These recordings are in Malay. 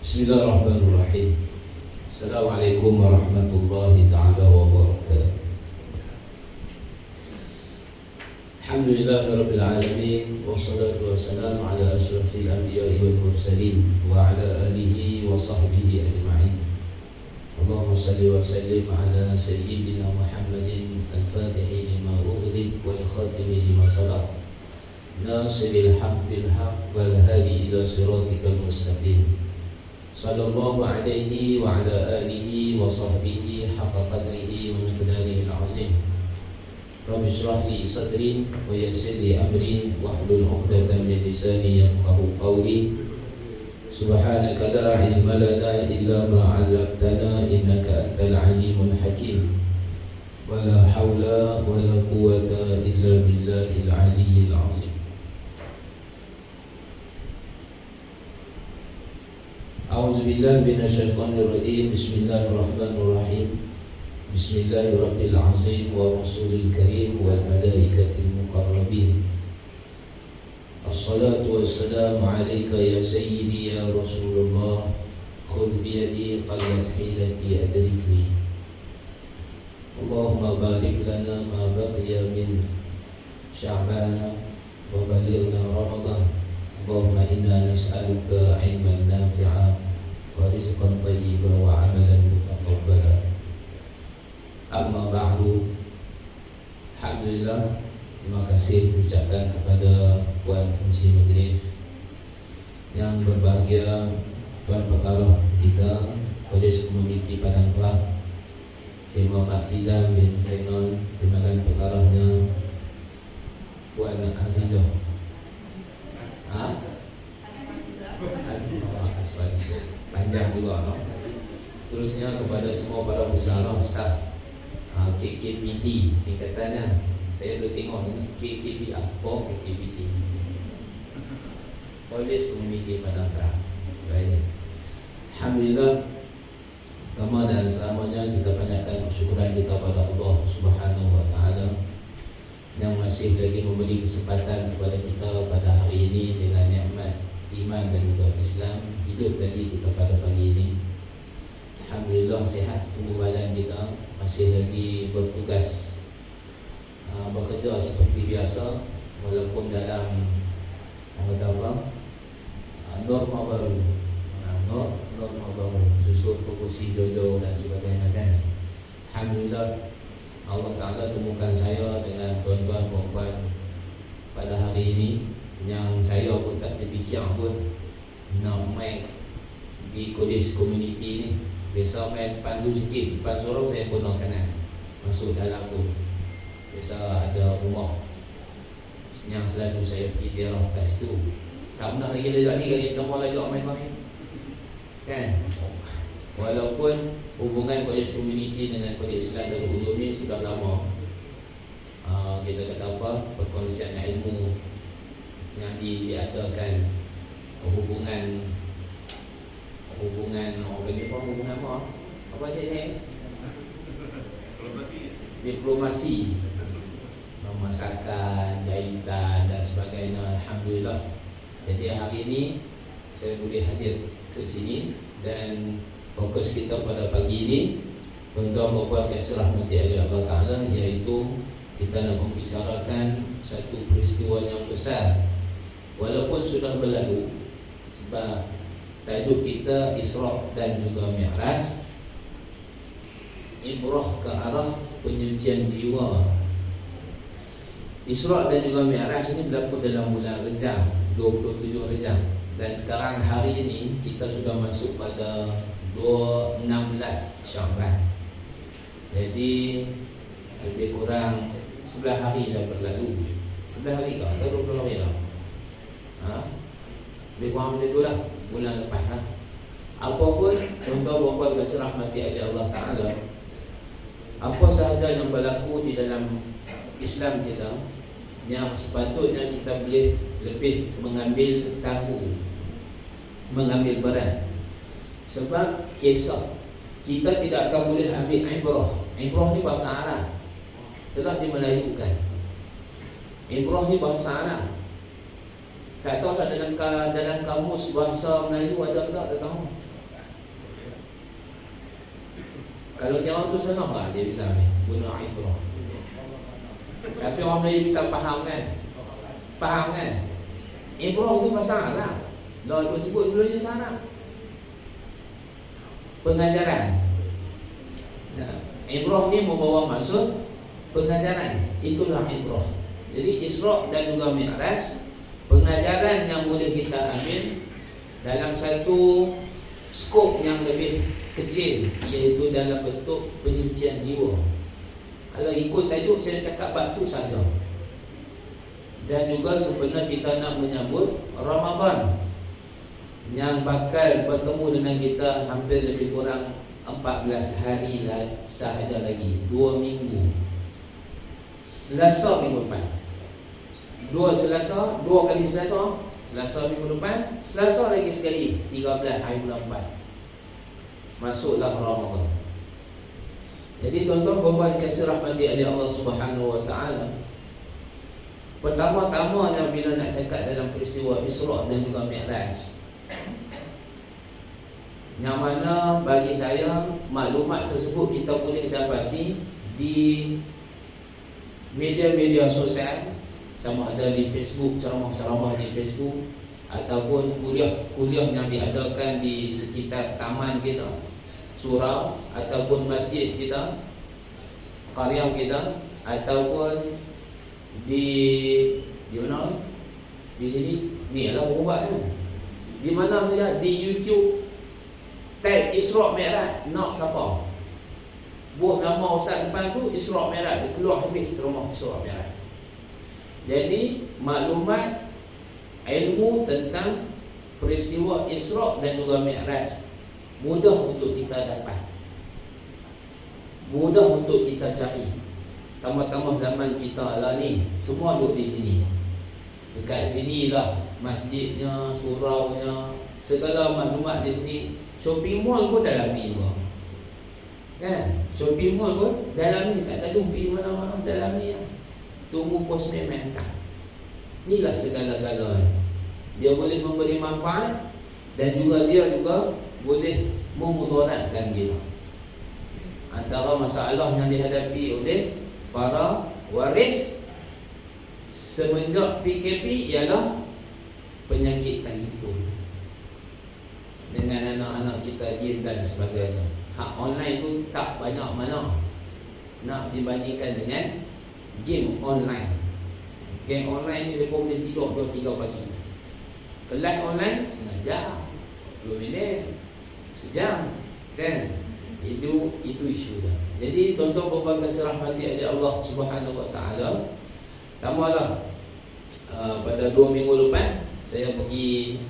Bismillahirrahmanirrahim. Assalamualaikum warahmatullahi ta'ala wabarakatuh. Alhamdulillahirabbil alamin, wassalatu wassalamu ala asyrafil anbiya'i wal mursalin wa ala alihi wa sahbihi ajma'in. Allahumma salli wa sallim ala sayyidina Muhammadin al-fatihi lima ughliq wal khatimi lima sabaq, nasiril haqq bil haqq wal hadi ila siratikal mustaqim. Sallallahu alaihi wa ala alihi wa sahbihi haqqa qadrihi wa miqdarihi al-azim. Rabbi shrah li sadri wa yassir li amri wahlul 'uqdatam min lisani yafqahu qawli. Subhanaka la ilma lana illa ma 'allamtana innaka antal alimul hakim. Wa la hawla wa la quwwata illa billahil aliyyil 'azim. A'udzubillahi minasyaitonir rajim. Bismillahirrahmanirrahim. Bismillahirabbil azim wa rasulil karim wal malaikatil muqarrabin. Assalatu wassalamu alayka ya sayyidi ya Rasulullah. Khudh bi yadi qallat hilati adrikni. Allahumma barik lana ma baqiya min Sya'ban wa balighna Ramadan. Allahumma inna nas'aluka ilman nafi'a wa rizqan thayyiban wa amalan mutaqabbala. Amma ba'du. Alhamdulillah, terima kasih ucapkan kepada Puan Fungsi Majlis yang berbahagia, Tuan Pengarah kita Kolej Komuniti Padang Kelah, Cik Muhammad Fizal bin Zainal, Timbalan Pengarahnya Puan Azizah panjang juga, no? Seterusnya kepada semua para musyawarah staf KKPT singkatannya. Saya dah tengok ni KKP apa KKPT, Kolej Komuniti Padang Kelah. Baik, alhamdulillah, pertama dan selamanya kita banyakkan syukuran kita pada Allah Subhanahu wa taala yang masih lagi memberi kesempatan kepada kita pada hari ini dengan nikmat iman dan juga Islam, hidup lagi kita pada pagi ini. Alhamdulillah sihat tubuh badan kita, masih lagi bertugas, bekerja seperti biasa walaupun dalam norma baru, norma baru, susul kursi jojo dan sebagainya kan. Alhamdulillah Allah Ta'ala temukan saya dengan tuan-tuan perempuan pada hari ini yang saya pun tak terfikir pun nak main di Kolej Komuniti ni. Biasa main pandu sikit, depan sorong saya pun nak kanan masuk dalam tu. Biasa ada rumah yang selalu saya pergi ziarah kat situ. Tak pernah lagi lejak ni kali tambah lejak main-main kan. Walaupun hubungan Kolej Komuniti dengan Kolej Islam Darul Ulum ni sudah lama, kita kata apa, perkongsian ilmu yang diadakan, hubungan orang bagi apa, hubungan apa cik diplomasi, memasakan, jahitan dan sebagainya. Alhamdulillah, jadi hari ini saya boleh hadir ke sini dan fokus kita pada pagi ini untuk membuat kisah rahmati Allah Ta'ala, iaitu kita nak membicarakan satu peristiwa yang besar walaupun sudah berlalu. Sebab tajuk kita Isra dan juga Mi'raj, ibrah ke arah penyucian jiwa. Isra dan juga Mi'raj ini berlaku dalam bulan Rejab, 27 Rejab. Dan sekarang hari ini kita sudah masuk pada 16 Sya'ban. Jadi lebih kurang 11 hari dah berlalu. 11 hari ke? Atau 20 hari lah? Lebih kurang macam tu lah, bulan lepas lah. Apa pun, contoh berapa kasih rahmati Allah Ta'ala, apa sahaja yang berlaku di dalam Islam kita yang sepatutnya kita boleh lebih mengambil tahu, mengambil berat. Sebab kisah kita tidak akan boleh ambil ibrah. Ibrah ni bahasa Arab, telah dimelayukan. Ibrah ni bahasa Arab. Tak tahu tak dalam kamus bahasa Melayu ada ke tak tahu. Kalau kira tu senang lah dia bisa ni guna ibrah. Tapi orang Melayu tak faham kan? Faham kan? Ibrah tu pasal lah. Lalu sebut dulu je sana. Pengajaran. Ibrah ni membawa maksud pengajaran. Itulah ibrah. Jadi Isra' dan juga Mi'raj, pengajaran yang boleh kita ambil dalam satu skop yang lebih kecil, iaitu dalam bentuk penyucian jiwa. Kalau ikut tajuk saya cakap bab tu saja. Dan juga sebenarnya kita nak menyambut Ramadan yang bakal bertemu dengan kita hampir lebih kurang 14 hari sahaja lagi, 2 minggu. Selasa minggu depan, 2 Selasa, 2 kali Selasa, Selasa minggu depan, Selasa lagi sekali, 13 hari bulan 4 masuklah Ramadan. Jadi tuan-tuan puan-puan kasih rahmati Allah Subhanahu wa taala, pertama-tamanya bila nak cakap dalam peristiwa Isra' dan juga Mi'raj, yang mana bagi saya maklumat tersebut kita boleh dapati di media-media sosial, sama ada di Facebook, ceramah-ceramah di Facebook, ataupun kuliah-kuliah yang diadakan di sekitar taman kita, surau, ataupun masjid kita, karya kita, ataupun di mana? Di sini, ni adalah berubat kan? Di mana saja, di YouTube, tag Isra' Mi'raj, nak siapa? Buah nama ustaz depan tu Isra' Mi'raj, dia keluar habis ceramah Isra' Mi'raj. Jadi maklumat ilmu tentang peristiwa Isra' dan juga Mi'raj mudah untuk kita dapat, mudah untuk kita cari. Tambah-tambah zaman kita lah ni, semua duduk di sini. Dekat sini lah masjidnya, suraunya, segala maklumat di sini. Shopping mall pun dalam ni juga, kan? Shopping mall pun dalam ni, tak tahu pergi mana-mana dalam ni lah. Tunggu postman hantar. Inilah segala-galanya. Dia boleh memberi manfaat dan juga dia juga boleh memudaratkan kita. Antara masalah yang dihadapi oleh para waris semenjak PKP ialah penyakit telefon dengan anak-anak kita, game dan sebagainya. Hak online tu tak banyak mana nak dibandingkan dengan game online. Game online ni mereka boleh tidur 2-3 pagi. Kelas online sengaja 20 minit, sejam, kan? Itu isu dah. Jadi tuan-tuan puan-puan kasih rahmati Allah Subhanahu wa taala, samalah pada 2 minggu lepas saya pergi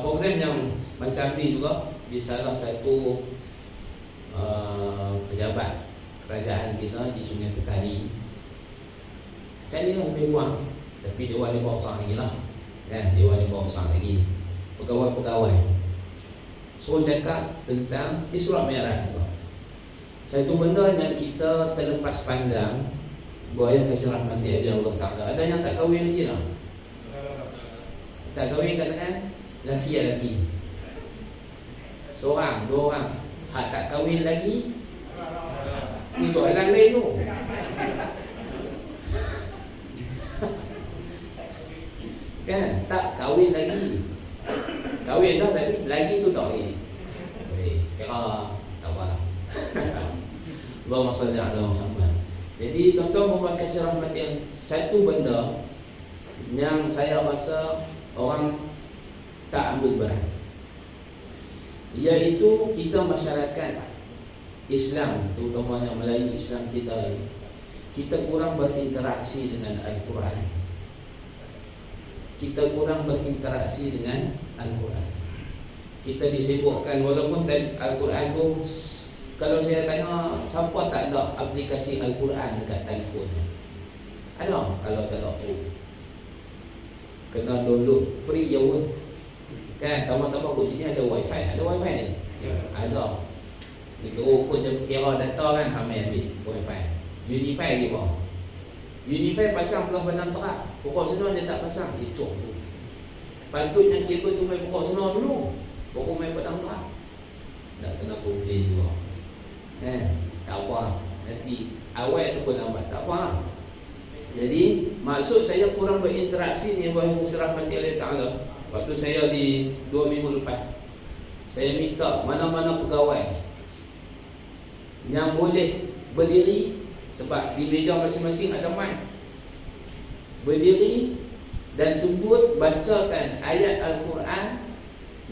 program yang macam ni juga di salah satu pejabat kerajaan kita di Sungai Petani. Macam ni lah lebih kurang. Tapi Dewan ni bawa besar lagi lah, kan? Dewan ni bawa besar lagi, pegawai-pegawai. So cakap tentang Isra' Mi'raj juga. Satu benda yang kita terlepas pandang, buaya kasih rahmati Allah Ta'ala. Ada yang tak kahwin lagi tak? Tak kahwin katakan laki ya laki, seorang, 2 orang. Hak tak kahwin lagi, itu soalan lain tu. Kan, tak kahwin lagi. Kahwin dah tapi lagi tu tak lagi. Kira tak apa lah. Allahumma salli ala Muhammad. Jadi tuan-tuan puan kasih rahmati, satu benda yang saya rasa orang tak ambil berat, iaitu kita masyarakat Islam, terutamanya Melayu Islam kita kurang berinteraksi dengan Al-Quran. Kita kurang berinteraksi dengan Al-Quran. Kita disibukkan, walaupun Al-Quran tu, kalau saya tanya siapa tak ada aplikasi Al-Quran dekat telefon? Ada? Kalau tak ada tu kena download free je pun, kan? Tambah-tambah kat sini ada wifi. Ada wifi ni? Ada. Dia ukur je kira data kan, hamil ambil wifi. Unify dia bawa. Unify pasang belah benang terak, pokok sana dia tak pasang, dia cok tu. Patutnya kabel tu main pokok sana dulu, pokok main benang terak. Tak kena pun. Maksud saya kurang berinteraksi ni wahai rahmati Allah Ta'ala. Waktu saya di 2 minggu lepas, saya minta mana-mana pegawai yang boleh berdiri, sebab di meja masing-masing ada mic, berdiri dan sebut, bacakan ayat Al-Quran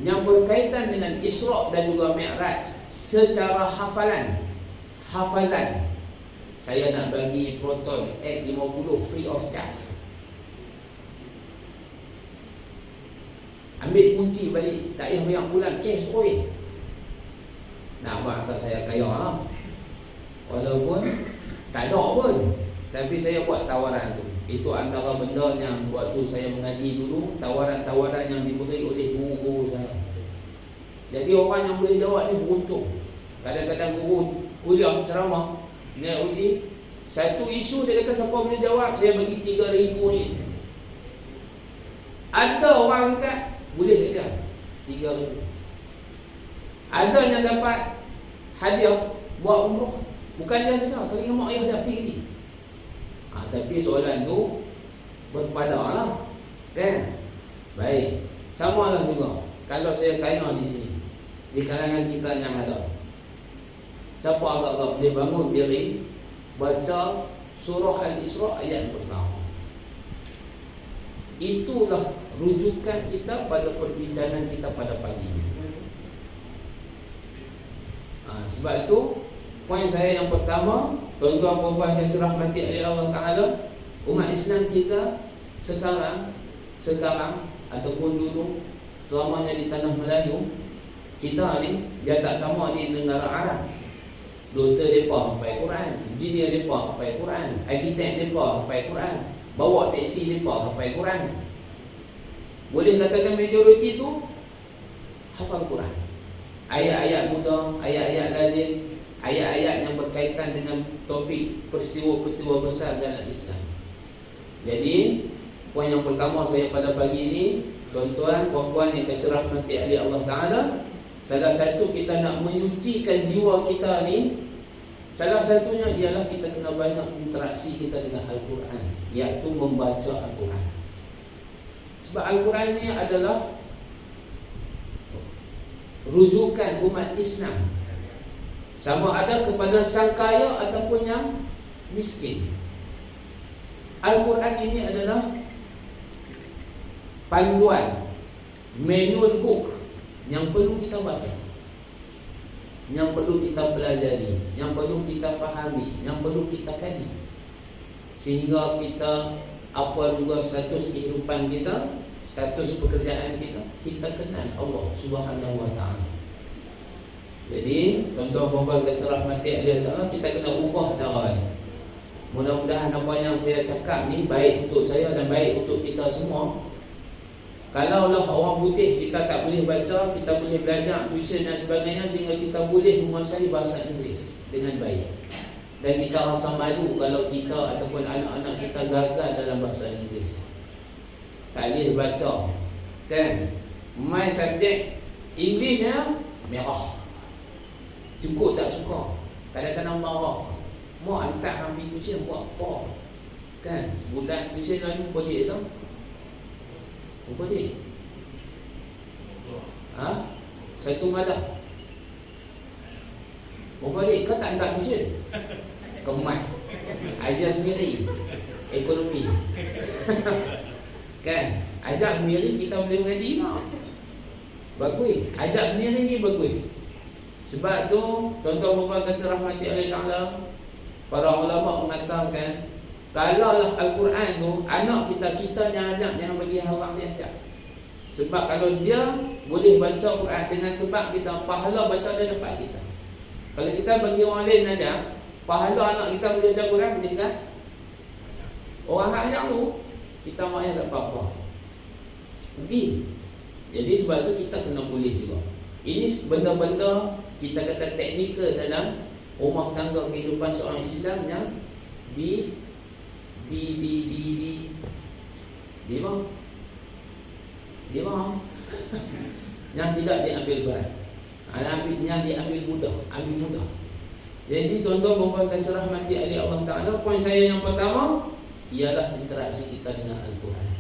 yang berkaitan dengan Isra' dan juga Mi'raj secara hafazan. Saya nak bagi Proton Act 50 free of charge. Ambil kunci balik, tak payah banyak bulan, cash oi. Nak buat atas saya kaya lah. Walaupun tak ada pun, tapi saya buat tawaran tu. Itu antara benda yang waktu saya mengaji dulu, tawaran-tawaran yang diberi oleh guru-guru saya. Jadi orang yang boleh jawab ni beruntung. Kadang-kadang guru kuliah ceramah, dia uji satu isu, dia kata siapa boleh jawab, saya bagi 3,000 ni. Ada orang angkat, boleh saja 3,000. Ada yang dapat hadiah buat umrah, bukan dia saja, kali mak ayah dah pergi ni. Tapi soalan tu berpadalah, kan? Baik, samalah juga. Kalau saya tanya di sini, di kalangan kita yang ada, siapa agak-agak boleh bangun diri baca surah Al-Isra' ayat yang pertama? Itulah rujukan kita pada perbincangan kita pada pagi ini. Sebab itu poin saya yang pertama, tuan-tuan puan-puan yang dirahmati oleh Allah Ta'ala, umat Islam kita sekarang ataupun dulu selamanya di tanah Melayu, kita ni dia tak sama di negara Arab. Doktor mereka hafal Quran, engineer mereka hafal Quran, arkitek mereka hafal Quran, bawa teksi mereka hafal Quran. Boleh katakan majoriti tu hafal Quran. Ayat-ayat mudah, ayat-ayat lazim, ayat-ayat yang berkaitan dengan topik peristiwa-peristiwa besar dalam Islam. Jadi poin yang pertama saya pada pagi ini, tuan-tuan, puan-puan yang dirahmati oleh Allah Ta'ala, salah satu kita nak menyucikan jiwa kita ni, salah satunya ialah kita kena banyak interaksi kita dengan Al-Quran, iaitu membaca Al-Quran. Sebab Al-Quran ni adalah rujukan umat Islam, sama ada kepada sang kaya ataupun yang miskin. Al-Quran ini adalah panduan, manual book yang perlu kita baca, yang perlu kita pelajari, yang perlu kita fahami, yang perlu kita kaji, sehingga kita apa juga status kehidupan kita, status pekerjaan kita, kita kenal Allah Subhanahu Wa Ta'ala. Jadi tuan-tuan puan-puan dirahmati Allah Ta'ala, kita kena ubah cara ni. Mudah-mudahan apa yang saya cakap ni baik untuk saya dan baik untuk kita semua. Kalaulah orang putih kita tak boleh baca, kita boleh belajar tuition dan sebagainya, sehingga kita boleh menguasai bahasa Inggeris dengan baik. Dan kita rasa malu kalau kita ataupun anak-anak kita gagal dalam bahasa Inggeris, tak boleh baca, kan? My subjek Englishnya merah, cukup tak suka, kadang-kadang marah. Mau hantar ambil tuition buat apa? Kan? Sebulan tuition lalu projek tu berapa dia? Satu malam berapa dia? Kau tak hantar tuition? Kemat, ajar sendiri ekonomi. Kan? Ajar sendiri kita boleh mengaji tak? Bagus, ajar sendiri ni bagus. Sebab tu tuan-tuan puan-puan kasih rahmati Allah Ta'ala, para ulama mengatakan, kalaulah Al-Quran tu anak kita yang ajak, jangan bagi orang dia ajak. Sebab kalau dia boleh baca Quran dengan sebab kita, pahala baca dia dapat kita. Kalau kita bagi orang lain ajak, pahala anak kita boleh baca Quran, boleh kan? Orang hak ajak tu, kita mak ayah tak apa-apa. Mungkin. Jadi sebab tu kita kena boleh juga. Ini benda-benda kita kata teknikal dalam rumah tangga kehidupan seorang Islam yang di mana? Yang tidak diambil berat, yang diambil mudah, ambil mudah. Jadi tuan-tuan puan-puan kasih rahmati oleh Allah Ta'ala, poin saya yang pertama, ialah interaksi kita dengan Al-Quran.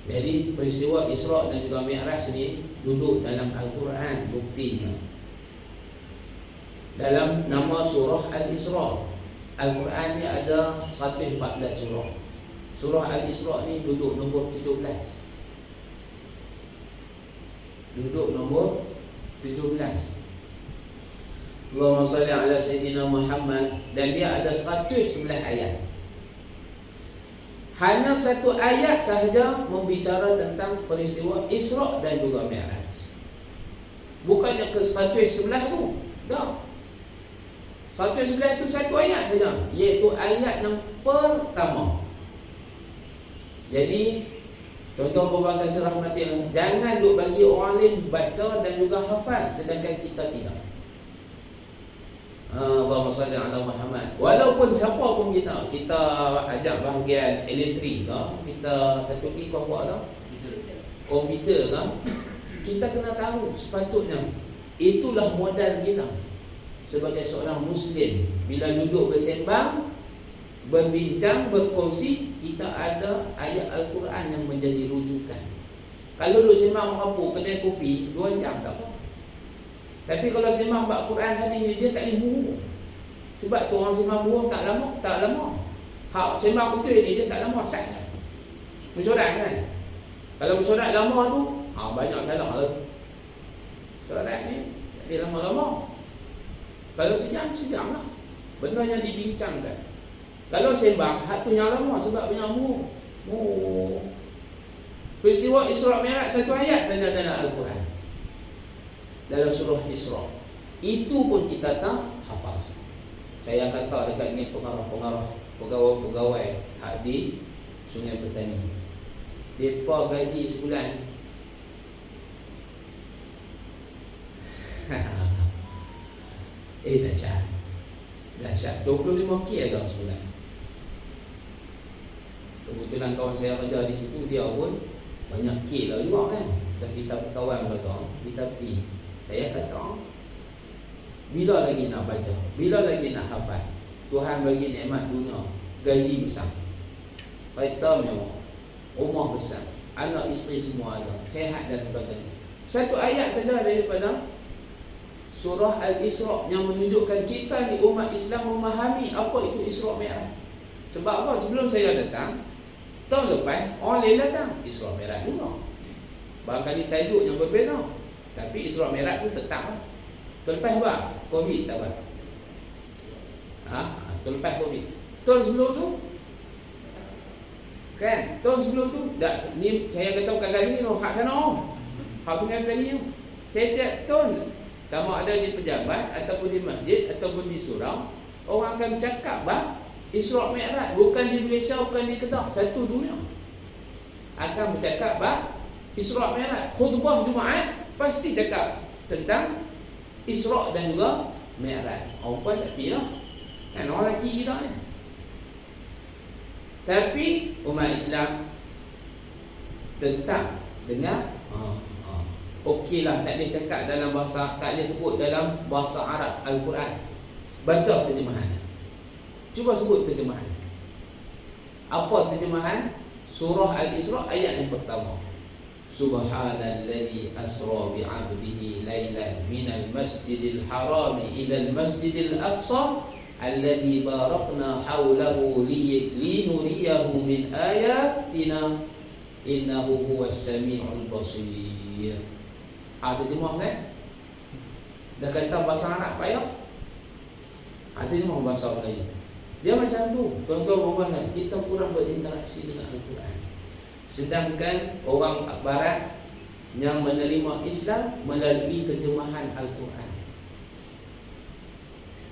Jadi peristiwa Isra' dan juga Mi'raj ni duduk dalam Al-Quran buktinya. Dalam nama surah Al-Isra', Al-Quran ni ada 114 surah. Surah Al-Isra' ni duduk nombor 17. Duduk nombor 17. Allahumma salli ala Sayyidina Muhammad. Dan dia ada 111 ayat. Hanya satu ayat sahaja membicara tentang peristiwa Isra' dan juga Mi'raj. Bukannya ke 111 tu. Tak. 111 itu satu ayat saja, iaitu ayat yang pertama. Jadi tuan-tuan puan kasih rahmatillah, jangan duk bagi orang lain baca dan juga hafal sedangkan kita tidak. Allahumma salli ala Muhammad. Walaupun siapa pun kita ajak bahagian elektrik ke, kita satu pergi ke apa ke, komputer ke, kita kena tahu sepatutnya itulah modal kita sebagai seorang Muslim. Bila duduk bersembang, berbincang, berkongsi, kita ada ayat Al-Quran yang menjadi rujukan. Kalau duduk sembang merapu kedai kopi 2 jam tak apa. Tapi kalau sembang bab Quran hadis ni, dia tak boleh murung. Sebab tu orang sembang murung tak lama. Hak sembang betul ni dia tak lama sangat. Bersorak kan? Kalau bersorak lama tu, banyak salah lah. Sorak ni tak boleh lama-lama. Kalau sejam lah. Benda yang dibincangkan. Kalau sembang, hak tu yang lama sebab banyak murung. Peristiwa Isra' Mi'raj satu ayat saja dalam Al-Quran, dalam surah Isra'. Itu pun kita tak hafal. Saya kata dekat ni pengarah-pengarah, pegawai-pegawai hak di Sungai Petani, mereka gaji sebulan dahsyat 25k ada sebulan. Kebetulan kawan saya kerja di situ, dia pun banyak k lah juga kan. Dan kita kawan mereka di tepi. Saya kata, bila lagi nak baca, bila lagi nak hafal? Tuhan bagi nikmat dunia, gaji besar, kereta mewah, rumah besar, anak isteri semua ada, sehat dan sebagainya. Satu ayat saja daripada surah Al-Isra' yang menunjukkan kita ni umat Islam memahami apa itu Isra' Mi'raj. Sebab apa? Sebelum saya datang, tahun lepas orang lain datang, Isra' Mi'raj juga. Barangkali tajuk yang berbeza, tapi Isra' Mi'raj tu tetap lah. Tahun lepas buat Covid tak buat. Tahun lepas Covid. Tahun sebelum tu kan, tahun sebelum tu ni saya kata bukan kali ni hak sana hak dengan kali ni. Tiap-tiap tahun, sama ada di pejabat ataupun di masjid ataupun di surau, orang akan bercakap Isra' Mi'raj. Bukan di Malaysia, bukan di Kedah, satu dunia akan bercakap Isra' Mi'raj. Khutbah Jumaat pasti cakap tentang Isra' dan juga Mi'raj. Orang pun tak pilih kan, orang lelaki kita ni. Tapi umat Islam tetap dengar okeylah, tak boleh cakap dalam bahasa, tak boleh sebut dalam bahasa Arab Al-Quran. Baca terjemahan. Cuba sebut terjemahan. Apa terjemahan? Surah Al-Isra' ayat yang pertama. Subhanalladzi asra bi'abdihi lailan minal masjidil harami ilal masjidil aqsa alladzi barakna hawlahu linuriyahu min ayatina innahu huwas sami'ul basir. Terjemah kan? Dah kata bahasa Arab payah. Terjemah bahasa Melayu. Dia macam tu. Tuan-tuan, kita kurang berinteraksi dengan Al-Quran. Sedangkan orang Barat yang menerima Islam melalui terjemahan Al-Quran.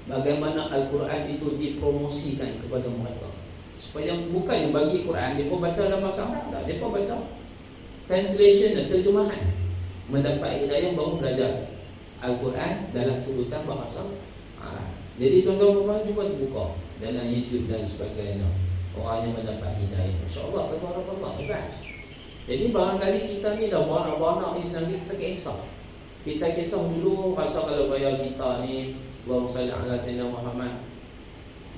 Bagaimana Al-Quran itu dipromosikan kepada mereka, supaya bukan yang bagi Quran, mereka baca dalam bahasa Arab tak, mereka baca translation dan terjemahan. Mendapat hidayah baru belajar Al-Quran dalam sebutan bahasa Arab. Jadi tuan-tuan cuba buka dalam YouTube dan sebagainya, orang yang mendapat hidayah, insya-Allah Allah hebat. Jadi barangkali kita ni dah beranak-beranak Islam, kita kisah. Kita kisah dulu, rasa kalau bayar kita ni Allahumma salli ala Sayyidina Muhammad,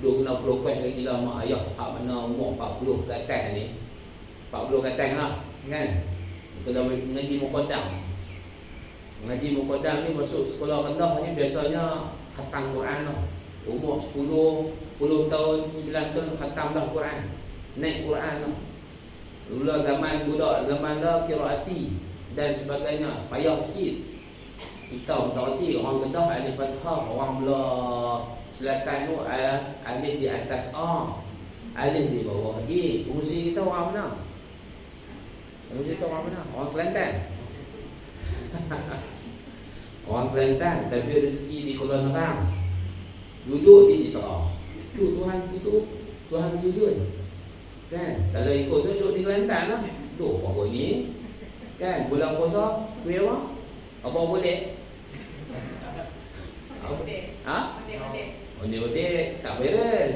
Duk kena progres lagi lah mak ayah hak mana umur 40 ke atas ni. 40 ke atas lah kan. Kita dah mengaji muqaddam. Mengaji muqaddam ni masuk sekolah rendah ni biasanya khatam Quran lah. Umur 10 tahun, 9 tahun khatam dah Quran. Naik Quran lah. Dulu zaman budak, zaman dah qiraati dan sebagainya, payah sikit. Kita tak erti, orang Kedah alif fathah, orang belah selatan tu alif di atas A, alif di bawah E. Fungsi kita orang mana? Fungsi kita orang mana? Orang Kelantan. Orang Kelantan tapi rezeki di Kuala Nerang. Duduk di Citra. Itu Tuhan tutup, Tuhan susun. Kan? Kalau ikut tu duduk di Kelantan lah. Duduk apa ni? Kan? Bulan puasa, kuih apa? Apa boleh? Ha? Ondek-ondek tak viral.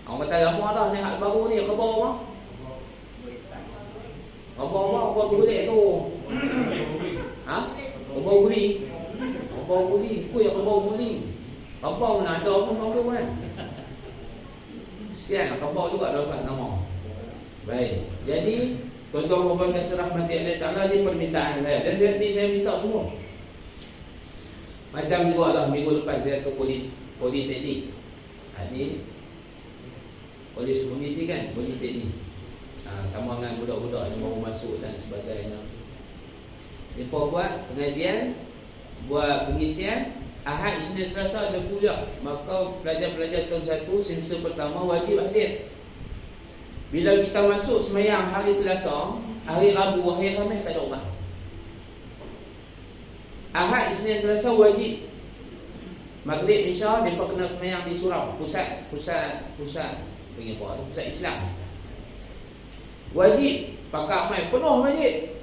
Orang kata lama dah ni hak baru ni khabar apa? Khabar apa? Apa boleh tu? Ha? Khabar buli. Khabar buli. Kuih khabar buli. Khabar mana ada pun kau tu kan? Sian khabar juga dapat nama. Baik. Jadi tuan-tuan puan-puan kasih rahmati Allah Ta'ala ni permintaan saya. Dan saya minta semua. Macam juga lah minggu lepas saya ke Politeknik. Ni Polis Komuniti kan, Politeknik. Sama dengan budak-budak yang baru masuk dan sebagainya. Mereka buat pengajian, buat pengisian. Ahad, Isnin, Selasa ada kuliah. Maka pelajar-pelajar tahun 1 semester pertama wajib hadir. Bila kita masuk semayang hari Selasa, hari Rabu, hari Khamis tak ada orang. Ahad, Isnin, Selasa wajib. Maghrib, Isya mereka kena semayang di surau, pusat panggil apa? Pusat Islam. Wajib pakai mai penuh masjid.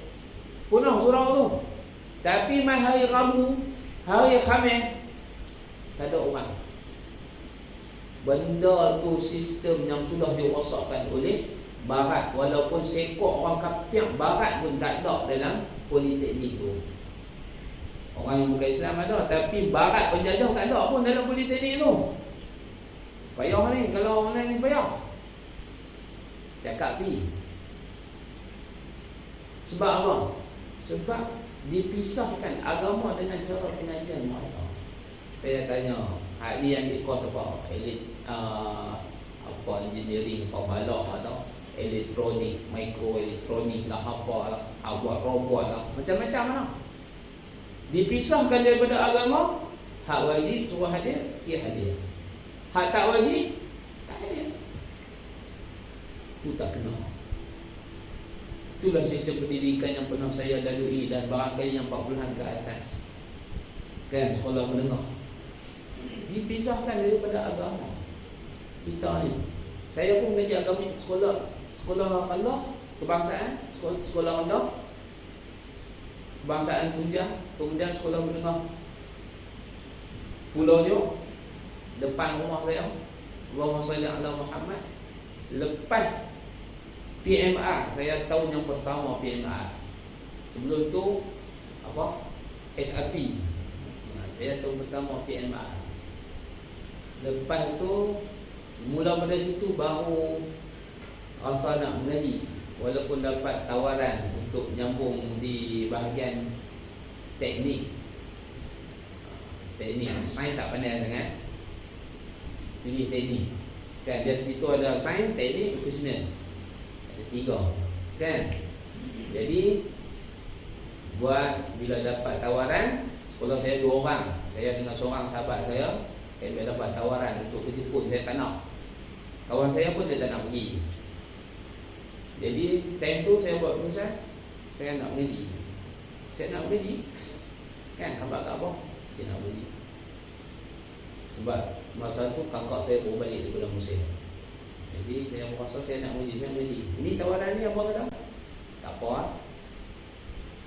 Penuh surau tu. Tapi mai hari Rabu, hari Khamis tak ada orang. Benda tu sistem yang sudah dirosakkan oleh Barat. Walaupun sekok orang kafir Barat pun tak ada dalam Politeknik tu. Orang yang bukan Islam ada, tapi Barat penjajah tak ada pun dalam Politeknik tu. Payah ni, kalau orang lain ni payah. Cakap pi. Sebab apa? Sebab dipisahkan agama dengan cara pengajian mereka. Saya tanya, hak ni ambil kos apa? Apa engineering, apa balak atau elektronik, mikroelektronik lah, apa lah, buat robot lah, macam-macam lah. Dipisahkan daripada agama. Hak wajib suruh hadir, dia hadir. Hak tak wajib, tak hadir. Itu tak kena. Itulah sistem pendidikan yang pernah saya lalui dan barangkali yang 40-an ke atas. Kan, sekolah menengah. Dipisahkan daripada agama. Kita ni. Saya pun mengajar agama sekolah Allah, kebangsaan, sekolah rendah, kebangsaan tunjang, kemudian sekolah menengah Pulau Johor, depan rumah saya, Allahumma salli ala Muhammad. Lepas PMR, saya tahun yang pertama PMR. Sebelum tu apa? SRP. Saya tahun pertama PMR. Lepas tu mula pada situ baru rasa nak mengaji. Walaupun dapat tawaran untuk menyambung di bahagian teknik. Sains tak pandai sangat. Pilih teknik. Kan dari situ ada sains, teknik, ekonomi. Ada 3. Kan? Jadi buat bila dapat tawaran, sekolah saya 2 orang. Saya dengan seorang sahabat saya dapat tawaran untuk ke Jepun. Saya tak nak. Kawan saya pun dia tak nak pergi. Jadi time tu saya buat keputusan, saya nak mengaji. Kan, nampak tak apa? Saya nak mengaji. Sebab masa tu kakak saya baru balik daripada Mesir. Jadi saya berasa saya nak mengaji, saya mengaji. Ini tawaran ni apa kata? Tak apa lah.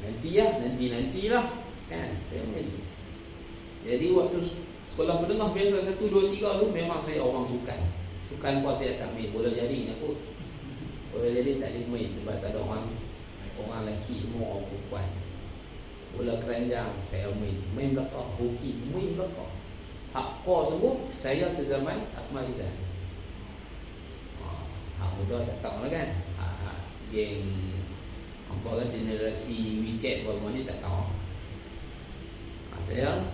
Nantilah. Kan, saya mengaji. Jadi waktu sekolah menengah biasa 1, 2, 3 tu memang saya orang sukan. Sukan pun saya tak main, bola jaring aku. Bola jaring tak boleh main sebab tak ada orang lelaki, semua orang perempuan. Bola keranjang saya main belakang, hoki main belakang. Hak core semua saya sezaman Akmal Rizal. Muda tak tahu lah kan. Geng apa kan generasi WeChat baru ni tak tahu. Saya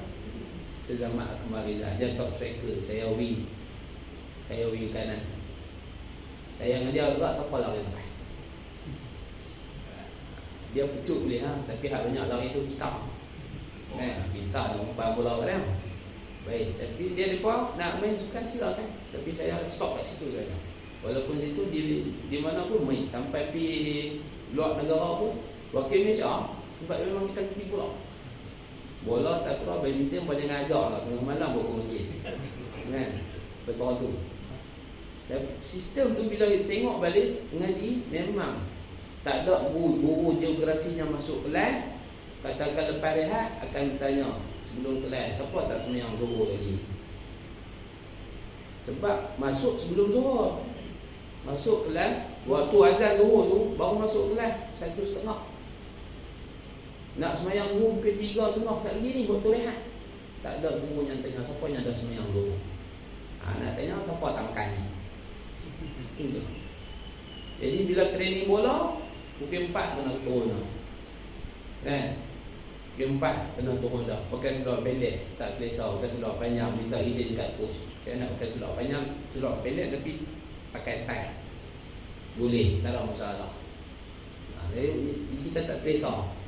sezaman kemarin lah, dia top striker, saya wing kanan. Saya dengan dia agak siapa lari depan. Dia pucuk boleh tapi hak banyak lari tu kita. Kita nak umpan bola kan. Baik, tapi dia depa nak main sukan silakan. Tapi saya stop kat situ saja. Walaupun situ di mana pun main sampai pi luar negara pun wakil Malaysia sebab memang kita kerti bola tak kira badminton pada ngajak lah tengah malam pun mungkin kan betul tu. Dan sistem tu bila tengok balik ngaji memang tak ada guru geografinya masuk kelas. Katakan lepas rehat akan bertanya sebelum kelas siapa tak sembahyang zuhur lagi, sebab masuk sebelum zuhur, masuk kelas waktu azan zuhur tu baru masuk kelas 1:30. Nak sembahyang zuhur pukul 3:30 sekali ni waktu rehat. Tak ada guru yang tanya siapa yang dah sembahyang zuhur. Nak tanya siapa tak makan ni. Itu. Jadi bila training bola pukul 4 kena turun. Kan? Pukul 4 kena turun dah. Pakai seluar pendek tak selesa, pakai seluar panjang minta izin kat coach. Saya nak pakai seluar panjang, seluar pendek tapi pakai tie. Boleh, tak ada masalah. Jadi kita tak selesa.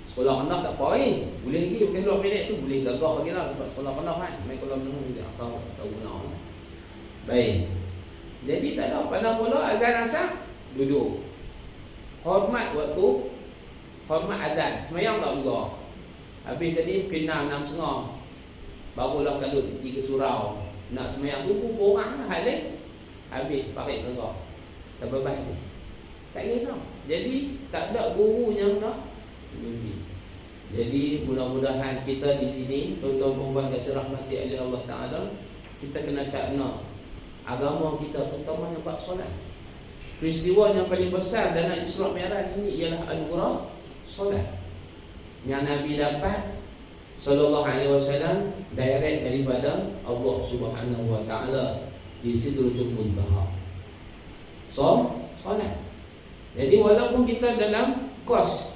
Sekolah rendah tak apa boleh lagi pakai seluar pendek tu, boleh gagah lagi lah sebab sekolah rendah kan. Main kolam rendah dia asal guna. Baik. Jadi tak ada pandang bola azan asar duduk. Hormat waktu, hormat azan. Sembahyang tak juga. Habis tadi pukul 6:30 barulah kalau pergi ke surau. Nak sembahyang tu pukul orang halik. Habis pakai gerak. Tak bebas ni. Tak kisah. Jadi tak ada guru yang nak mimpi. Jadi mudah-mudahan kita di sini tuan-tuan perempuan kasih rahmati oleh Allah Taala, kita kena cakna agama kita terutamanya bab solat. Peristiwa yang paling besar dalam Isra Mi'raj ini ialah anugerah solat yang Nabi dapat sallallahu alaihi wasallam direct daripada Allah Subhanahu wa taala di Sidratul Muntaha. Solat. Jadi walaupun kita dalam kos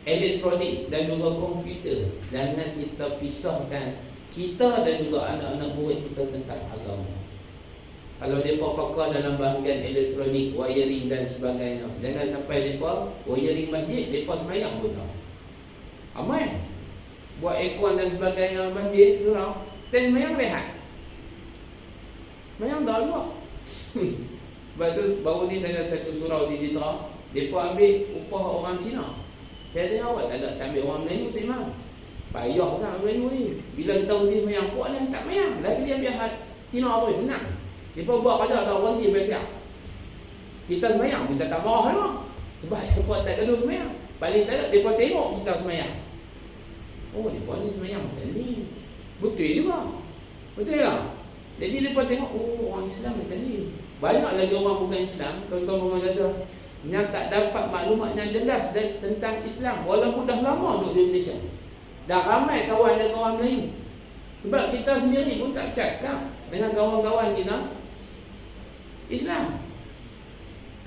elektronik dan juga komputer, jangan kita pisahkan kita dan juga anak-anak murid kita tentang agama. Kalau mereka pakar dalam bahagian elektronik, wiring dan sebagainya, jangan sampai mereka wiring masjid, mereka sembahyang pun tak. Amal buat aircon dan sebagainya masjid tu lah, dan sembahyang rehat. Sembahyang dah juga. Sebab tu baru ni saya satu surau di Jitra, mereka ambil upah orang Cina. Saya tanya awak tak ada ambil orang Melayu terima. Payah sangat Melayu ni. Bila kita pergi sembahyang kuat ni tak sembahyang. Lagi dia ambil Cina apa senang. Dia buat kerja tak orang dia biasa. Kita sembahyang kita tak marah lah. Sebab dia buat tak gaduh sembahyang. Paling tak ada dia tengok kita sembahyang. Oh dia buat ni sembahyang macam ni. Betul juga. Betul lah. Jadi dia tengok oh orang Islam macam ni. Banyak lagi orang bukan Islam, tuan-tuan rumah jasa, yang tak dapat maklumat yang jelas tentang Islam walaupun dah lama duduk di Malaysia. Dah ramai kawan dan kawan Melayu. Sebab kita sendiri pun tak cakap dengan kawan-kawan kita Islam.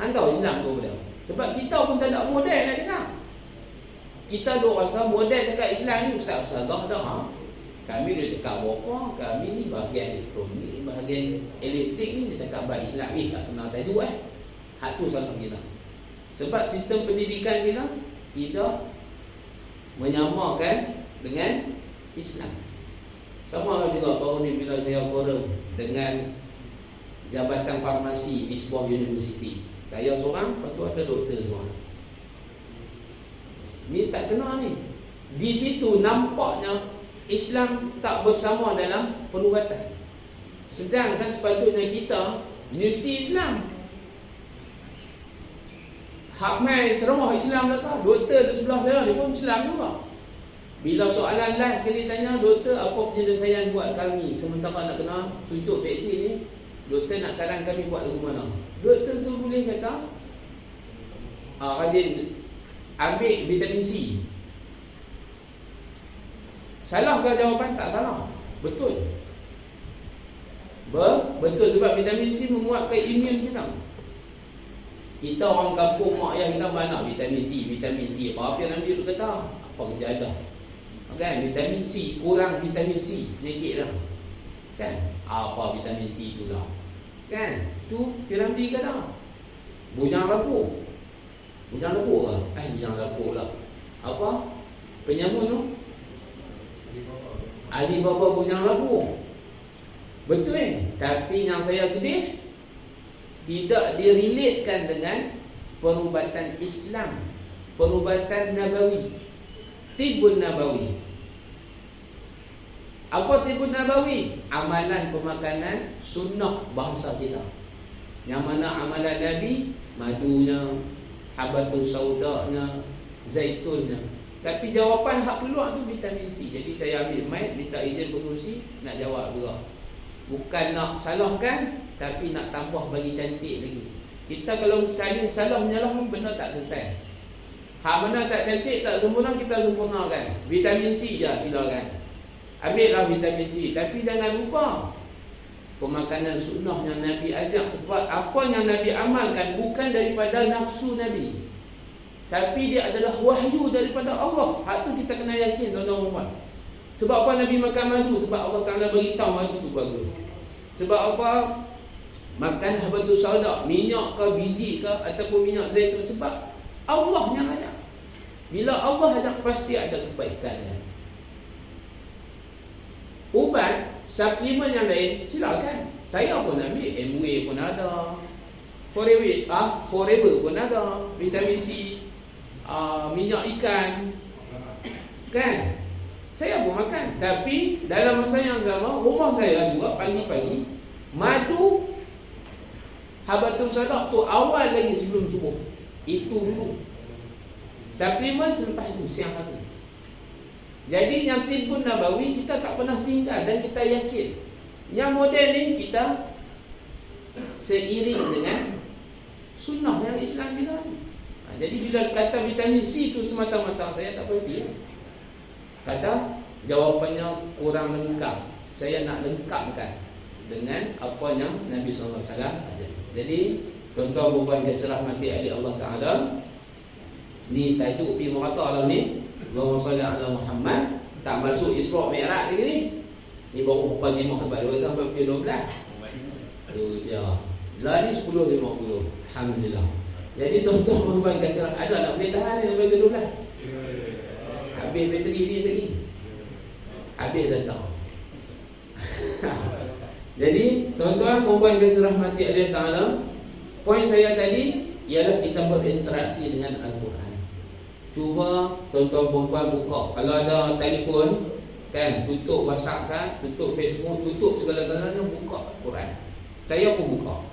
Tahu Islam tu benda. Sebab kita pun tak ada model nak cakap. Kita duk rasa model cakap Islam ni ustaz-ustazah dah. Kami dia cakap apa? Kami ni bahagian elektronik, bahagian elektrik ni dia cakap bahasa Islam ni tak kenal tajuk hak tu salah kita. Sebab sistem pendidikan kita tidak menyamakan dengan Islam. Sama juga baru ni bila saya forum dengan Jabatan Farmasi di sebuah universiti. Saya seorang, lepas tu ada doktor seorang. Ni tak kenal ni. Di situ nampaknya Islam tak bersama dalam perubatan. Sedangkan sepatutnya kita universiti Islam. Hak main ceramah Islam lah kah? Doktor di sebelah saya dia pun Islam juga. Bila soalan last sekali tanya, doktor apa penyelesaian buat kami sementara nak kena tunjuk vaksin ni, doktor nak saran kami buat lagu mana? Doktor tu boleh kata rajin ambil vitamin C. Salah ke jawapan? Tak salah. Betul. Betul sebab vitamin C menguatkan imun kita. Kita orang kampung, mak ayah kita mana vitamin C, apa yang Nabi dulu kata? Apa kita ada? Kan, vitamin C, kurang vitamin C, sedikit dah. Kan, apa vitamin C tu lah? Kan, tu Nabi kata. Bujang lapuk. Bujang lapuk lah. Bujang lapuk lah. Apa? Penyamun tu? Alibaba bujang lapuk. Betul. Tapi yang saya sedih, tidak direlatekan dengan perubatan Islam, perubatan Nabawi, Tibun Nabawi. Apa Tibun Nabawi? Amalan pemakanan sunnah bahasa kita. Yang mana amalan Nabi, madunya, habatus saudanya, zaitunnya. Tapi jawapan hak keluar tu vitamin C. Jadi saya ambil mic, minta izin pengurusi, nak jawab juga. Bukan nak salahkan, tapi nak tambah bagi cantik lagi. Kita kalau saling salah menyalah, benda tak selesai. Hak mana tak cantik, tak sempurna, kita sempurnakan. Vitamin C je silakan. Ambillah vitamin C. Tapi jangan lupa pemakanan sunnah yang Nabi ajak. Sebab apa yang Nabi amalkan bukan daripada nafsu Nabi, tapi dia adalah wahyu daripada Allah. Hak tu kita kena yakin, tuan-tuan. Sebab apa Nabi makan madu? Sebab Allah Ta'ala beritahu madu tu bagus. Sebab apa? Makan habatus sauda, minyak ke, biji ke, ataupun minyak zaitun. Sebab Allah yang ajak. Bila Allah ajak, pasti ada kebaikannya. Ubat, suplemen yang lain, silakan. Saya pun ambil, MWay pun ada, Forever pun ada, vitamin C, minyak ikan. Kan? Saya pun makan. Tapi dalam masa yang sama, rumah saya juga pagi-pagi madu habatus sauda tu awal lagi sebelum subuh. Itu dulu. Suplemen selepas itu, siang hari. Jadi yang Tibun Nabawi kita tak pernah tinggal, dan kita yakin yang model ni kita seiring dengan sunnah yang Islam kita. Jadi bila kata vitamin C tu semata-mata, saya tak berhenti. Kata jawapannya kurang lengkap. Saya nak lengkapkan dengan apa yang Nabi SAW ajar. Jadi tuan-tuan bukan keserahmati adik Allah Ta'ala, ni tajuk pi merata lah ni, Allahumma salli ala Muhammad. Tak masuk Isra' Mi'raj lagi ni. Ni baru pukul 5 sampai 2 sampai pukul 12. Tu je. Lah ni 10.50. Alhamdulillah. Jadi tuan-tuan bukan keserah, ada nak boleh tahan ni sampai ke 12. Habis bateri ni lagi. Habis datang. Jadi tuan-tuan perempuan kasih rahmati Allah Ta'ala, poin saya tadi ialah kita berinteraksi dengan Al-Quran. Cuba tuan-tuan perempuan buka. Kalau ada telefon kan, tutup WhatsApp kan, tutup Facebook, tutup segala-galanya, buka Al-Quran. Saya pun buka.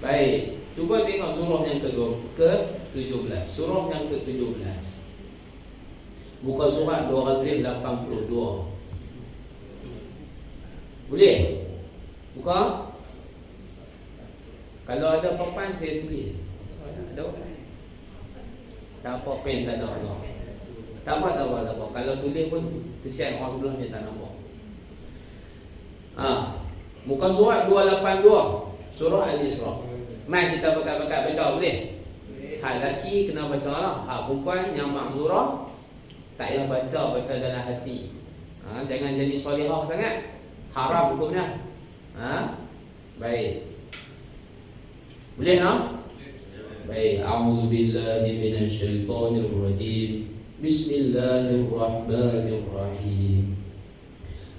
Baik, cuba tengok surah yang ke-17. Surah yang ke-17. Buka surah 282. Boleh? Buka. Kalau ada papan saya tulis. Ada apa? Tak apa, pen tak ada. Tak apa. Kalau tulis pun kesian orang sebelah ni tak nampak. Muka surat 282. Surah Al-Isra. Mai kita bakat-bakat baca boleh? Hak lelaki kena baca lah. Hak perempuan yang makzurah tak payah baca dalam hati. Jangan jadi solihah sangat. Haram hukumnya. Baik. Boleh tak? Baik. A'udzubillahi minasyaitonirrajim. Bismillahirrahmanirrahim.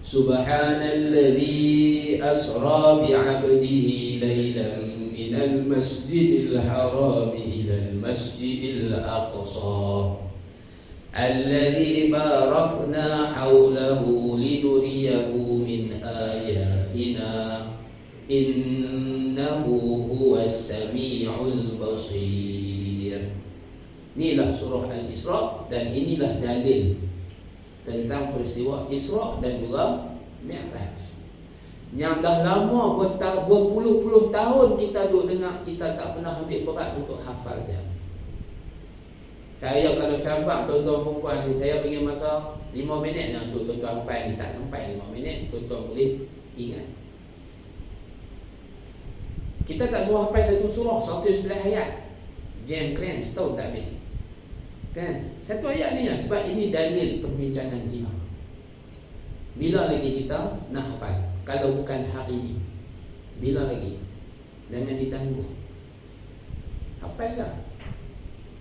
Subhanalladzi asra bi'abdihi laylan minal masjidil haram ilal masjidil aqsa alladzi barakna hawlahu linuriyahu min ayatina innahu huwas sami'ul basir. Inilah surah Al-Isra, dan inilah dalil tentang peristiwa Isra dan juga Mi'raj yang dah lama berpuluh-puluh tahun kita duduk dengar, kita tak pernah ambil berat untuk hafal dia. Saya kalau campak tuan-tuan perempuan ni, saya bagi masa 5 minit nak untuk tuan-tuan hafal ni. Tak sampai 5 minit, tuan-tuan boleh ingat. Kita tak suruh hafal satu surah 111 ayat. Jam keren setahun tak habis. Kan? Satu ayat ni lah. Sebab ini dalil perbincangan kita. Bila lagi kita nak hafal? Kalau bukan hari ni, bila lagi? Jangan ditangguh. Hafal lah.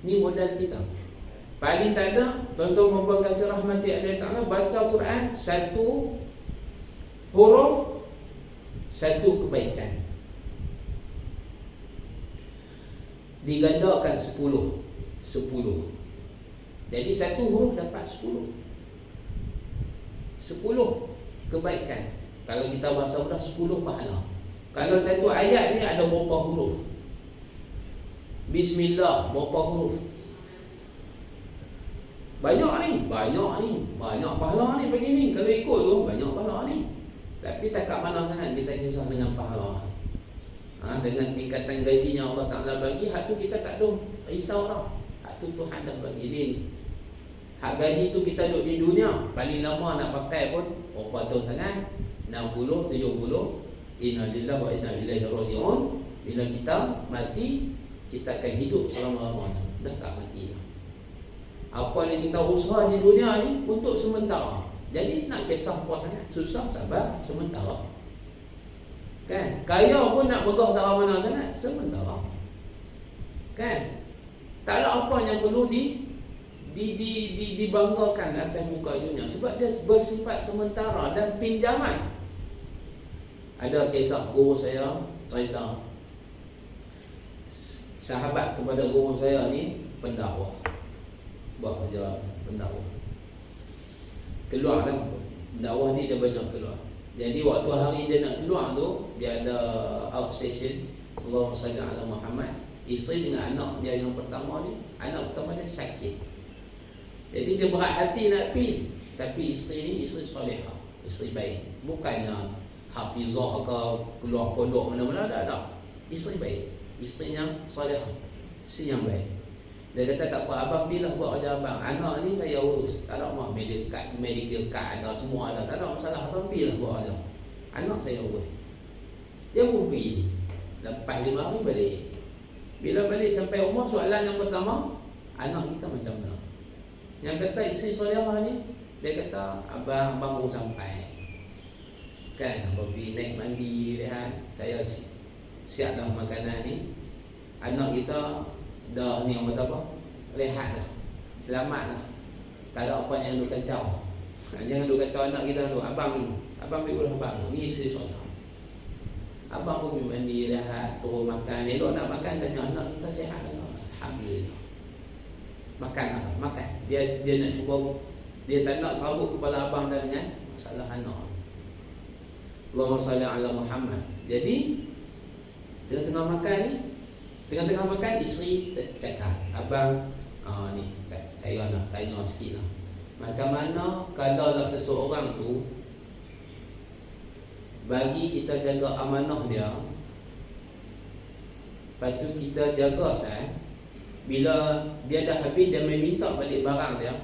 Ni modal kita. Paling tak ada, tuan-tuan perempuan kasih rahmati Allah Ta'ala, baca Quran satu huruf, satu kebaikan. Digandakan 10. Jadi satu huruf dapat 10 kebaikan. Kalau kita bahasa mudah 10 pahala. Kalau satu ayat ni ada berapa huruf? Bismillah berapa huruf? Banyak pahala ni bagi ni. Kalau ikut tu banyak pahala ni. Tapi tak kat mana sangat kita kisah dengan pahala. Dengan tingkatan gajinya Allah Ta'ala bagi, hak tu kita tak ada risau dah. Hak tu Tuhan dah bagi ni. Hak gaji tu kita duduk di dunia, paling lama nak pakai pun berapa tahun sangat? 60, 70. Inna lillahi wa inna ilaihi raji'un. Bila kita mati, kita akan hidup selama-lamanya. Dah tak mati. Apa yang kita usaha di dunia ni untuk sementara. Jadi nak kisah apa sangat? Susah, sabar, sementara. Kan? Kaya pun nak megah tak mana sangat? Sementara. Kan? Tak ada apa yang perlu dibanggakan atas muka dunia. Sebab dia bersifat sementara dan pinjaman. Ada kisah guru saya cerita, sahabat kepada guru saya ni pendakwah, buat kerja pendakwah. Keluar dah, dakwah ni dia banyak keluar. Jadi waktu hari dia nak keluar tu, dia ada outstation, Allahumma salli ala Muhammad. Isteri dengan anak dia yang pertama ni, anak pertama dia sakit. Jadi dia berat hati nak pergi. Tapi isteri ni isteri solehah, isteri baik. Bukannya hafizah ke keluar pondok mana-mana, tak. Isteri baik, isteri yang solehah, isteri yang baik. Dia kata tak apa, abang pilih buat kerja abang. Anak ni saya urus. Tak ada mah medical card ada, semua ada. Tak ada masalah, abang pilih buat kerja. Anak saya urus. Dia pun pergi. Lepas 5 hari balik. Bila balik sampai rumah, soalan yang pertama, anak kita macam mana? Yang kata isteri solehah ni, dia kata abang baru sampai. Kan, abang pergi naik mandi, lihat. Saya siap dah makanan ni. Anak kita dah ni apa apa, rehat dah, selamat dah, tak ada apa yang duk kacau. Jangan duk kacau anak kita tu. Abang pergi ulah abang ni isteri soleh. Abang pun pergi mandi, rehat, turun makan. Elok nak makan, tanya anak kita sihat tak? Alhamdulillah. Makan apa? Makan. Dia nak cuba, dia tak nak serabut kepala abang dah dengan masalah anak. Allahumma salli ala Muhammad. Jadi tengah makan ni, tengah makan, isteri cakap, abang, ni saya nak tanya sikit lah. Macam mana kalau lah seseorang tu bagi kita jaga amanah dia, lepas tu kita jaga bila dia dah habis, dia meminta balik barang dia,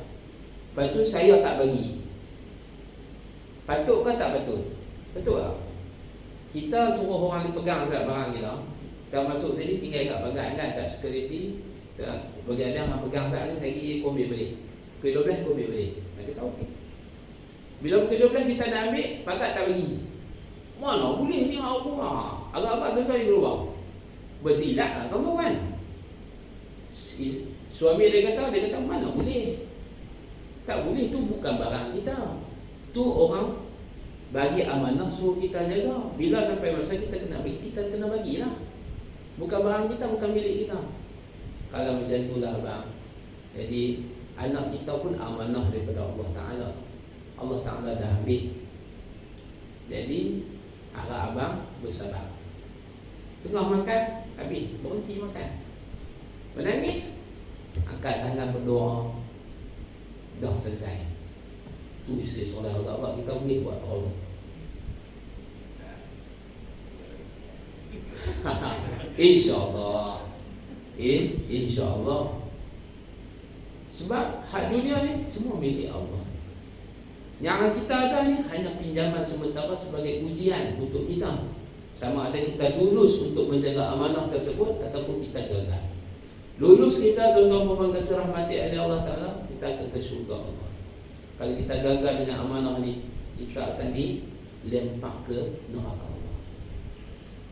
lepas tu saya tak bagi. Patut ke tak patut? Betul tak? Kita suruh orang ni pegang barang kita, kita masuk tadi tinggal kat bagan kan, tak security, bagi ada yang pegang saat ni, saya pergi kau ambil balik. Pukul 12 kau ambil balik. Mereka tahu okey. Bila pukul 12 kita nak ambil, pakat tak bagi. Mana boleh ni apa? Agak-agak tuan-tuan di luar. Bersilat lah tuan-tuan kan. Suami dia kata mana boleh. Tak boleh, tu bukan barang kita. Tu orang bagi amanah suruh kita jaga. Bila sampai masa kita kena bagi, kita kena bagilah. Bukan barang kita, bukan milik kita. Kalau macam itulah abang. Jadi anak kita pun amanah daripada Allah Ta'ala. Allah Ta'ala dah ambil. Jadi harap abang bersabar. Tengah makan, habis, berhenti makan, menangis, angkat tangan berdoa, dah selesai. Tu isteri soleh agak-agak kita boleh buat tolong. InsyaAllah. InsyaAllah. Sebab hak dunia ni semua milik Allah. Yang kita ada ni hanya pinjaman sementara sebagai ujian untuk kita. Sama ada kita lulus untuk menjaga amanah tersebut ataupun kita gagal. Lulus kita, tuan-tuan puan kasih rahmati oleh Allah Ta'ala, kita akan ke syurga Allah. Kalau kita gagal dengan amanah ni, kita akan dilempar ke neraka Allah.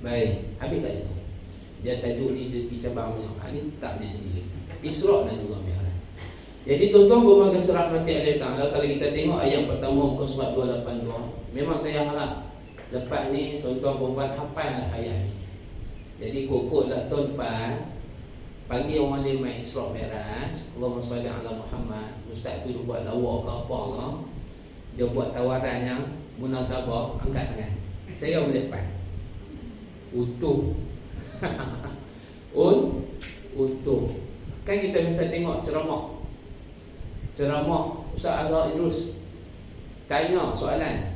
Baik, habis kat situ. Dia tajuk ni di cabang banyak. Ni tak di sini. Isra' dan juga Mi'raj. Jadi tuan-tuan puan kasih rahmati oleh Ta'ala, kalau kita tengok ayat pertama muka surat 282, memang saya harap lepas ni tuan-tuan perempuan hafal lah ayat ni. Jadi kokotlah tuan-tuan panggil orang lain main Isra' Mi'raj, Allahumma salli ala Muhammad. Ustaz tu dia buat lawak ke apa ke, dia buat tawaran yang munasabah, angkat tangan. Saya boleh hafal utuh. Utuh. Kan kita bisa tengok ceramah Ustaz Azhar Idrus tanya soalan,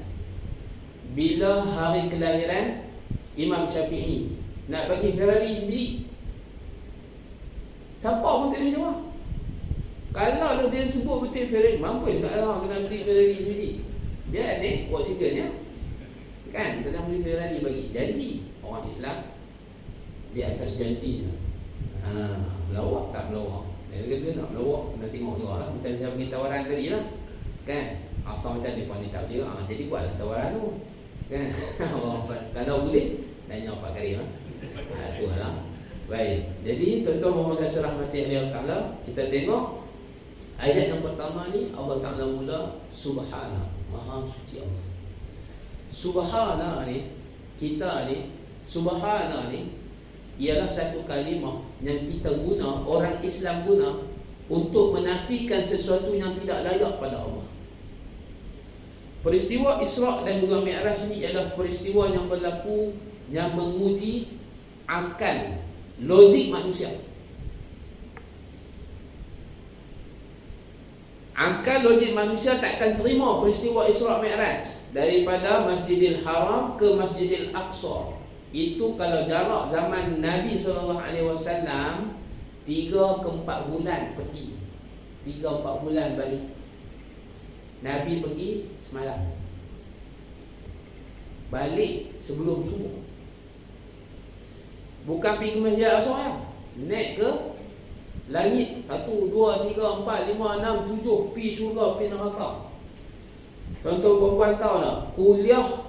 bila hari kelahiran Imam Syafi'i, nak bagi Ferrari sendiri? Siapa pun tak boleh jawab. Kalau dia sebut betul Ferrari, mampu tak lah kena beli Ferrari sendiri. Dia naik buat sigarnya, kan, kita beli Ferrari bagi. Janji orang Islam di atas janjinya. Melawak tak melawak. Dia kata nak melawak, kena tengok juga lah. Macam saya bagi tawaran tadi lah, kan, asal macam mereka ni tak boleh. Jadi buatlah tawaran tu, kan. Kalau boleh, tanya Pak Karim lah. Itu lah. Baik, jadi tuan-tuan mohon kasih rahmati Allah Ta'ala, kita tengok ayat yang pertama ni, Allah Ta'ala mula Subhana, Maha Suci Allah. Subhana ni, kita ni, Subhana ni ialah satu kalimah yang kita guna, orang Islam guna untuk menafikan sesuatu yang tidak layak pada Allah. Peristiwa Isra' dan juga Mi'raj ni ialah peristiwa yang berlaku yang menguji akal, logik manusia. Akal logik manusia takkan terima peristiwa Isra' Mi'raj daripada Masjidil Haram ke Masjidil Aqsa. Itu kalau jarak zaman Nabi SAW 3 ke 4 bulan pergi, 3-4 bulan balik. Nabi pergi semalam, balik sebelum subuh. Bukan pergi ke Masjid Al-Aqsa ya. Naik ke langit 1, 2, 3, 4, 5, 6, 7, pergi syurga, pergi neraka. Tuan-tuan perempuan tahu tak, kuliah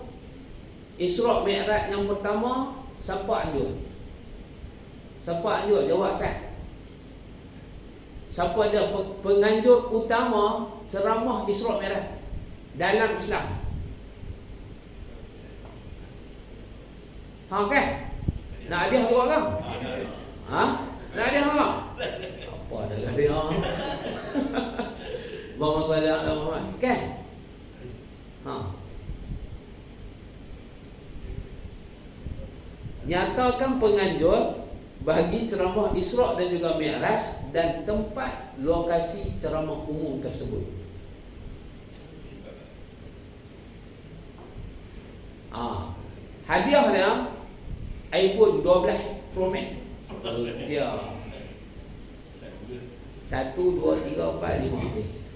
Isra' Mi'raj yang pertama siapa anjur? Siapa anjur? Jawab saya. Siapa dia penganjur utama ceramah Isra' Mi'raj dalam Islam? Okay? Nak hadiah juga kan? Nak hadiah tak? Apa dah kasih orang? Allahumma salli ala Muhammad. Kan? Nyatakan penganjur bagi ceramah Isra' dan juga Mi'raj dan tempat lokasi ceramah umum tersebut. Hadiah dia iPhone 12 Pro Max. Dia 1, 2, 3, 4, 5 habis.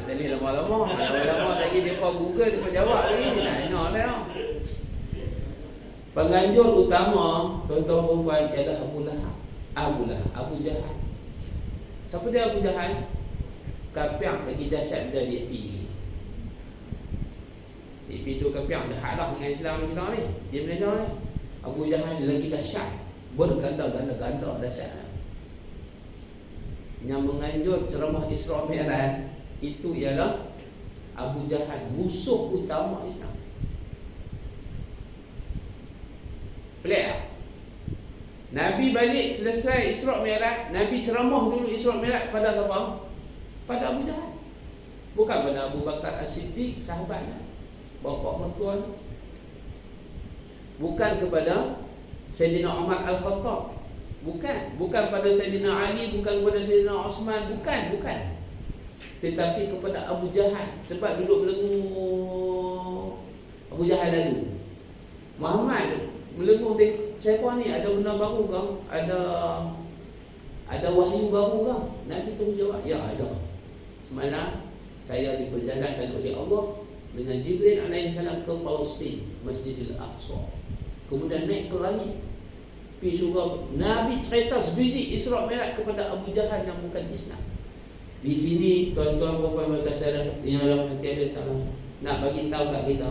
Tadi lama-lama lagi depa Google, depa jawab lagi. Dia nak tanya dia. Penganjur utama tuan-tuan perempuan ialah Abu Jahal. Siapa dia Abu Jahal? Kapiak lagi dahsyat dari DP. DP tu kapiak dah hadah dengan Islam kita ni. Dia Malaysia ni. Abu Jahal lagi dahsyat, berganda-ganda dahsyat. Yang menganjur ceramah Isra' Mi'raj itu ialah Abu Jahal, musuh utama Islam. Pelik tak? Nabi balik selesai Isra' Mi'raj, Nabi ceramah dulu Isra' Mi'raj pada siapa? Pada Abu Jahal. Bukan pada Abu Bakar As-Siddiq, sahabatnya, bapa mertua. Bukan kepada Sayyidina Umar Al-Khattab. Bukan pada Sayyidina Ali, bukan kepada Sayyidina Osman, bukan. Tetapi kepada Abu Jahal. Sebab duduk belengur Abu Jahal lalu. Muhammad melengur, siapa ni? Ada benda baru ke? Ada wahyu baru ke? Nabi tu jawab, ya ada. Semalam saya diperjalankan oleh Allah dengan Jibril alaihissalam ke Palestin, Masjidil Aqsa. kemudian naik ke langit, pergi surga. Nabi cerita sebiji Isra' Mi'raj kepada Abu Jahal yang bukan Islam. Di sini tuan-tuan puan-puan berkasih yang dalam hati Allah Ta'ala nak bagi tahu kat kita,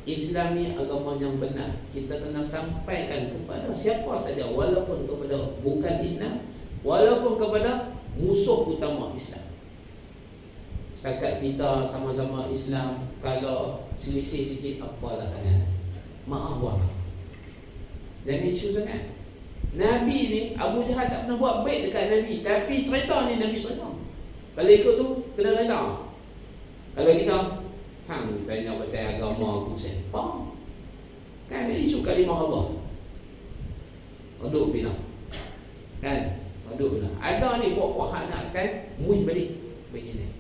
Islam ni agama yang benar. Kita kena sampaikan kepada siapa saja, walaupun kepada bukan Islam, walaupun kepada musuh utama Islam. Setakat kita sama-sama Islam, kalau selisih sikit apalah sangat, maaf buat. Jangan isu sangat. Nabi ni, Abu Jahal tak pernah buat baik dekat Nabi, tapi cerita ni Nabi SAW. Kalau ikut tu, kena reda. Kalau kita hang tanya pasal agama aku sempang, kan isu kalimah Allah, aduk bina, kan aduk bina. Ada ni buat hak nak kan muih balik begini,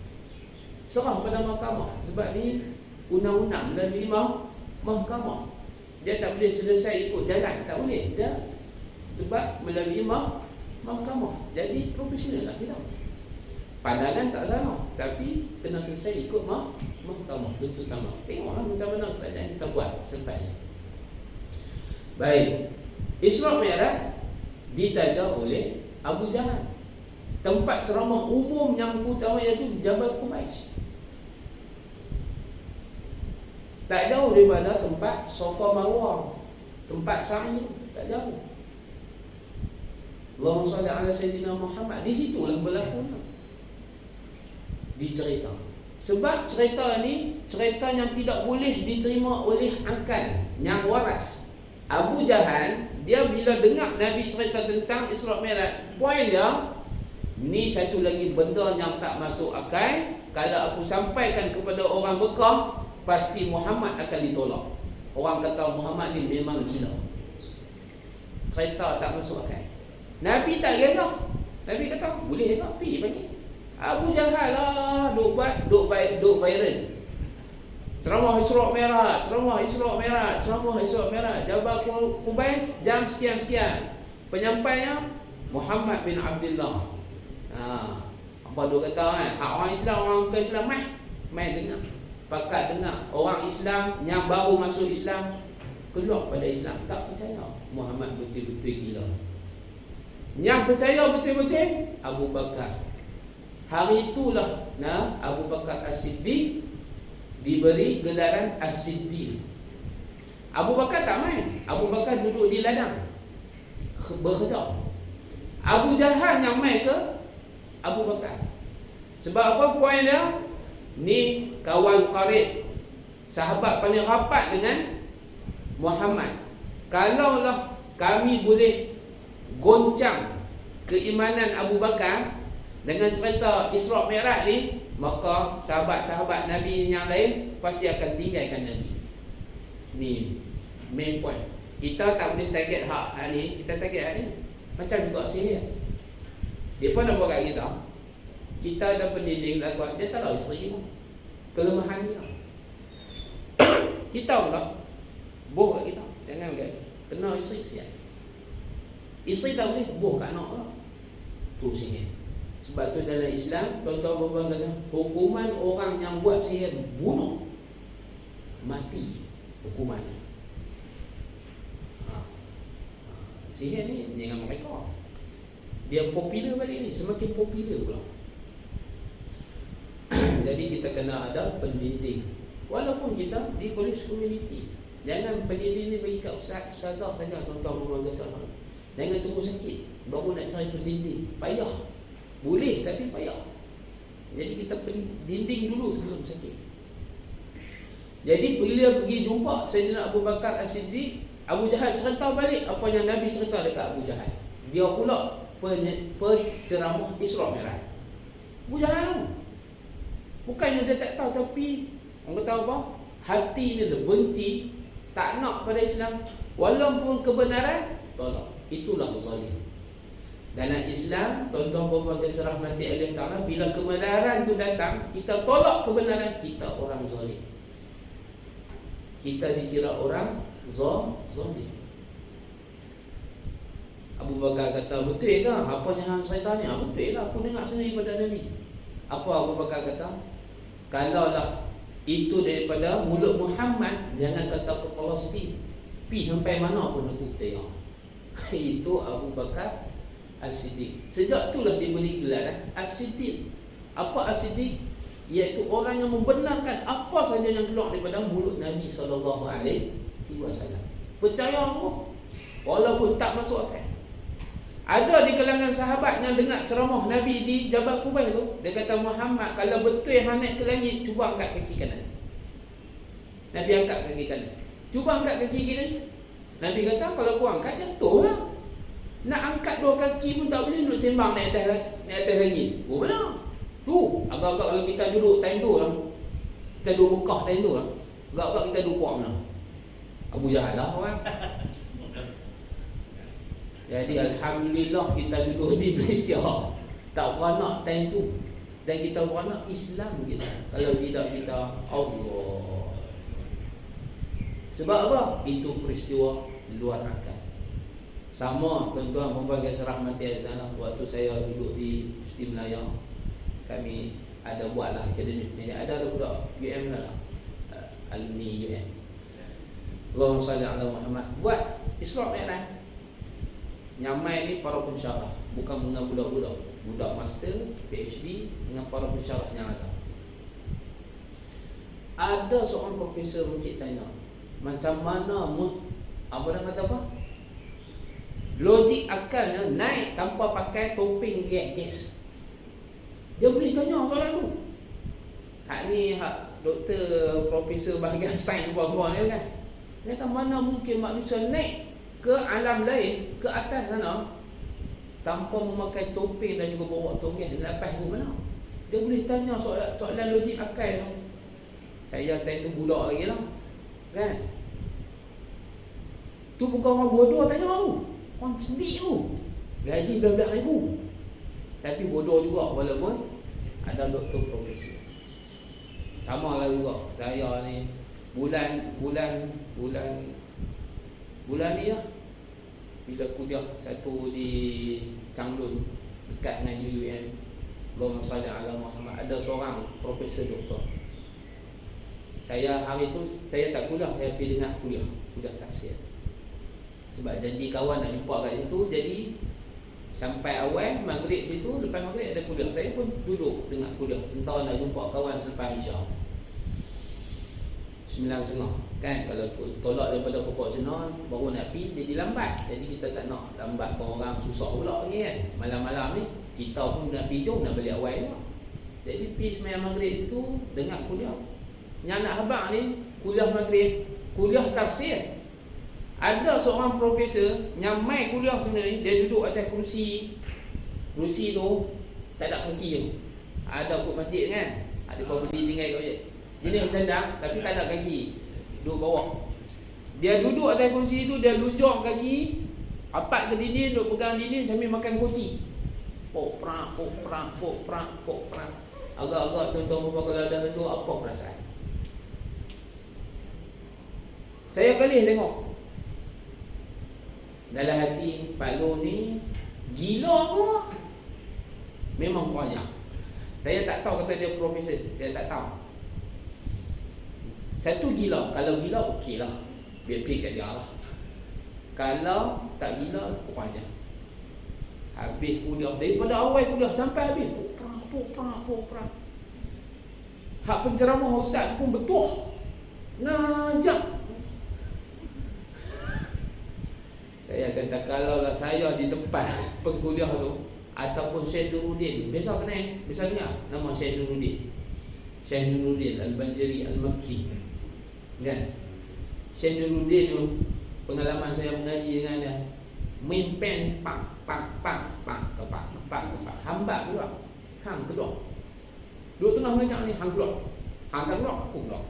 serah pada mahkamah. Sebab ni undang-undang melalui mahkamah, dia tak boleh selesai ikut jalan, tak boleh dia, sebab melalui mahkamah. Jadi profesional lah kita. Pandangan tak salah, tapi kena selesai ikut mahkamah, tuntut utama. Tengoklah macam mana kerajaan kita buat selepas ini. Baik, Isra' Mi'raj ditaja oleh Abu Jahal. Tempat ceramah umum yang utama iaitu Jabal Qubais. Tak jauh daripada tempat Safa Marwah, tempat sa'i, tak jauh. Allahumma salli ala Sayyidina Muhammad. Di situlah berlakunya dicerita. Sebab cerita ni cerita yang tidak boleh diterima oleh akal yang waras. Abu Jahal, dia bila dengar Nabi cerita tentang Isra' Mi'raj, poin dia, ni satu lagi benda yang tak masuk akal. Kalau aku sampaikan kepada orang Mekah, pasti Muhammad akan ditolak. Orang kata Muhammad ni memang gila. Cerita tak masuk akal. Nabi tak kira. Nabi kata boleh ke? Pergi bagi. Abu Jahal lah duk viral. Ceramah Isra' Mi'raj, ceramah Isra' Mi'raj, ceramah Isra' Mi'raj. Jabal Qubais jam sekian-sekian. Penyampainya Muhammad bin Abdullah. Apa dia kata kan? Hak orang Islam, orang bukan Islam mai dengar. Pakat dengar. Orang Islam yang baru masuk Islam keluar pada Islam, tak percaya Muhammad betul-betul gila. Yang percaya betul-betul Abu Bakar. Hari itulah Abu Bakar As-Siddiq diberi gelaran As-Siddiq. Abu Bakar tak main. Abu Bakar duduk di ladang berkhidmat. Abu Jahal yang main ke Abu Bakar. Sebab apa poin dia? Ni kawan qarib, sahabat paling rapat dengan Muhammad. Kalaulah kami boleh goncang keimanan Abu Bakar dengan cerita Isra' Mi'raj ni, maka sahabat-sahabat Nabi yang lain pasti akan tinggalkan Nabi. Ni main point. Kita tak boleh target hak ni, kita target hak ni. Macam juga sihir. Dia pun nak buat kat kita. Kita ada pendinding lakukan, dia tak tahu isteri kita, kelemahan kita. Kita pula boh kat kita. Jangan kat kena isteri siap. Isteri tak boleh boh kat anak lah. Tu sihir. Sebab tu dalam Islam, tuan-tuan kata, hukuman orang yang buat sihir bunuh, mati hukuman. Sihir ni dengan mereka, dia popular balik ni, semakin popular pula. Jadi kita kena ada pendinding. Walaupun kita di polis community, jangan pendinding ni bagi kat ustazah saja, tuan-tuan kata. Jangan tunggu sakit baru nak cari pendinding. Payah. Boleh tapi payah. Jadi kita pendinding dulu sebelum sakit. Jadi bila pergi jumpa Sayyidina Abu Bakar As-Siddiq, Abu Jahal cerita balik apa yang Nabi cerita dekat Abu Jahal. Dia pula penceramah Isra' Mi'raj. Abu Jahal bukannya dia tak tahu, tapi orang kata apa? Hati ni dia benci, tak nak pada Islam. Walaupun kebenaran, tolak. Itulah zalim. Dalam Islam, tuan-tuan puan-puan rahmati Allah Ta'ala, bila kebenaran tu datang, kita tolak kebenaran, kita orang zalim. Kita dikira orang zalim. Abu Bakar kata, betul ke apa yang cerita ni? Betul lah, aku dengar sendiri pada Nabi. Apa Abu Bakar kata? Kalaulah itu daripada mulut Muhammad, jangan kata ke Palestin. Pi sampai mana pun aku percaya. Itu Abu Bakar As-Siddiq. Sejak itulah dia beri gelar As-Siddiq. Apa As-Siddiq? Iaitu orang yang membenarkan apa saja yang keluar daripada mulut Nabi SAW. Percaya aku, walaupun tak masuk akal. Ada di kalangan sahabat yang dengar ceramah Nabi di Jabal Qubays tu, dia kata, Muhammad, kalau betul yang naik ke langit, cuba angkat kaki kanan. Nabi angkat kaki kanan. Cuba angkat kaki kiri. Nabi kata, kalau kau angkat, jatuhlah. Nak angkat dua kaki pun tak boleh, duduk sembang naik atas langit. Oh mana? Tu, agak-agak kalau kita duduk time tu lah, kita duduk Mekah time tu lah, agak-agak kita duduk puak mana? Abu Jahal lah orang. Jadi Alhamdulillah kita duduk di Malaysia, tak beranak time tu. Dan kita beranak Islam kita. Kalau tidak kita, Allah. Sebab apa? Itu peristiwa luar akal. Sama tuan-tuan perempuan kasih rahmati Allah, waktu saya duduk di Usti Melaya, kami ada buatlah akademik. Ada budak UM lah, alumni UM. Allahumma salli ala Muhammad. Buat Isra' Mi'raj. Nyamai ni para pensyarah, bukan dengan budak-budak, budak master, PhD, dengan para pensyarah yang ada. Ada seorang profesor mungkin tanya, macam mana apa dia kata apa? Logik akalnya naik tanpa pakai topeng gas. Dia boleh tanya soalan tu. Hak ni hak doktor, profesor bahagian sains buat-buat ni kan. Dia kata mana mungkin manusia naik ke alam lain, ke atas sana, tanpa memakai topeng dan juga bawa tongkat lepas ke mana? Dia boleh tanya soalan logik akal tu. Saya time tu budak lagi lah, kan? Tu bukan orang bodoh tanya tu, orang cerdik tu, gaji belas-belas ribu, tapi bodoh juga walaupun ada doktor profesor. Sama lah juga saya ni bulan ni lah, bila kuliah satu di Changlun dekat dengan UUM, Allahumma salli ala Muhammad, ada seorang profesor doktor. Saya hari tu saya tak kuliah, saya pergi dengar kuliah tafsir. Sebab janji kawan nak jumpa kat situ, jadi sampai awal maghrib situ, lepas maghrib ada kuliah. Saya pun duduk dengar kuliah, sementara nak jumpa kawan selepas Isya 9.30 kan. Kalau tolak daripada pokok senang baru nak pergi, jadi lambat. Jadi kita tak nak lambatkan orang, susah pula lagi kan. Malam-malam ni kita pun nak pergi jauh, nak balik awal juga. Jadi pergi sembahyang maghrib tu dengar kuliah. Yang nak habaq ni kuliah maghrib, kuliah tafsir. Ada seorang profesor yang mai kuliah sebenarnya, dia duduk atas kerusi tu tak ada kaki tu. Ada kot masjid kan, ada property tinggal kat masjid. Jenis sandang tapi tak ada kaki, duduk bawah. Dia duduk atas kursi tu, dia lujak kaki apat ke dinding, duduk pegang dinding sambil makan koci. Pok prak. Agak-agak tuan-tuan kalau ada tu apa perasaan? Saya kali tengok dalam hati Pak Long ni gila ke? Memang kurang. Saya tak tahu kata dia profesor, saya tak tahu. Satu gila, kalau gila okey lah, biar pergi kat dia lah. Kalau tak gila, kurang ajar. Habis kuliah, daripada awal kuliah sampai habis, pok-prak. Hak penceramah ustaz pun betul, ngajak. Saya kata kalau lah saya di tempat pengkuliah tu, ataupun Syekh Nuruddin, biasa kenal, biasa dengar nama Syekh Nuruddin Al-Banjari Al-Makki kan. Syekh Nuruddin tu pengalaman saya mengaji dengan dia, main pen pak hambat keluar, hang keluar. Duduk tengah mengajar ni, hang keluar. Hang tak keluar, aku keluar.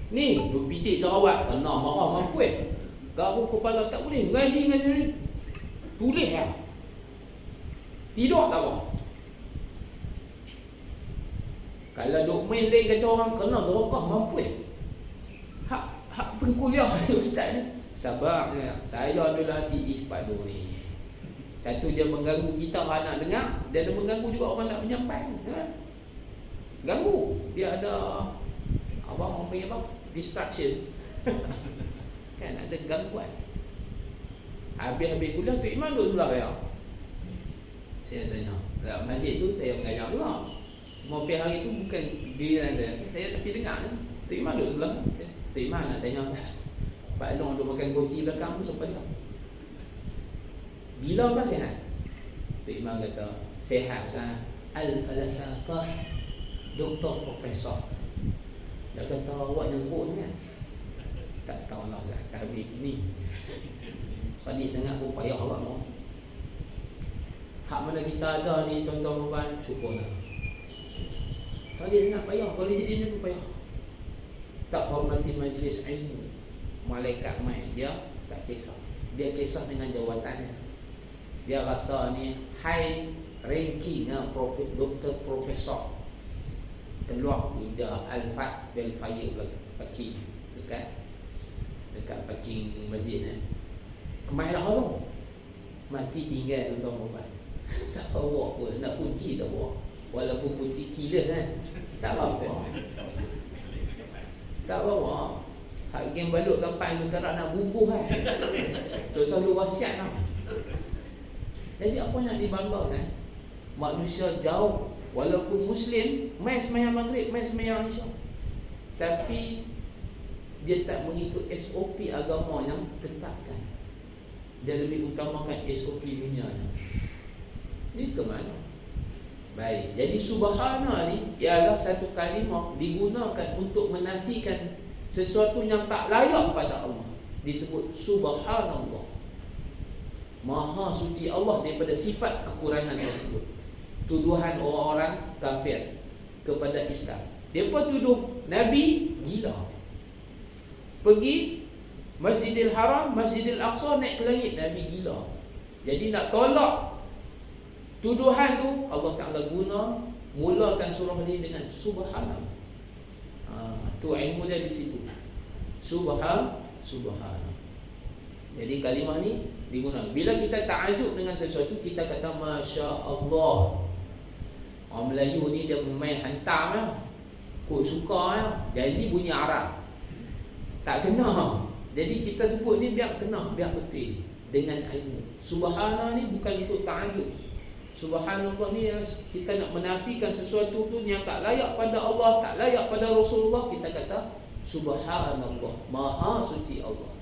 Ni duk picit jerawat, kena marah mampu garu kepala tak boleh. Mengaji macam ni tulis lah, tidur tak apa. Kalau duk main lain kacau orang, kena gerakah mampu hak pengkuliah ni ustaz ni. Sabar saya ada hati ispat ni. Satu dia mengganggu kita nak dengar, dia ada mengganggu juga orang nak menyampaikan kan? Ganggu. Dia ada apa orang panggil apa? Distraction. Kan ada gangguan. Habis-habis kuliah Tok Imam duduk sebelah saya. Saya tanya, dalam masjid tu saya mengajar juga. Cuma pergi hari tu bukan giliran saya tapi dengar. Tok Imam duduk sebelah. Tok Imam nak tanya, Pak Long duduk makan koci belakang tu sampai dia. Gila apa sihat? Tok Imam kata, sihat Ustaz. Al-Falasafah, doktor profesor. Dia kata, awak yang teruk sangat. Tak tahu lah Ustaz, habis ni Panik sangat pun payah awak mau. Hak mana kita ada ni tuan-tuan puan, syukurlah. Panik sangat payah, kalau jadi ni pun payah. Tak hormati majlis ilmu, malaikat main, dia tak kisah. Dia kisah dengan jawatannya. Dia rasa ni high ranking doktor profesor. Keluar dia Al-Fat Bel Fire parking dekat parking masjid ni. Kemai dah tu. Mati tinggal tuan-tuan. Tak bawa pun, nak kunci tak bawa. Walaupun kunci keyless kan. Tak bawa. Tak bawa. Hak game balut kapan tu tak nak bubuh kan. So selalu wasiat lah. Jadi apa yang dibanggakan? Manusia jauh, walaupun Muslim, mai sembahyang maghrib, mai sembahyang isyak, tapi dia tak mengikut SOP agama yang tetapkan. Dia lebih utamakan SOP dunianya. Ini ke mana? Baik, jadi subhana ni ialah satu kalimah digunakan untuk menafikan sesuatu yang tak layak pada Allah. Disebut subhanallah. Maha suci Allah daripada sifat kekurangan tersebut. Tuduhan orang-orang kafir kepada Islam. Mereka tuduh Nabi gila. Pergi Masjidil Haram, Masjidil Aqsa, naik ke langit, Nabi gila. Jadi nak tolak tuduhan tu, Allah Ta'ala guna, mulakan surah ni dengan subhanallah. Tu ilmu dia di situ. Subhanallah. Jadi kalimah ni digunakan. Bila kita ta'ajub dengan sesuatu, kita kata Masya Allah. Orang Melayu ni dia main hantam lah, kod suka lah. Jadi bunyi Arab tak kena. Jadi kita sebut ni biar kena, biar betul dengan ilmu. Subhanallah ni bukan untuk ta'ajub. Subhanallah ni kita nak menafikan sesuatu tu yang tak layak pada Allah, tak layak pada Rasulullah. Kita kata Subhanallah, Maha suci Allah.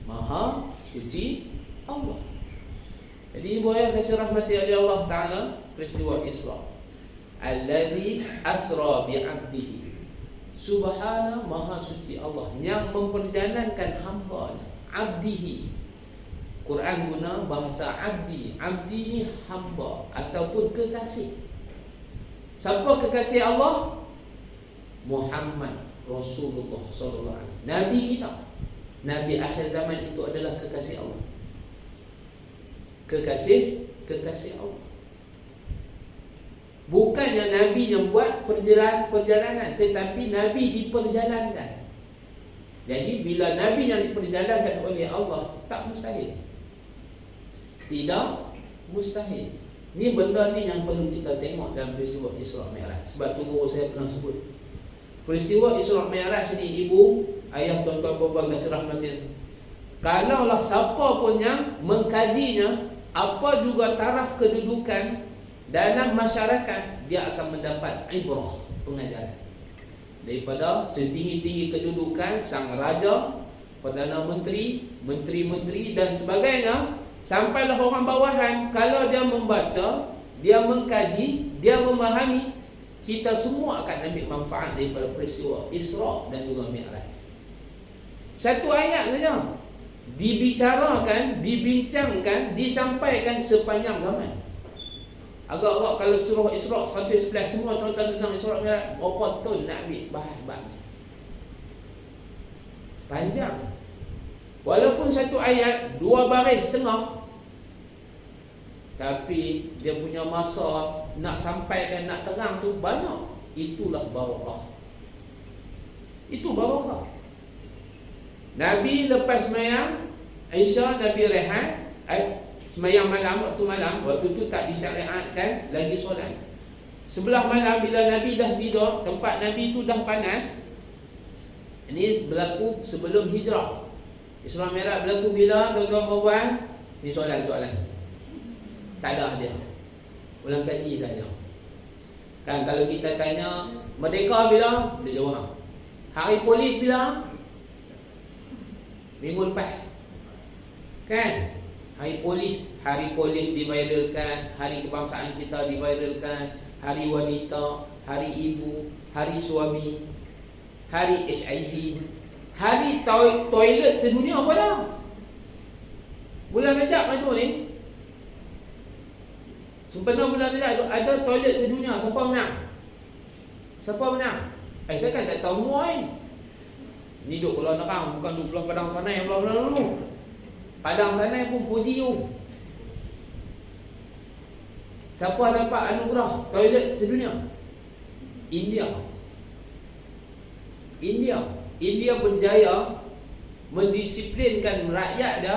Maha suci Allah. Jadi ibu ayah kasih rahmati oleh Allah Ta'ala, peristiwa Isra. Alladhi asra bi'abdihi. Subhana, Maha suci Allah yang memperjalankan hamba-Nya. Abdihi. Quran guna bahasa abdi. Abdi ni hamba ataupun kekasih. Siapa kekasih Allah? Muhammad Rasulullah sallallahu alaihi wasallam. Nabi kita. Nabi akhir zaman itu adalah kekasih Allah. Kekasih Allah. Bukannya Nabi yang buat perjalanan, tetapi Nabi diperjalankan. Jadi bila Nabi yang diperjalankan oleh Allah, tak mustahil. Tidak mustahil. Ni benda ni yang perlu kita tengok dalam peristiwa Isra Mi'raj. Sebab tu guru saya pernah sebut, peristiwa Isra Mi'raj ni, ibu, ayah, tuan-tuan, puan-puan kasih rahmatin, kalaulah siapa pun yang mengkajinya, apa juga taraf kedudukan dalam masyarakat, dia akan mendapat ibrah, pengajaran. Daripada setinggi-tinggi kedudukan sang raja, Perdana Menteri, menteri-menteri dan sebagainya, sampailah orang bawahan. Kalau dia membaca, dia mengkaji, dia memahami, kita semua akan ambil manfaat daripada peristiwa Isra dan juga Mi'raj. Satu ayat saja dibicarakan, dibincangkan, disampaikan sepanjang zaman. Agak-agak kalau surah Isra 111 semua cerita tentang Isra Mi'raj, berapa tahun nak ambil bahas ni? Panjang. Walaupun satu ayat 2 baris setengah, tapi dia punya masa nak sampaikan, nak terang tu banyak. Itulah barakah. Itu barakah. Nabi lepas semayang Isya, Nabi rehat. Semayang malam, waktu tu tak disyariatkan lagi solat. Sebelah malam bila Nabi dah tidur, tempat Nabi tu dah panas, Ini berlaku sebelum hijrah. Isra Mi'raj berlaku bila, tuan-tuan puan? Ini soalan-soalan. Tak ada dia. Ulang kaji saja. Kan kalau kita tanya merdeka bila? Dia jawab. Hari polis bila? Minggu lepas. Kan? Hari polis diviralkan, hari kebangsaan kita diviralkan, hari wanita, hari ibu, hari suami, hari HIV, hari toilet sedunia apa dah? Bulan Rajab itu ni. Sempena bulan Rajab itu ada toilet sedunia. Siapa menang? Siapa menang? Takkan tak tahu semua ni duduk pulau nerang, bukan duduk pulau Padang Panai pulau dulu. Padang Panai pun Fuji tu. Siapa dapat anugerah toilet sedunia? India berjaya mendisiplinkan rakyat dia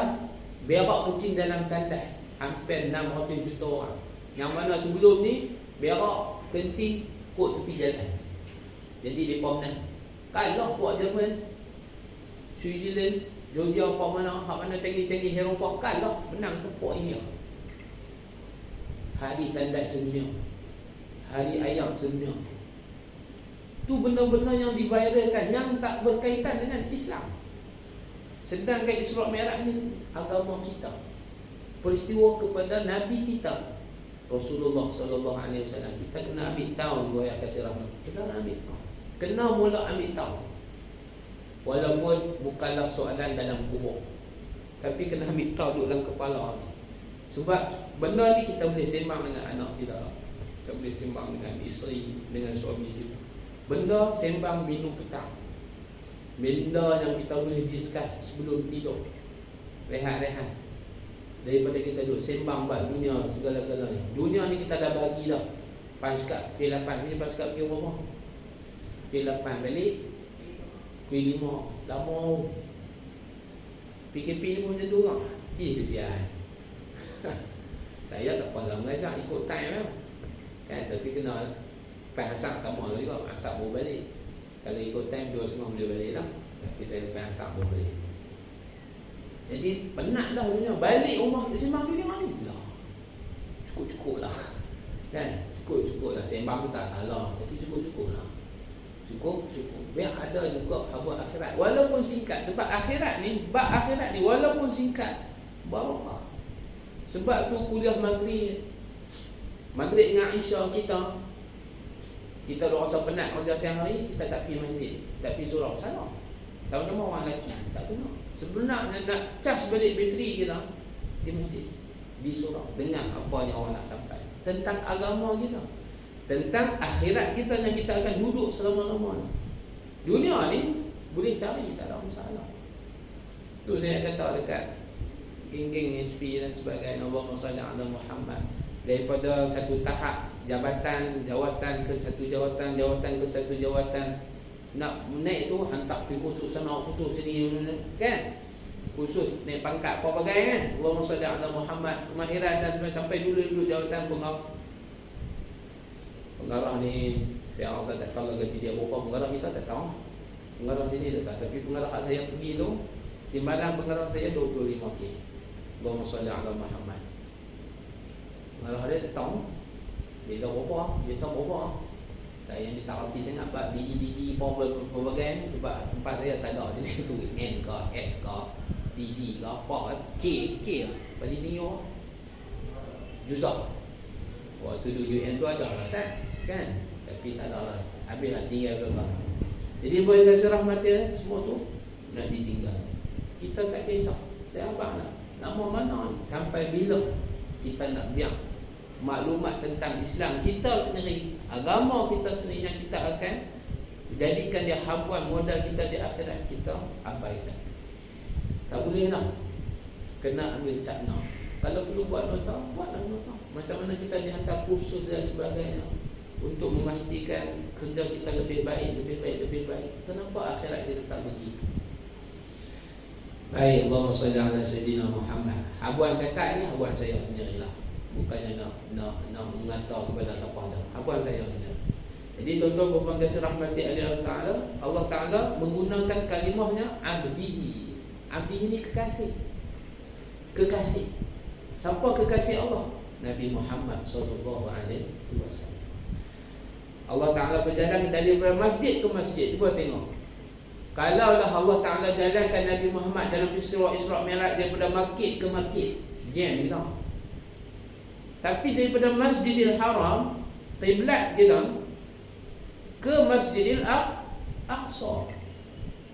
berak kecil dalam tandas. Hampir 600 juta orang. Yang mana sebelum ni berak kencing kot tepi jalan. Jadi mereka menang. Kalah buat Jerman, Switzerland, Georgia, apa mana, hak mana canggih-canggih Eropah, kalah menang ke puak India. Hari tandas sedunia, hari ayam sedunia. Tu benda-benda yang diviralkan yang tak berkaitan dengan Islam. Sedangkan Isra Mi'raj ni agama kita. Peristiwa kepada Nabi kita Rasulullah sallallahu alaihi wasallam. Kita kena ambil tahu gaya kasih rahmat. Kita kena ambil tahu. Kena mula ambil tahu. Walaupun bukanlah soalan dalam kubur, tapi kena ambil tahu duduk dalam kepala. Sebab benda ni kita boleh sembang dengan anak kita, kita boleh sembang dengan isteri, dengan suami kita. Benda sembang minum petang, benda yang kita boleh discuss sebelum tidur, rehat-rehat. Daripada kita duduk sembang buat dunia segala-galanya. Dunia ni kita dah bagi dah. Paskap K8 ni, paskap K berapa? K8 balik K5 lama. PKP ni pun macam tu kan. Kesian. Saya tak pernah mengajar ikut time kan. Tapi kena asap sama juga. Asap baru balik. Kalau ikut time 2.5 boleh balik lah. Tapi saya lepas asap baru balik. Jadi penat dah dunia. Balik rumah dia sembang dunia lagi lah. Cukup-cukup lah kan. Cukup-cukup lah. Sembang tu tak salah, tapi cukup-cukup lah. Cukup. Biar ada juga khabar akhirat, walaupun singkat. Sebab akhirat ni, bab akhirat ni walaupun singkat, barakah. Sebab tu kuliah Maghrib dengan Isya kita dah rasa penat kerja siang hari, kita tak pergi masjid, tak pergi surau. Salah. Tahu-tahu orang lelaki tak kena. Sebenarnya nak cas balik bateri kita di masjid, di surau, dengan apa yang orang nak sampai tentang agama kita, tentang akhirat kita yang kita akan duduk selama-lamanya. Dunia ni boleh cari, tak ada masalah. Tu saya kata dekat geng-geng SP dan sebagainya, Allahumma salli ala Muhammad. Daripada satu tahap jawatan ke satu jawatan, jawatan ke satu jawatan, nak naik tu hantar pergi khusus sana, khusus sini kan, khusus naik pangkat apa bagai kan. Allahumma salli ala Muhammad, kemahiran dan sebagainya, sampai dulu jawatan pengarah ni. Saya rasa tak tahu gaji dia berapa. Pengarah kita tak tahu, pengarah sini tak tahu. Tapi pengarah kat saya pergi tu, timbalan pengarah saya 25k. Allahumma salli ala Muhammad. Pengarah dia tak tahu dia dah berapa, biasa berapa. Saya yang tak reti sangat buat DG pelbagai ni. Sebab tempat saya tak ada jenis tu, N ke S ke DG ke apa, K lah paling tinggi orang Juzak. Waktu duduk UN tu ada lah kan, tapi tak ada lah, habislah tinggal berapa. Jadi boleh kasih rahmat dia, semua tu nak ditinggal. Kita tak kisah saya abang lah nama mana ni, sampai bila kita nak biar maklumat tentang Islam kita sendiri, agama kita sendiri yang kita akan jadikan dia habuan modal kita di akhirat, kita abaikan. Tak boleh lah, kena ambil cakna. Kalau perlu buat nota, buatlah nota. Macam mana kita dihantar kursus dan sebagainya untuk memastikan kerja kita lebih baik. Kenapa akhirat kita tak begitu? Baik, Allahumma salli ala Sayyidina Muhammad. Habuan cakap ni habuan saya sendirilah. Bukannya nak mengata kepada siapa dah. Habuan saya sendiri. Jadi tuan-tuan puan kasih rahmati Allah Ta'ala, Allah Ta'ala menggunakan kalimahnya abdihi. Abdihi ni kekasih. Kekasih. Siapa kekasih Allah? Nabi Muhammad SAW. Allah Ta'ala berjalan dari masjid ke masjid. Cuba tengok. Kalaulah Allah Ta'ala jalankan Nabi Muhammad dalam peristiwa Isra' Mi'raj daripada market ke market, jam kita. Tapi daripada Masjidil Haram, qiblat kita, ke Masjidil Aqsa,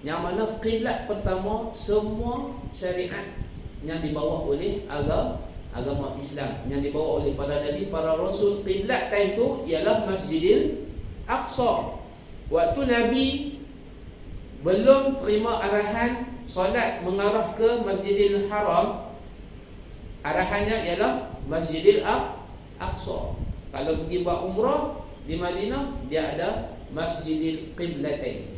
yang mana qiblat pertama semua syariat yang dibawa oleh agama Islam, yang dibawa oleh para Nabi, para Rasul, qiblat time tu ialah Masjidil Aqsa. Waktu Nabi belum terima arahan solat mengarah ke Masjidil Haram, arahannya ialah Masjidil Aqsa. Kalau pergi buat umrah di Madinah, dia ada Masjidil Qiblatain.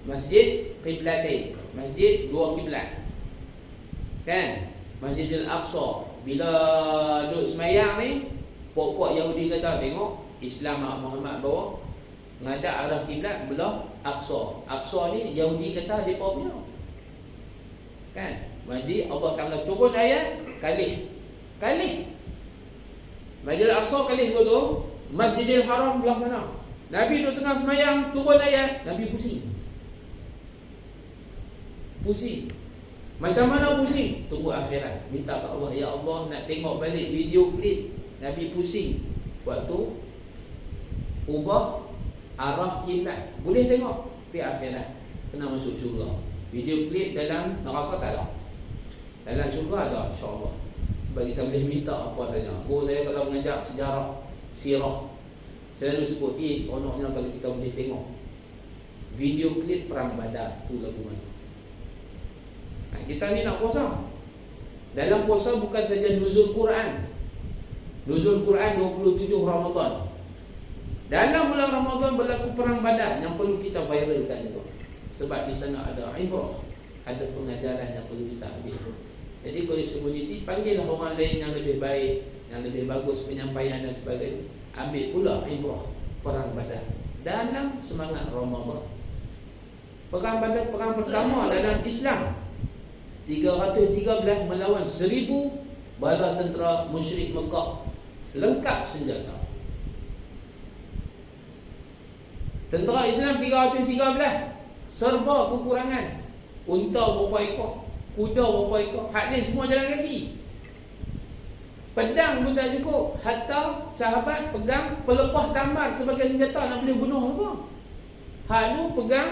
Masjid Qiblatain, masjid dua kiblat. Kan? Masjidil Aqsa. Bila duduk semayang ni, pokok Yahudi kata, tengok Islam Muhammad bawa menghadap arah kiblat belah Aqsa. Aqsa ni Yahudi kata depa punya. Kan? Jadi Allah Taala turun ayat kalih. Masjidil Aqsa kalih tu, Masjidil Haram belah sana. Nabi duduk tengah semayang, turun ayat, Nabi pusing. Macam mana pusing? Tunggu akhirat. Minta ke Allah, ya Allah, nak tengok balik video klip Nabi pusing waktu ubah arah kiblat. Boleh tengok di akhirat, kena masuk syurga. Video klip dalam neraka tak ada, dalam syurga ada, insya-Allah. Sebab kita boleh minta apa saja. Guru saya kalau mengajar sejarah sirah selalu sebut, seronoknya kalau kita boleh tengok video klip perang Badar tu lagu mana. Kita ni nak puasa. Dalam puasa bukan saja nuzul Quran. Nuzul Quran 27 Ramadan. Dalam bulan Ramadan berlaku perang Badar yang perlu kita viralkan juga. Sebab di sana ada ibrah, ada pengajaran yang perlu kita ambil. Jadi college community, panggillah orang lain yang lebih baik, yang lebih bagus penyampaian dan sebagainya. Ambil pula ibrah perang Badar dalam semangat Ramadan. Perang Badar, perang pertama dalam Islam, 313 melawan 1000 bala tentera musyrik Mekah, lengkap senjata. Tentera Islam 313 serba kekurangan. Unta berapa ekor, kuda berapa ekor, hak ni semua jalan kaki. Pedang pun tak cukup. Hatta sahabat pegang pelepah tamar sebagai senjata, nak boleh bunuh apa. Hak ni pegang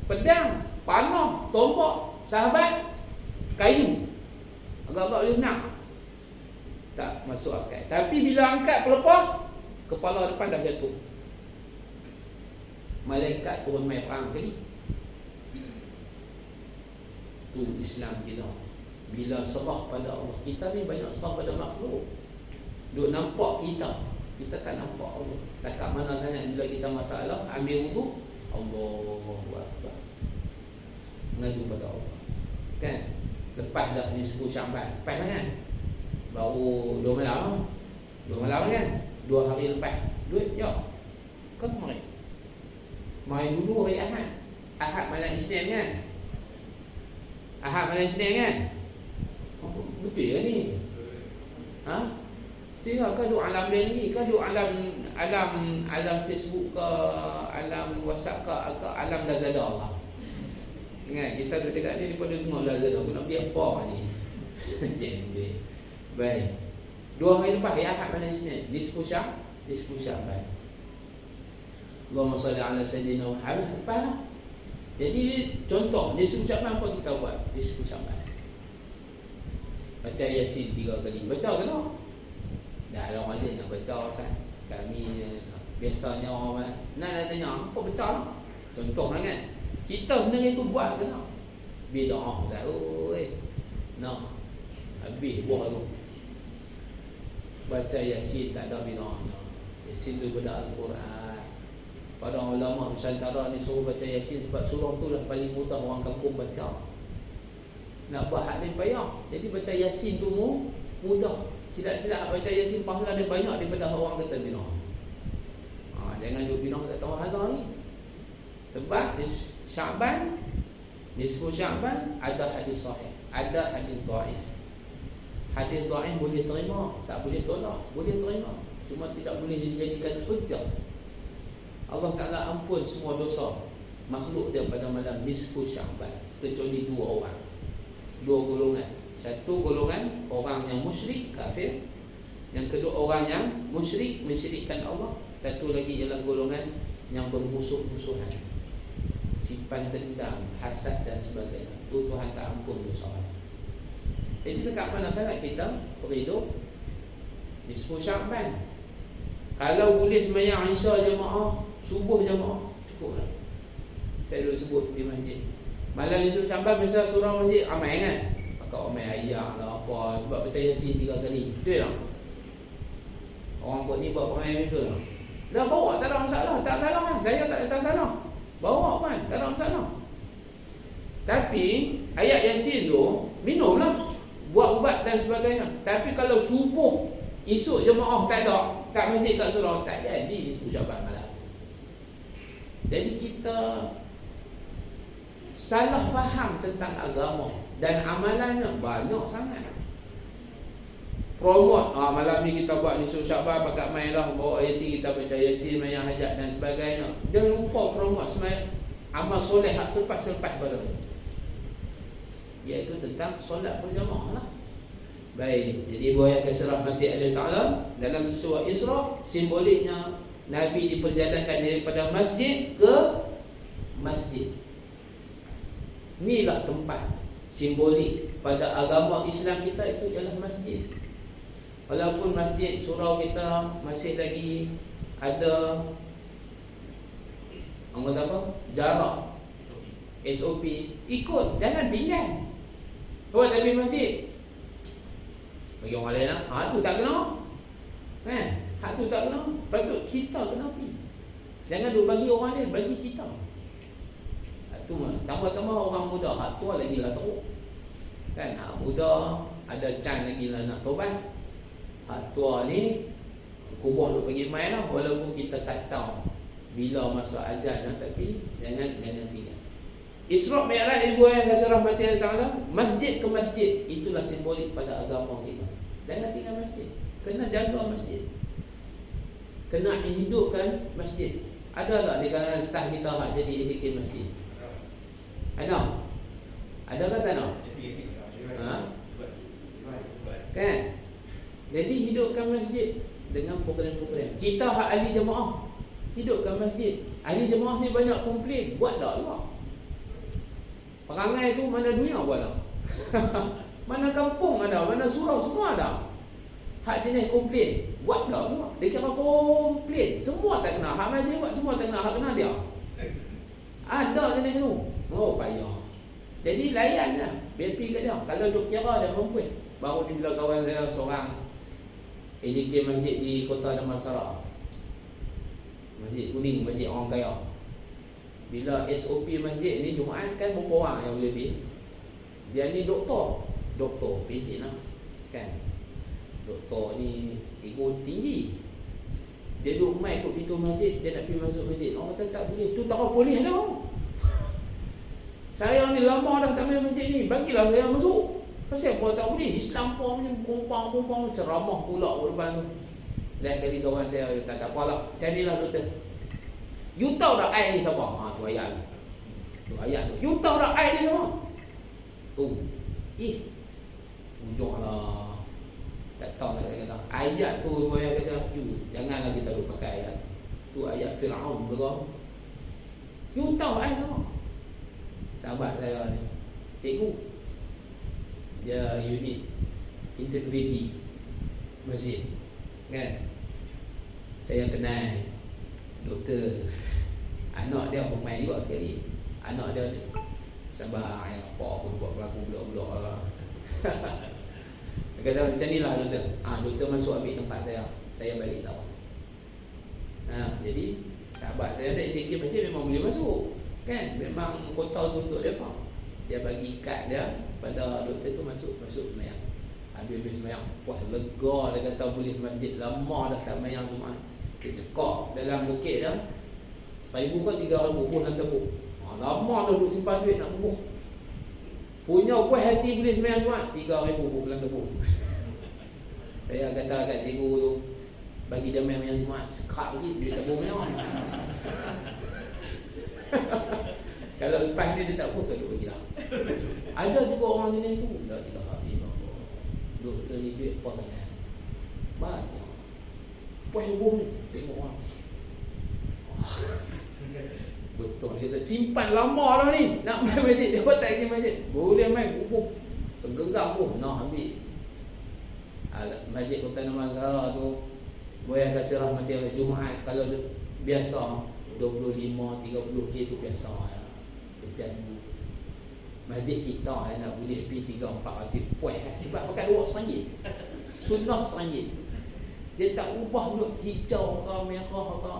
pedang, panah, tombak. Sahabat kayu, agak-agak boleh nak. Tak masuk akal. Tapi bila angkat pelepah, kepala depan dah jatuh. Malaikat turun main perang sekali. Tu Islam kita. Bila serah pada Allah. Kita ni banyak serah pada makhluk. Duk nampak kita, kita tak nampak Allah. Takat mana sangat bila kita masalah, ambil wudu, Allahu Akbar, mengadu pada Allah. Kan? Lepas dah nisfu Syaban, lepas kan? Baru 2 malam. 2 malam kan? 2 hari lepas. Duit, ya. Kan mari. Main dulu hari Ahad. Ahad malam Isnin kan? Ahad malam Isnin kan? Oh, betul ya ni? Ha? Betul ya? Kan duk alam lain ni? Kan duk alam Facebook ke, alam WhatsApp ke, alam Lazada Allah. Ingat, kita sudah cakap ni daripada tengok Lazada. Aku nak pergi apa ni? Jembe. Baik. 2 hari lepas ya, Ahad malam Isnin. Nisfu Syaban. Allahumma salli ala Sayyidina Muhammad. Lepas lah. Jadi contoh, nisfu Syaban apa kita buat? Nisfu Syaban, baca Yasin 3 kali. Baca ke tak? Dah lah orang lain nak baca kan? Kami biasanya orang nak tanya, apa baca lah? Contoh lah kan? Kita sendiri tu buat ke tak? Bida'ah Ustaz. Oi. Nah. Habis buah tu. Baca Yasin tak ada bida'ahnya. Yasin tu daripada Al-Quran. Pada ulama Nusantara ni suruh baca Yasin sebab surah tu lah paling mudah orang kampung baca. Nak buat hak ni payah. Jadi baca Yasin tu mudah. Silap-silap baca Yasin pahala dia banyak daripada orang kata bida'ah. Jangan duk pindah tak tahu hala ni. Sebab Syaban, nisfu Syaban ada hadis sahih, ada hadis dhaif. Hadis dhaif boleh terima, tak boleh tolak, boleh terima. Cuma tidak boleh dijadikan hujjah. Allah Ta'ala ampun semua dosa makhluk dia pada malam nisfu Syaban, kecuali dua orang, dua golongan. Satu golongan orang yang musyrik, kafir. Yang kedua orang yang musyrik, mensyirikkan Allah. Satu lagi ialah golongan yang bermusuh-musuhan, simpan dendam, hasad dan sebagainya. Itu Tuhan tak ampun dosa. Jadi dekat mana sangat kita beridup nisfu Syaban. Kalau boleh sembahyang Isya jemaah, subuh jemaah, cukup lah. Saya dulu sebut di masjid, malam nisfu Syaban biasa surau masjid ramai kan. Pakai ramai ayat lah apa, sebab baca Yasin 3 kali. Betul tak? Orang buat ni buat ramai betul tak? Dah bawa tak ada masalah, tak salah kan? Saya tak salah. Bawa kan, tak ada masalah. Tapi ayat Yasin tu minumlah, buat ubat dan sebagainya. Tapi kalau subuh esok jemaah tak ada, kat masjid kat surau, tak jadi nisfu Syaban malam. Jadi kita salah faham tentang agama dan amalannya banyak sangat. Promote, malam ni kita buat nisfu Syaban, pakat main lah, bawa Yasin, kita baca Yasin, mayang hajat dan sebagainya. Dia lupa promote semayang amal soleh hak selepas-selepas pada, iaitu tentang solat berjamaah lah. Baik, jadi buaya keserahmati Allah Ta'ala, dalam surah Isra, simboliknya Nabi diperjalankan daripada masjid ke masjid. Inilah tempat simbolik pada agama Islam kita, itu ialah masjid. Walaupun masjid surau kita masih lagi ada jarak, SOP, ikut, jangan tinggal. Buat tapi masjid bagi orang lain lah, hak tu tak kena kan, hak tu tak kena, patut kita kena pergi. Jangan duk bagi orang lain, bagi kita. Hak tu lah, tambah-tambah orang muda, hak tua lagi lah teruk kan. Hak muda ada chance lagi lah nak tobat. Hak tua ni kubur duk pergi main lah, walaupun kita tak tahu bila masa ajal lah, tapi jangan tinggal. Isra' Mi'raj, ibu yang kasih rahmati Allah Ta'ala, masjid ke masjid, itulah simbolik pada agama kita. Jangan tinggal masjid, kena jaga masjid, kena hidupkan masjid. Ada tak di kalangan staf kita hak jadi ATK masjid? Ada? Ada ke tak ada? Kan? Jadi hidupkan masjid dengan program-program. Kita hak ahli jemaah, hidupkan masjid. Ahli jemaah ni banyak komplain, buat tak juga. Perangai tu mana dunia buat tak? Mana kampung ada, mana surau semua ada. Hak jenis komplain, buat tak juga. Dia kira komplain, semua tak kena. Hak majlis buat semua tak kena, hak kena dia. Ada jenis tu. Oh payah. Jadi layan lah, BP kat dia. Kalau duk kira dia mampu. Baru ni bila kawan saya seorang AJK masjid di Kota Damansara, Masjid Kuning, masjid orang kaya. Bila SOP masjid ni Jumaat kan berapa orang yang boleh pergi. Dia ni doktor PJ lah kan. Doktor ni ego tinggi. Dia duduk mai kat pintu masjid, dia nak pergi masuk masjid. Orang kata tak boleh, tu tak polis dah. Saya ni lama dah tak main masjid ni, bagilah saya masuk. Pasal apa tak boleh? Islam pun macam kumpang ceramah pula depan tu. Lain kali kawan saya tak apalah, carilah doktor. You tahu tak air ni siapa? Tu ayat ni. Tu ayat tu. You tahu tak air ni siapa? Tu. Ujung lah. Tak tahu nak kata. Ayat tu yang kata, janganlah kita lupa pakai ayat. Tu ayat Fir'aun berapa? You tahu air siapa? Sahabat saya ni, cikgu. Dia unit integriti masjid. Kan? Saya kenal doktor. Anak dia pemain juga sekali. Anak dia sabar yang apa pun buat berlaku blok-blok lah. Dia kata macam ni lah doktor. Doktor masuk ambil tempat saya balik tahu. Jadi sahabat saya nak ATK masjid memang boleh masuk kan. Memang kota tu untuk dia apa. Dia bagi kad dia pada doktor tu masuk semayang. Habis semayang, wah lega, dia kata boleh masjid. Lama dah tak semayang Jumaat. Dia cekak dalam bukit dah 1,000 ke 3,000 pun nak tebuk. Lama dah duduk simpan duit nak bubuh. Punya puas hati boleh sembahyang Jumaat 3,000 pun bulan tebuk. Saya kata kat cikgu tu, bagi dia main Jumaat sekat lagi duit tabung ni. Kalau lepas dia tak puas dia bagi lah. Ada juga orang jenis tu. Dah tidak habis apa. Doktor ni duit puas sangat. Banyak. Puas hubung ni tengok orang. Betul, dia kata simpan lama dah ni. Nak main masjid, dia tak pergi masjid. Boleh main hubung. Segeram pun nak ambil. Masjid Kota Damansara tu boleh kasih rahmati Allah Jumaat. Kalau biasa 25-30 k tu biasa ya. Setiap minggu. Masjid kita nak boleh pergi 3-4 kali puas sebab pakai luar RM1. Sunnah RM1. Dia tak ubah duduk hijau ke merah ke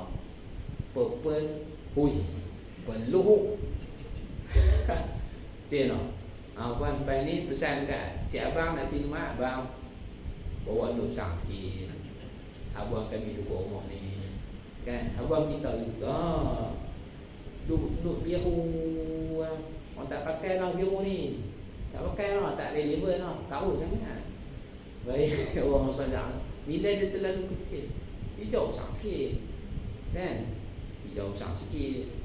purple. Hui peluh. Tengok. Puan lepas ni pesan kat cik abang nak pergi rumah abang bawa duduk sang sikit. Abang kami duduk rumah ni. Kan abang kita juga duduk biru. Orang tak pakai lah biru ni. Tak pakai lah, tak relevan lah. Tahu sangat. Baik orang sadar. Nilai dia terlalu kecil. Hijau besar sikit. Kan? Hijau besar sikit.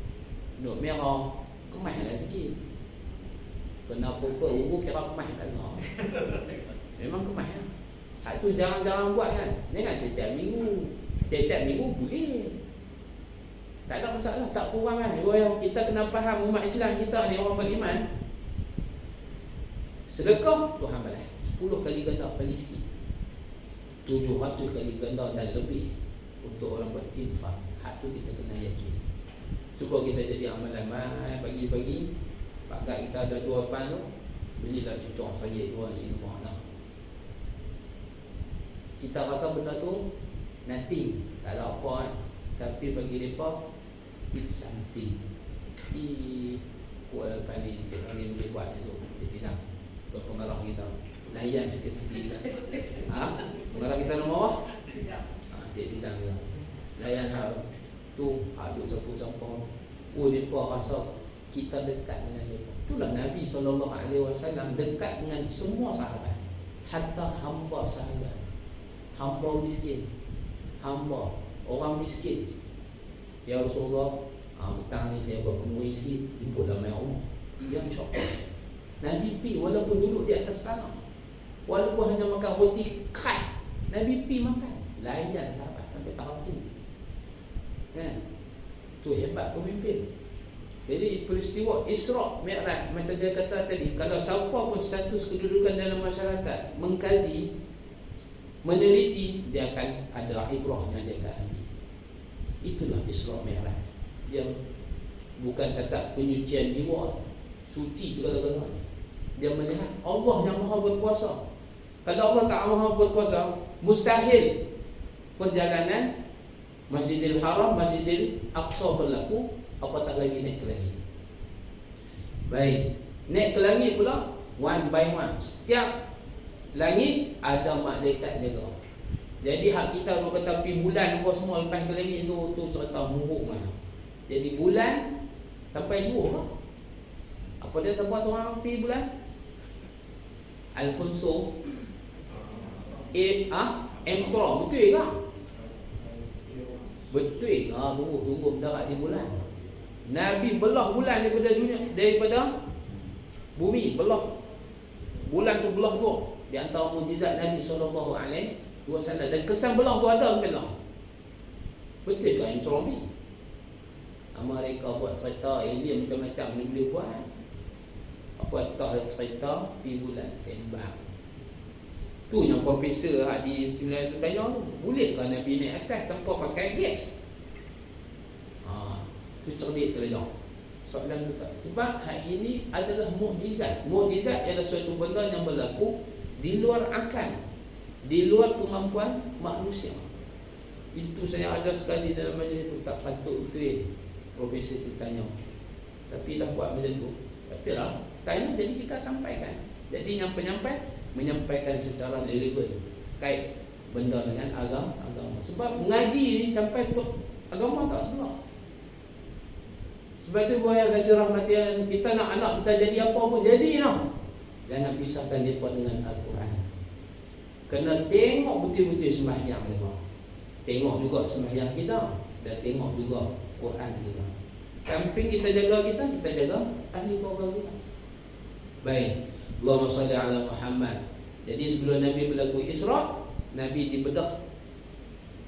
Duduk merah, kemas lah sikit. Kena purple, ubu kira kemas lah. Memang kemas lah. Hak tu jarang-jarang buat kan. Jangan setiap minggu. Setiap minggu boleh. Tak ada masalah, tak kurang kan. Kita kena faham umat Islam kita ni orang beriman. Sedekah Tuhan balas 10 kali ganda paling sikit. 700 kali ganda dan lebih untuk orang berinfak. Hak tu kita kena yakin. Cuba kita jadi amalan pagi-pagi. Pakat kita ada 2 pan tu, belilah cucuk saja 2 sini rumah lah. Kita rasa benda tu nothing, tak ada apa kan. Tapi bagi mereka it's something. Kuat kali boleh buat je tu. Cik Pinang pengarah kita layan sikit pengarah kita nombor apa? Cik Pinang kita layan tu aduk sapu-sapu. Mereka rasa kita dekat dengan mereka. Itulah Nabi SAW dekat dengan semua sahabat. Hatta hamba sahabat, hamba miskin, hamba orang miskin. Ya Rasulullah, hutang ni saya buat penuhi sikit, ikut dalam rumah. Yang syok. Nabi pi walaupun duduk di atas tanah, walaupun hanya makan roti kai, Nabi pi makan. Layan sahabat sampai tahap tu. Kan? Tu hebat pemimpin. Jadi peristiwa Isra' Mi'raj macam saya kata tadi, kalau siapa pun status kedudukan dalam masyarakat mengkaji, meneliti, dia akan ada ibrahnya dia akan ambil. Itulah Isra' Mi'raj. Dia bukan setakat penyucian jiwa, suci segala-galanya. Dia melihat Allah yang Maha berkuasa. Kalau Allah tak Maha berkuasa, mustahil perjalanan Masjidil Haram, Masjidil Aqsa berlaku, apatah lagi naik ke langit. Baik, naik ke langit pula one by one. Setiap langit ada malaikat jaga. Jadi hak kita kalau kata pergi bulan apa semua lepas ke langit tu cerita muruk mana. Jadi bulan sampai suruh lah. Apa dia siapa seorang pergi bulan? Alfonso Armstrong, betul ke? Betul. Sungguh mendarat di bulan. Nabi belah bulan daripada dunia, daripada bumi, belah. Bulan tu belah dua. Di antara mukjizat Nabi SAW. Dan kesan belah tu ada belah. Betul ke Armstrong ni? Amerika buat kereta alien macam-macam ni boleh buat. Apa tak kereta pergi bulan sembang. Tu yang profesor di stimulasi tu tanya tu, bolehkah Nabi naik atas tanpa pakai gas? Tu cerdik terlejong. Soalan tu tak. Sebab hari ini adalah mukjizat. Mukjizat ialah suatu benda yang berlaku di luar akal, di luar kemampuan manusia. Itu saya ada sekali dalam majlis tu, tak patut betul profesor tu tanya. Tapi dah buat macam tu. Tapi lah tanya, jadi kita sampaikan. Jadi yang penyampai menyampaikan secara relevan, kait benda dengan agama. Sebab mengaji ni sampai agama tak sebelah. Sebab tu buaya kasih rahmati kita, nak anak kita jadi apa pun jadi lah. Jangan pisahkan mereka dengan Al-Quran. Kena tengok betul-betul sembahyang mereka. Tengok juga sembahyang kita, dan tengok juga Quran kita. Samping kita jaga kita jaga ahli keluarga kita. Baik, Allahumma salli ala Muhammad. Jadi sebelum Nabi berlaku Isra', Nabi dibedah.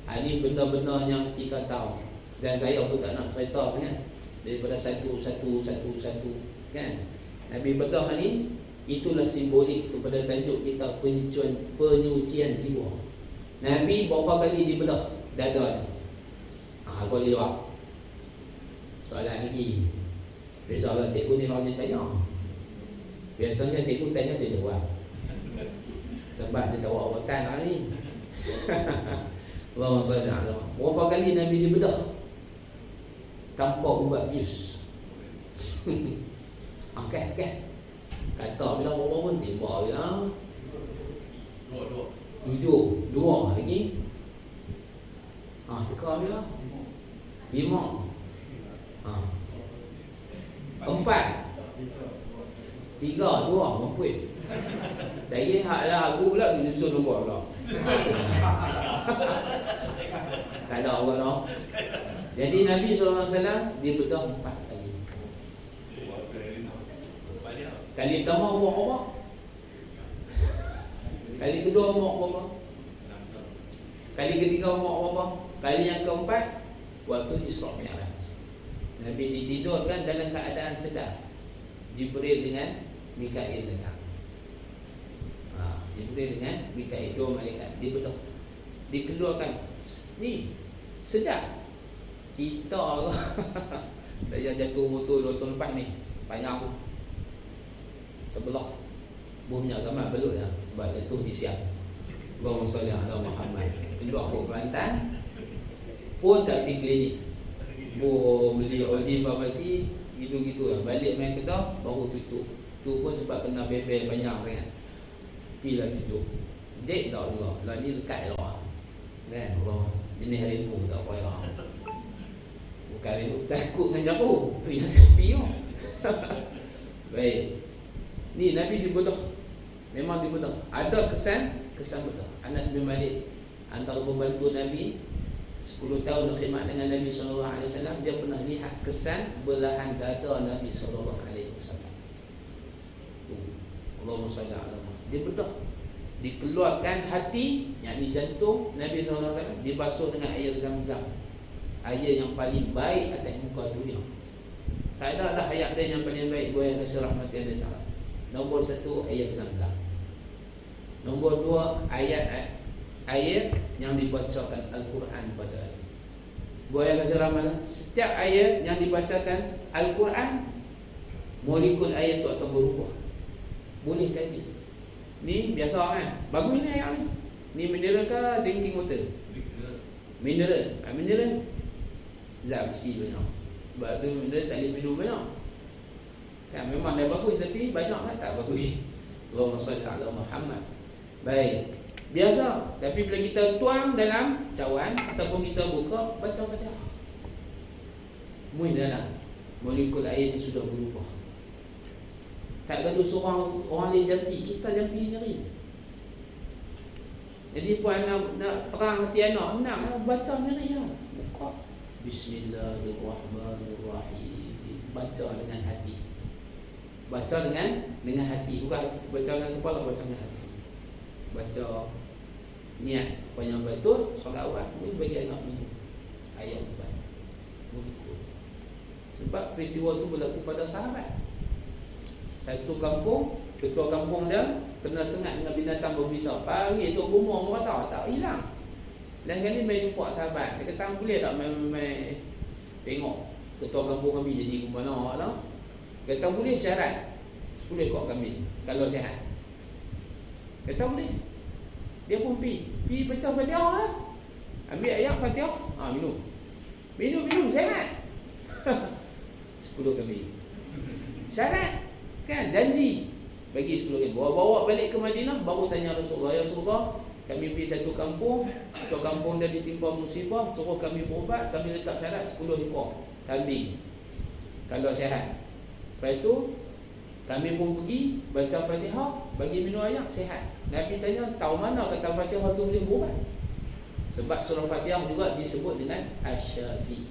Ini benda-benda yang kita tahu. Dan saya pun tak nak cerita kan, daripada satu kan. Nabi bedah ni, itulah simbolik kepada tajuk kita, penyucian jiwa. Nabi berapa kali dibedah dada ni? Aku boleh jawab soalan lagi. Soalan cikgu ni orang tanya. Biasanya cikgu tanya dia jawab, sebab dia tahu awatan lah ni. Allahumma salli ala. Berapa kali Nabi dibedah tanpa ubat bius? Okay. Kata bila berapa pun timbal bila 2 lagi. Teka bila 5. 4 3 2 mampu. Saya haklah aku pula disusun nombor pula. Tak ada orang no. Jadi Nabi SAW dibedah 4 kali. Kali pertama umur apa? Kali kedua umur apa? Kali ketiga umur apa? Kali yang keempat waktu Isra' Mi'raj. Nabi ditidurkan dalam keadaan sedar. Jibril dengan Mikail datang. Jibril dengan Mikail, 2 malaikat dibedah, dikeluarkan. Ni sedar. Kita saya jatuh motor 2 tahun lepas ni, panjang aku terbelah. Buhnya gamat belut lah, sebab jatuh di siang. Allahumma salli ala Muhammad. Keluar aku Kelantan pun tak pergi klinik. Beli oli farmasi gitu-gitu lah. Balik main Kedah baru cucuk. Tu pun sebab kena bebel banyak sangat. Pergi lah cucuk. Dek tak juga. Lah ni lekat lah kan. Orang jenis rimpu tak payah. Bukan rimpu, takut dengan jarum. Tu yang sepi lah. Baik. Ni Nabi dibedah. Memang dibedah. Ada kesan bedah. Anas bin Malik, antara pembantu Nabi 10 tahun khidmat dengan Nabi SAW, dia pernah lihat kesan belahan dada Nabi SAW. Allahumma salli ala Muhammad. Dia bedah, dikeluarkan hati, yakni jantung Nabi SAW, dibasuh dengan air Zam-Zam, air yang paling baik atas muka dunia. Tak ada dah ayat dia yang paling baik buat kasih rahmat Allah Ta'ala. Nombor 1 ayat Zam-Zam. Nombor 2 ayat yang dibacakan Al-Quran pada hari. Buat kasih rahmat. Setiap ayat yang dibacakan Al-Quran, molekul ayat tu akan berubah. Boleh kaji. Ni biasa kan. Bagus ni ayat ni. Ni mineral ke drinking water? Mineral. Mineral zat besi banyak. Sebab tu mineral tak boleh minum banyak. Kan memang dah bagus, tapi banyak kan tak bagus. Allahumma salli ala Muhammad. Baik. Biasa, tapi bila kita tuang dalam cawan ataupun kita buka, baca Fatihah. Muih dalam molekul air itu sudah berubah. Tak gaduh seorang orang lain jampi, kita jampi sendiri. Jadi puan nak terang hati anak, nak baca sendiri lah. Buka Bismillahirrahmanirrahim. Baca dengan hati. Baca dengan hati, bukan baca dengan kepala, baca dengan hati. Baca niat yang betul, solat awal boleh bagi anak minum ayat ubat. Sebab peristiwa tu berlaku pada sahabat. Satu kampung, ketua kampung dia kena sengat dengan binatang berbisa. Panggil tu bumong mata tak hilang. Dan kali main jumpa sahabat, dia kata boleh tak main tengok ketua kampung kami jadi ke mana lah. Dia kata boleh, syarat 10 ekor kambing kalau sihat. Dia kata boleh. Dia pun pergi baca Fatihah lah. Ambil ayat Fatihah, minum. Minum sihat. 10 kambing. Syarat kan, janji bagi 10 kambing. Bawa balik ke Madinah, baru tanya Rasulullah, ya Rasulullah, Kami pergi satu kampung dia ditimpa musibah, suruh kami berubat, kami letak syarat 10 ekor kambing kalau sihat. Lepas itu kami pun pergi baca Fatihah, bagi minum air, sihat. Nabi tanya, tahu mana kata Fatihah tu boleh berubat? Sebab surah Fatihah juga disebut dengan Asy-Syafi.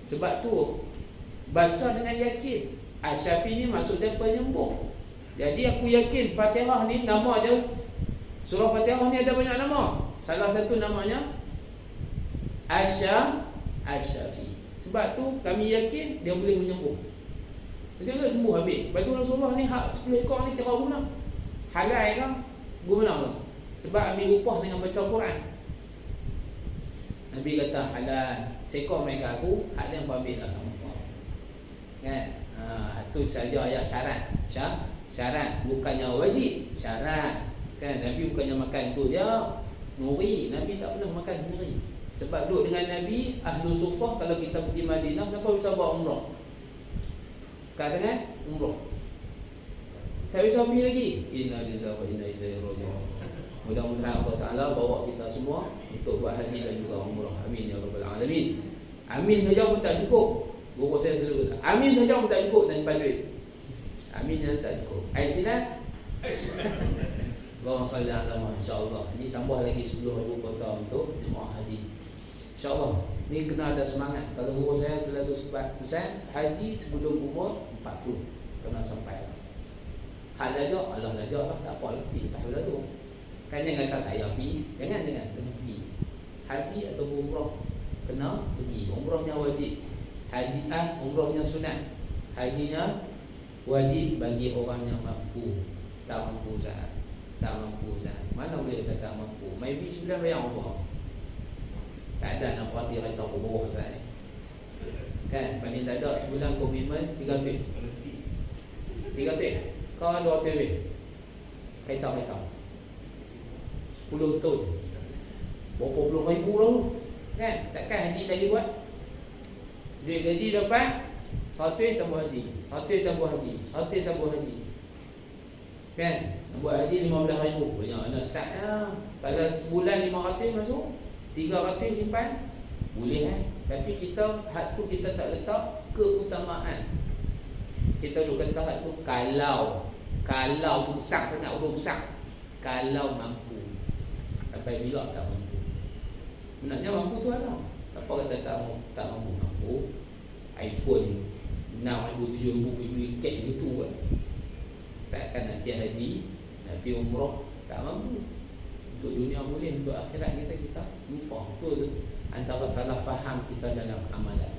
Sebab tu baca dengan yakin. Asy-Syafi ni maksud dia penyembuh. Jadi aku yakin Fatihah ni nama dia, surah Fatihah ni ada banyak nama. Salah satu namanya Asy-Syafi. Sebab tu kami yakin dia boleh menyembuh. Betul tak sembuh habis. Lepas tu Rasulullah ni 10 ekor ni cara guna. Halal kan? Guna lah. Sebab ambil upah dengan baca Quran. Nabi kata halal. Seekor main kat aku, hak dia yang ambil lah sama kau. Kan? Itu saja ayat syarat. Syarat. Bukannya wajib. Syarat. Kan? Nabi bukannya makan tu dia nuri. Nabi tak pernah makan nuri. Sebab duduk dengan Nabi, Ahlu Sufah, kalau kita pergi Madinah, siapa bisa buat umrah? Katakan umrah. Tak bisa pergi lagi. Inna lillahi wa inna ilaihi raji'un. Mudah-mudahan Allah Ta'ala bawa kita semua untuk buat haji dan juga umrah. Amin ya rabbal alamin. Amin saja pun tak cukup. Guru saya selalu kata, amin saja pun tak cukup dan duit. Amin saja tak cukup. Aisyah. Allahumma salli ala Muhammad, insya-Allah. Ini tambah lagi 10,000 kota untuk jemaah haji. InsyaAllah. Ni kena ada semangat. Kalau guru saya selalu sebut pesan, haji sebelum umur 40 kena sampai. Hak lajak, Allah lajak lah, tak apa lah, pergi tak berlalu. Kan jangan kata tak payah pergi. Jangan kena pergi. Haji atau umrah kena pergi. Umrahnya wajib. Haji umrahnya sunat. Hajinya wajib bagi orang yang mampu. Tak mampu Ustaz. Tak mampu Ustaz. Mana boleh kata tak mampu? Maybe 9 bayar Allah. Tak ada nak parti kata aku bawah Ustaz. Kan? Paling tak ada sebulan komitmen 3 tip. 3 tip. Kau ada 2 tip. Kaitan 10 tahun. Berapa puluh ribu lah. Kan? Takkan haji tadi buat? Duit gaji dapat 1 tambah haji. 1 tambah haji. 1 tambah haji. Kan? Nak buat haji 15,000. Banyak mana satnya. Kalau sebulan 500 masuk, 300 simpan. Boleh Tapi kita, hak tu kita tak letak keutamaan. Kita duk kata hak tu kalau tu besar sangat, urut besar. Kalau mampu. Sampai bila tak mampu. Sebenarnya mampu tu ada. Siapa kata tak mampu? Mampu. iPhone 6,000, 7,000 beli kek gitu kan. Takkan nak pergi haji, nak pergi umrah, tak mampu. Untuk dunia boleh, untuk akhirat kita lupa. Itu antara salah faham kita dalam amalan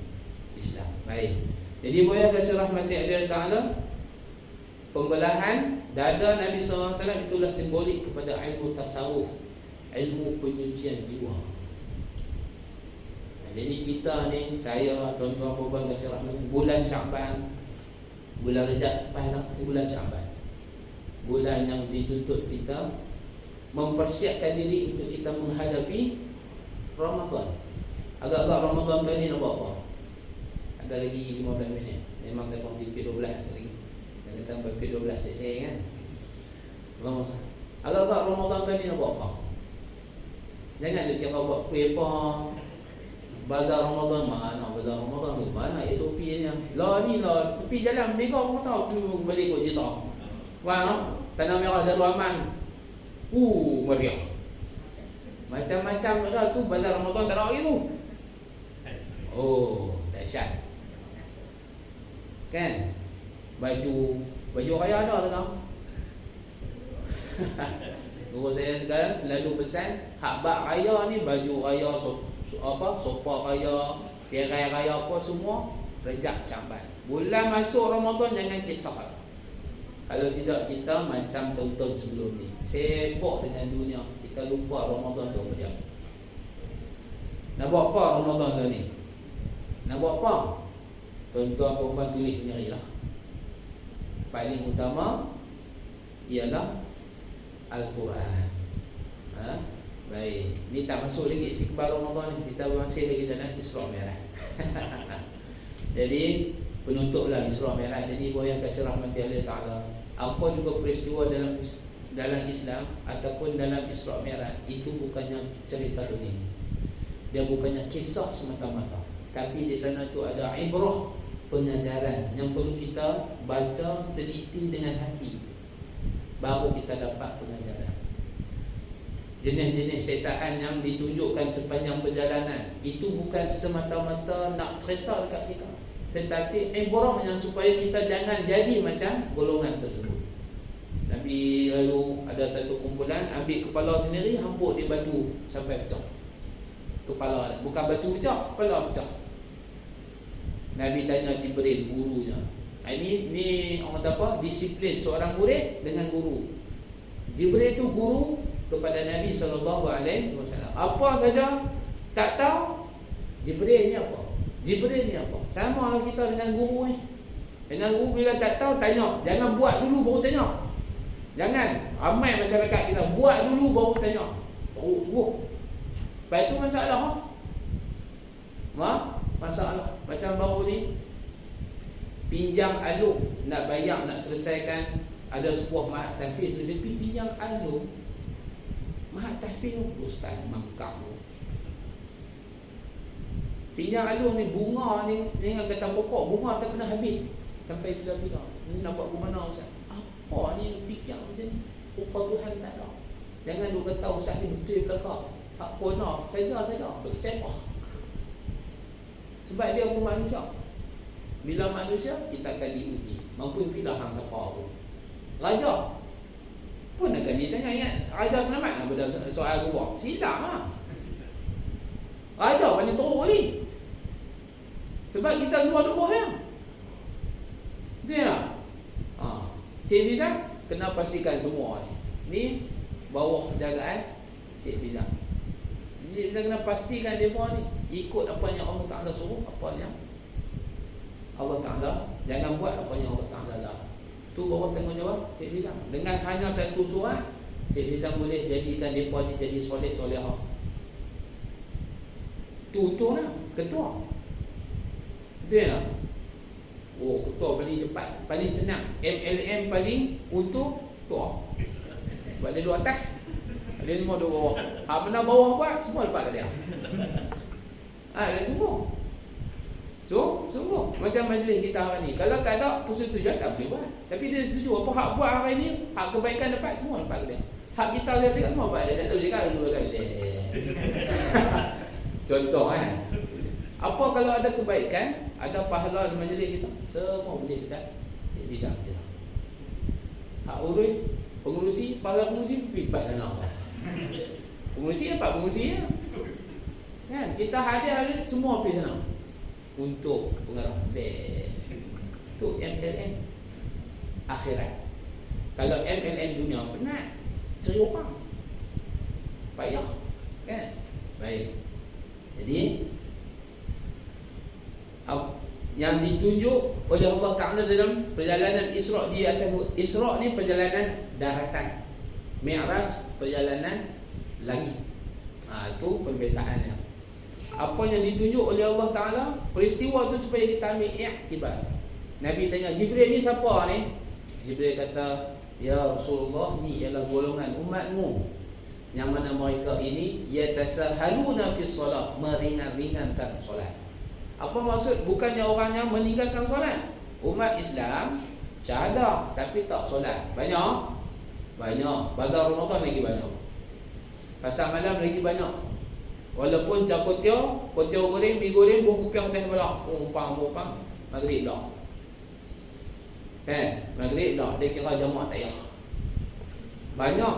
Islam. Baik. Jadi boleh kasih rahmati Allah Ta'ala, pembelahan dada Nabi SAW itulah simbolik kepada ilmu tasawuf, ilmu penyucian jiwa. Jadi kita ni, saya, tuan-tuan puan-puan kasih rahmati, bulan Syaban, bulan Rejab, bulan Syaban, bulan yang dituntut kita mempersiapkan diri untuk kita menghadapi Ramadan. Agak-agak Ramadan tahun ni nak buat apa? Ada lagi 15 minit. Memang saya pun fikir 12 lagi. Dan kita fikir 12 saya kan. Agak-agak Ramadan tahun ni nak buat apa? Jangan dia kira buat kuih apa. Bazar Ramadan mana? Bazar Ramadan tu mana SOP nya? Lah ni lah tepi jalan mereka pun tahu tu balik kot je tahu. Wah, Tanah Merah Darul Aman. Meriah. Macam-macam dah tu bazar Ramadan tak lagi tu. Oh, dahsyat. Kan? Baju raya ada tak? Guru saya sekarang selalu pesan hak bak raya ni, baju raya sopa raya, tirai raya apa semua Rejab Syaban. Bulan masuk Ramadan jangan kisah. Kalau tidak kita macam tahun-tahun sebelum ni, sibuk dengan dunia, kita lupa Ramadan tu apa. Nak buat apa Ramadan tu ni? Nak buat apa? Tuan-tuan perempuan tulis sendirilah. Paling utama ialah Al-Quran. Baik, ni tak masuk lagi istiqbal Ramadan ni, kita masih lagi dalam Isra Mi'raj. Jadi penutuplah Isra Mi'raj. Jadi boleh kasih rahmati Allah Ta'ala. Apa juga peristiwa dalam dalam Islam ataupun dalam Isra' Mi'raj itu bukannya cerita dunia. Dia bukannya kisah semata-mata, tapi di sana tu ada ibrah, pengajaran yang perlu kita baca, teliti dengan hati, baru kita dapat pengajaran. Jenis-jenis siksaan yang ditunjukkan sepanjang perjalanan itu bukan semata-mata nak cerita dekat kita, tetapi ibrah yang supaya kita jangan jadi macam golongan tersebut. Nabi lalu ada satu kumpulan ambil kepala sendiri, hampuk di batu sampai pecah. Kepala, bukan batu pecah, kepala pecah. Nabi tanya Jibril, gurunya. Ini orang kata apa? Disiplin seorang murid dengan guru. Jibril tu guru kepada Nabi SAW. Apa saja tak tahu, Jibril ni apa? Jibril ni apa? Sama lah kita dengan guru ni. Dengan guru bila tak tahu, tanya. Jangan buat dulu baru tanya. Jangan, ramai masyarakat kita buat dulu baru tanya, baru suruh. Lepas itu masalah. Masalah. Macam baru ni pinjam alung, nak bayar, nak selesaikan. Ada sebuah mahat tahfiz, dia pinjam alung. Mahat tahfiz ustaz mangkang. Pinjam alung ni bunga ni dengan kata pokok, bunga tak pernah habis. Sampai bila-bila. Ni nak buat ke mana ustaz? Apa ni fikir macam ni? Rupa Tuhan tak ada. Jangan duk kata ustaz ni betul belakang. Hak kona saja bersepah. Sebab dia pun manusia. Bila manusia, kita akan diuji. Mampu pilih hang siapa pun. Raja pun akan ditanya, ingat Raja selamat lah pada soal aku buat. Silap lah. Raja paling teruk ni. Sebab kita semua duk buah dia. Betul tak? Cik Fizan kena pastikan semua ni. Ni bawah jagaan Cik Fizan. Cik Fizan kena pastikan dia semua ni ikut apa yang Allah Ta'ala suruh, apa yang Allah Ta'ala, jangan buat apa yang Allah Ta'ala dah. Tu bawah tanggungjawab Cik Fizan. Dengan hanya satu surat, Cik Fizan boleh jadikan mereka ni jadi soleh-solehah. Tu lah ketua. Betul tak? Oh, ketua paling cepat, paling senang. MLM paling untuk ketua. Sebab dia duduk atas, dia semua duduk bawah. Hak mana bawah buat, semua lepas dia. Dia semua. So, semua. Macam majlis kita hari ni, kalau tak ada persetujuan tak boleh buat. Tapi dia setuju, apa hak buat hari ni, hak kebaikan dapat, semua lepas dia. Hak kita dia tak semua buat, dia tak tahu cakap dulu kali. Contoh kan. Apa kalau ada kebaikan, ada pahala di majlis kita, semua boleh kita bisa kita. Hak urus pengurusi, pahala pengurusi bebas nak. Pengurusi dapat pengurusi ya. Kan kita hadir semua pergi sana untuk pengarah best. Tu MLM akhirat. Kalau MLM dunia penat, cari orang. Payah. Kan? Baik. Jadi yang ditunjuk oleh Allah Ta'ala dalam perjalanan Isra' di atas. Isra' ni perjalanan daratan, Mi'raj perjalanan langit. Itu perbezaannya. Apa yang ditunjuk oleh Allah Ta'ala, peristiwa tu supaya kita ambil iktibar. Nabi tanya Jibril, ni siapa ni? Jibril kata, ya Rasulullah, ni ialah golongan umatmu yang mana mereka ini yatasahaluna fi solat, meringan-ringankan solat. Apa maksud? Bukannya orangnya meninggalkan solat. Umat Islam syahadah tapi tak solat. Banyak. Bazar Ramadan lagi banyak. Pasar malam lagi banyak. Walaupun cakotiau goreng, mi goreng, buah kupiah teh belak. Umpang maghrib dah. Kan? Maghrib dah dia kira jemaah tak payah. Banyak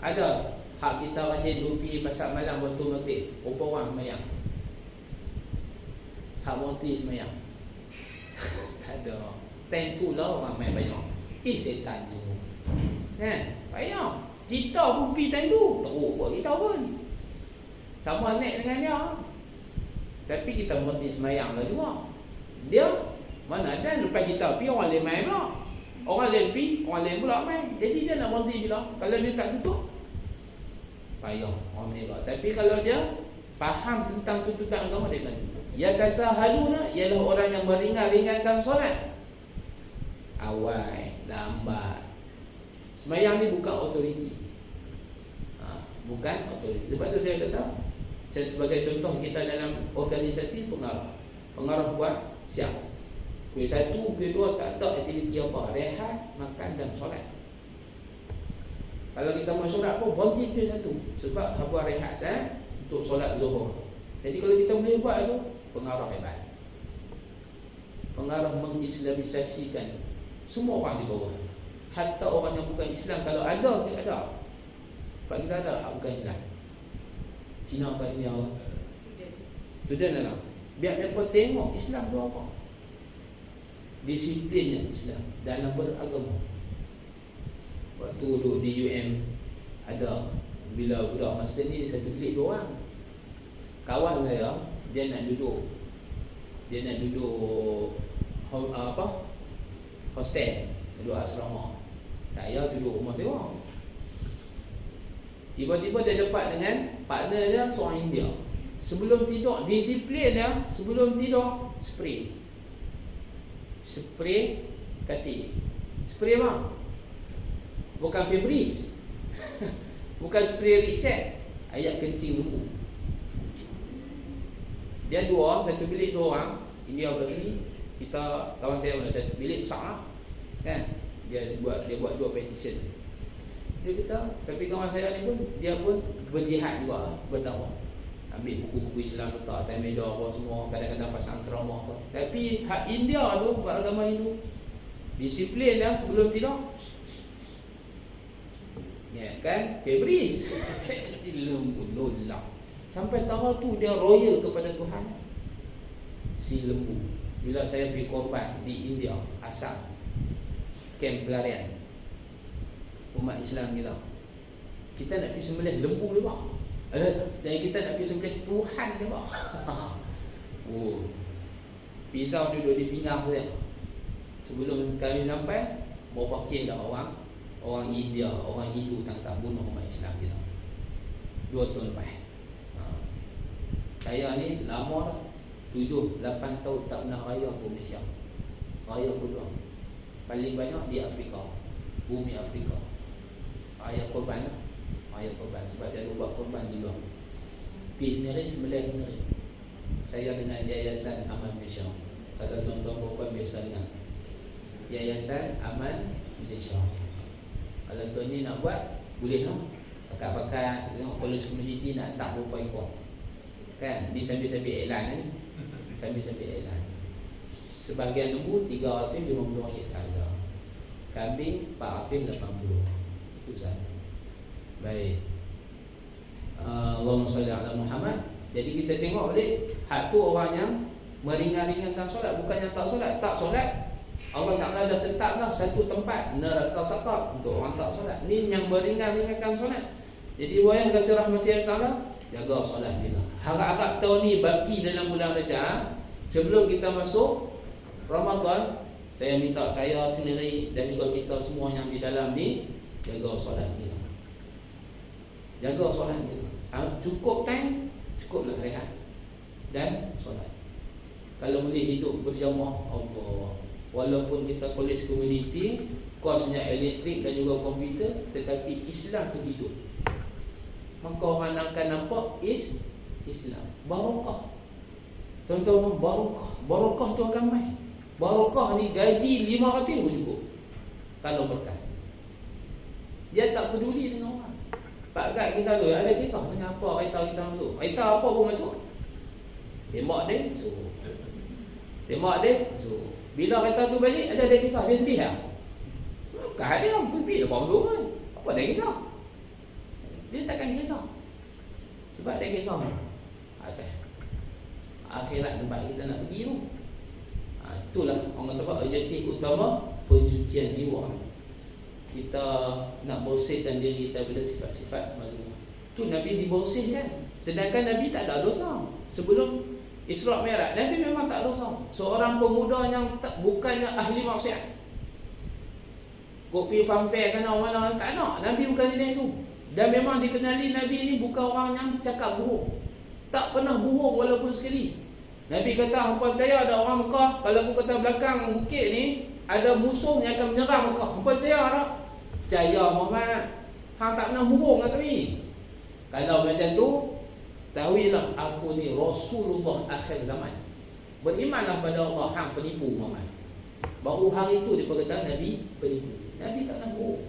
ada hak kita rajin pergi pasar malam waktu maghrib. Berapa orang semayang? Hak monti semayang. Tak ada. Time tu lah orang main banyak. Setan tu. Kan? Payah. Kita pun pergi time tu. Teruk buat kita pun. Sama naik dengan dia. Tapi kita monti semayang lah juga. Dia mana ada lepas kita pergi orang lain main pula. Orang lain pergi, orang lain pula main. Jadi dia nak monti bila? Kalau dia tak tutup, payah orang menegak. Tapi kalau dia faham tentang tuntutan agama, dia akan tutup. Yatasahaluna ialah orang yang meringan-ringankan solat. Awal, lambat, Semayang ni bukan autoriti. Bukan autoriti. Sebab tu saya kata, sebagai contoh kita dalam organisasi pengarah. Pengarah buat siap. Kuih 1, kuih 2 tak ada aktiviti apa. Rehat, makan dan solat. Kalau kita mau solat pun berhenti kuih 1. Sebab apa rehat untuk solat zuhur. Jadi kalau kita boleh buat tu, pengarah hebat. Pengarah mengislamisasikan semua orang di bawah. Hatta orang yang bukan Islam, kalau ada sekali ada. Sebab kita ada bukan Islam. Cina kat ni Allah. Student lah. Biar mereka tengok Islam tu apa. Disiplinnya Islam dalam beragama. Waktu duduk di UM ada, bila budak master ni satu bilik 2 orang. Kawan saya dia nak duduk hostel, duduk asrama. Saya duduk rumah sewa. Tiba-tiba dia dapat dengan partner dia seorang India. Sebelum tidur, disiplin dia, sebelum tidur spray katil. Spray bang, bukan Febreze. Bukan spray reset, ayat kencing lembu. Dia 2 orang, satu bilik 2 orang. India belah sini, kita kawan saya belah satu bilik besar lah. Kan? Dia buat 2 partition. Dia kata, tapi kawan saya ni pun, dia pun berjihad juga, berdakwah. Ambil buku-buku Islam letak atas meja apa semua, kadang-kadang pasang ceramah apa. Tapi hak India tu, beragama Hindu, disiplin dah sebelum tidur. Ya kan? Febreze. Lembu lolang. Sampai tahap tu dia royal kepada Tuhan. Si lembu. Bila saya pergi korban di India, Assam, kamp pelarian umat Islam kita nak pergi sembelih lembu dia bang. Dan kita nak pergi sembelih Tuhan dia bang. Pisau duduk di pinggang saya. Sebelum kami sampai, bawa pakin dah orang India, orang Hindu tangkap bunuh umat Islam kita 2 tahun lepas. Saya ni lama dah, 7-8 tahun tak pernah raya ke Malaysia. Raya kedua paling banyak di Afrika, bumi Afrika. Raya korban lah. Raya korban, sebab saya buat korban di luar. Pergi sendiri, sembelih sendiri. Saya dengan Yayasan Aman Malaysia. Kalau tuan-tuan perempuan biasa dengar Yayasan Aman Malaysia. Kalau tuan ni nak buat, boleh lah. Pakat-pakat, tengok polis komuniti nak tak berapa ekor. Kan? Ni sambil-sambil iklan ni. Sambil-sambil iklan. Sebahagian lembu RM350 sahaja. Kambing RM480. Itu sahaja. Baik. Allahumma salli ala Muhammad. Jadi kita tengok balik, hak tu orang yang meringan-ringankan solat, bukan yang tak solat. Tak solat, Allah Ta'ala dah tetaplah satu tempat neraka saqar untuk orang tak solat. Ni yang meringan-ringankan solat. Jadi wayang kasih rahmati Allah Ta'ala, jaga solat kita. Harap-harap tahun ni baki dalam bulan Rajab, sebelum kita masuk Ramadan, saya minta saya sendiri dan juga kita semua yang di dalam ni jaga solat kita. Jaga solat kita. Cukup time, cukuplah rehat dan solat. Kalau boleh hidup berjamaah, Allah. Walaupun kita polis komuniti, kosnya elektrik dan juga komputer, tetapi Islam tu hidup. Maka orang akan nampak Islam. Barakah. Tuan-tuan, barakah. Barakah tu akan main. Barakah ni gaji 500 pun cukup. Kalau berkat. Dia tak peduli dengan orang. Pak Gad kita tu ada kisah mengapa kereta kita masuk. Kereta apa pun masuk. Tembak dia masuk. Tembak dia masuk. Bila kereta tu balik, ada kisah. Dia sedih lah. Kat dia pergi apa masuk kan. Apa ada kisah? Dia takkan kisah. Sebab dia kisah. Okay. Akhirat tempat kita nak pergi tu. Itulah orang kata objektif utama penyucian jiwa. Kita nak bersihkan diri daripada sifat-sifat mazmum. Tu Nabi dibersihkan. Sedangkan Nabi tak ada dosa. Sebelum Isra' Mi'raj, Nabi memang tak ada dosa. Seorang pemuda yang bukannya ahli maksiat. Kopi fanfare kan orang mana, tak ada. Nabi bukan jenis tu. Dan memang dikenali Nabi ni bukan orang yang cakap bohong. Tak pernah bohong walaupun sekali. Nabi kata, hampa percaya ada orang Mekah, kalau aku kata belakang bukit ni ada musuh yang akan menyerang Mekah. Hampa percaya tak? Percaya Muhammad. Hang tak pernah bohong kat kami. Kalau macam tu, tahuilah aku ni Rasulullah akhir zaman. Berimanlah pada Allah, hang penipu Muhammad. Baru hari tu dia berkata Nabi penipu. Nabi tak pernah bohong.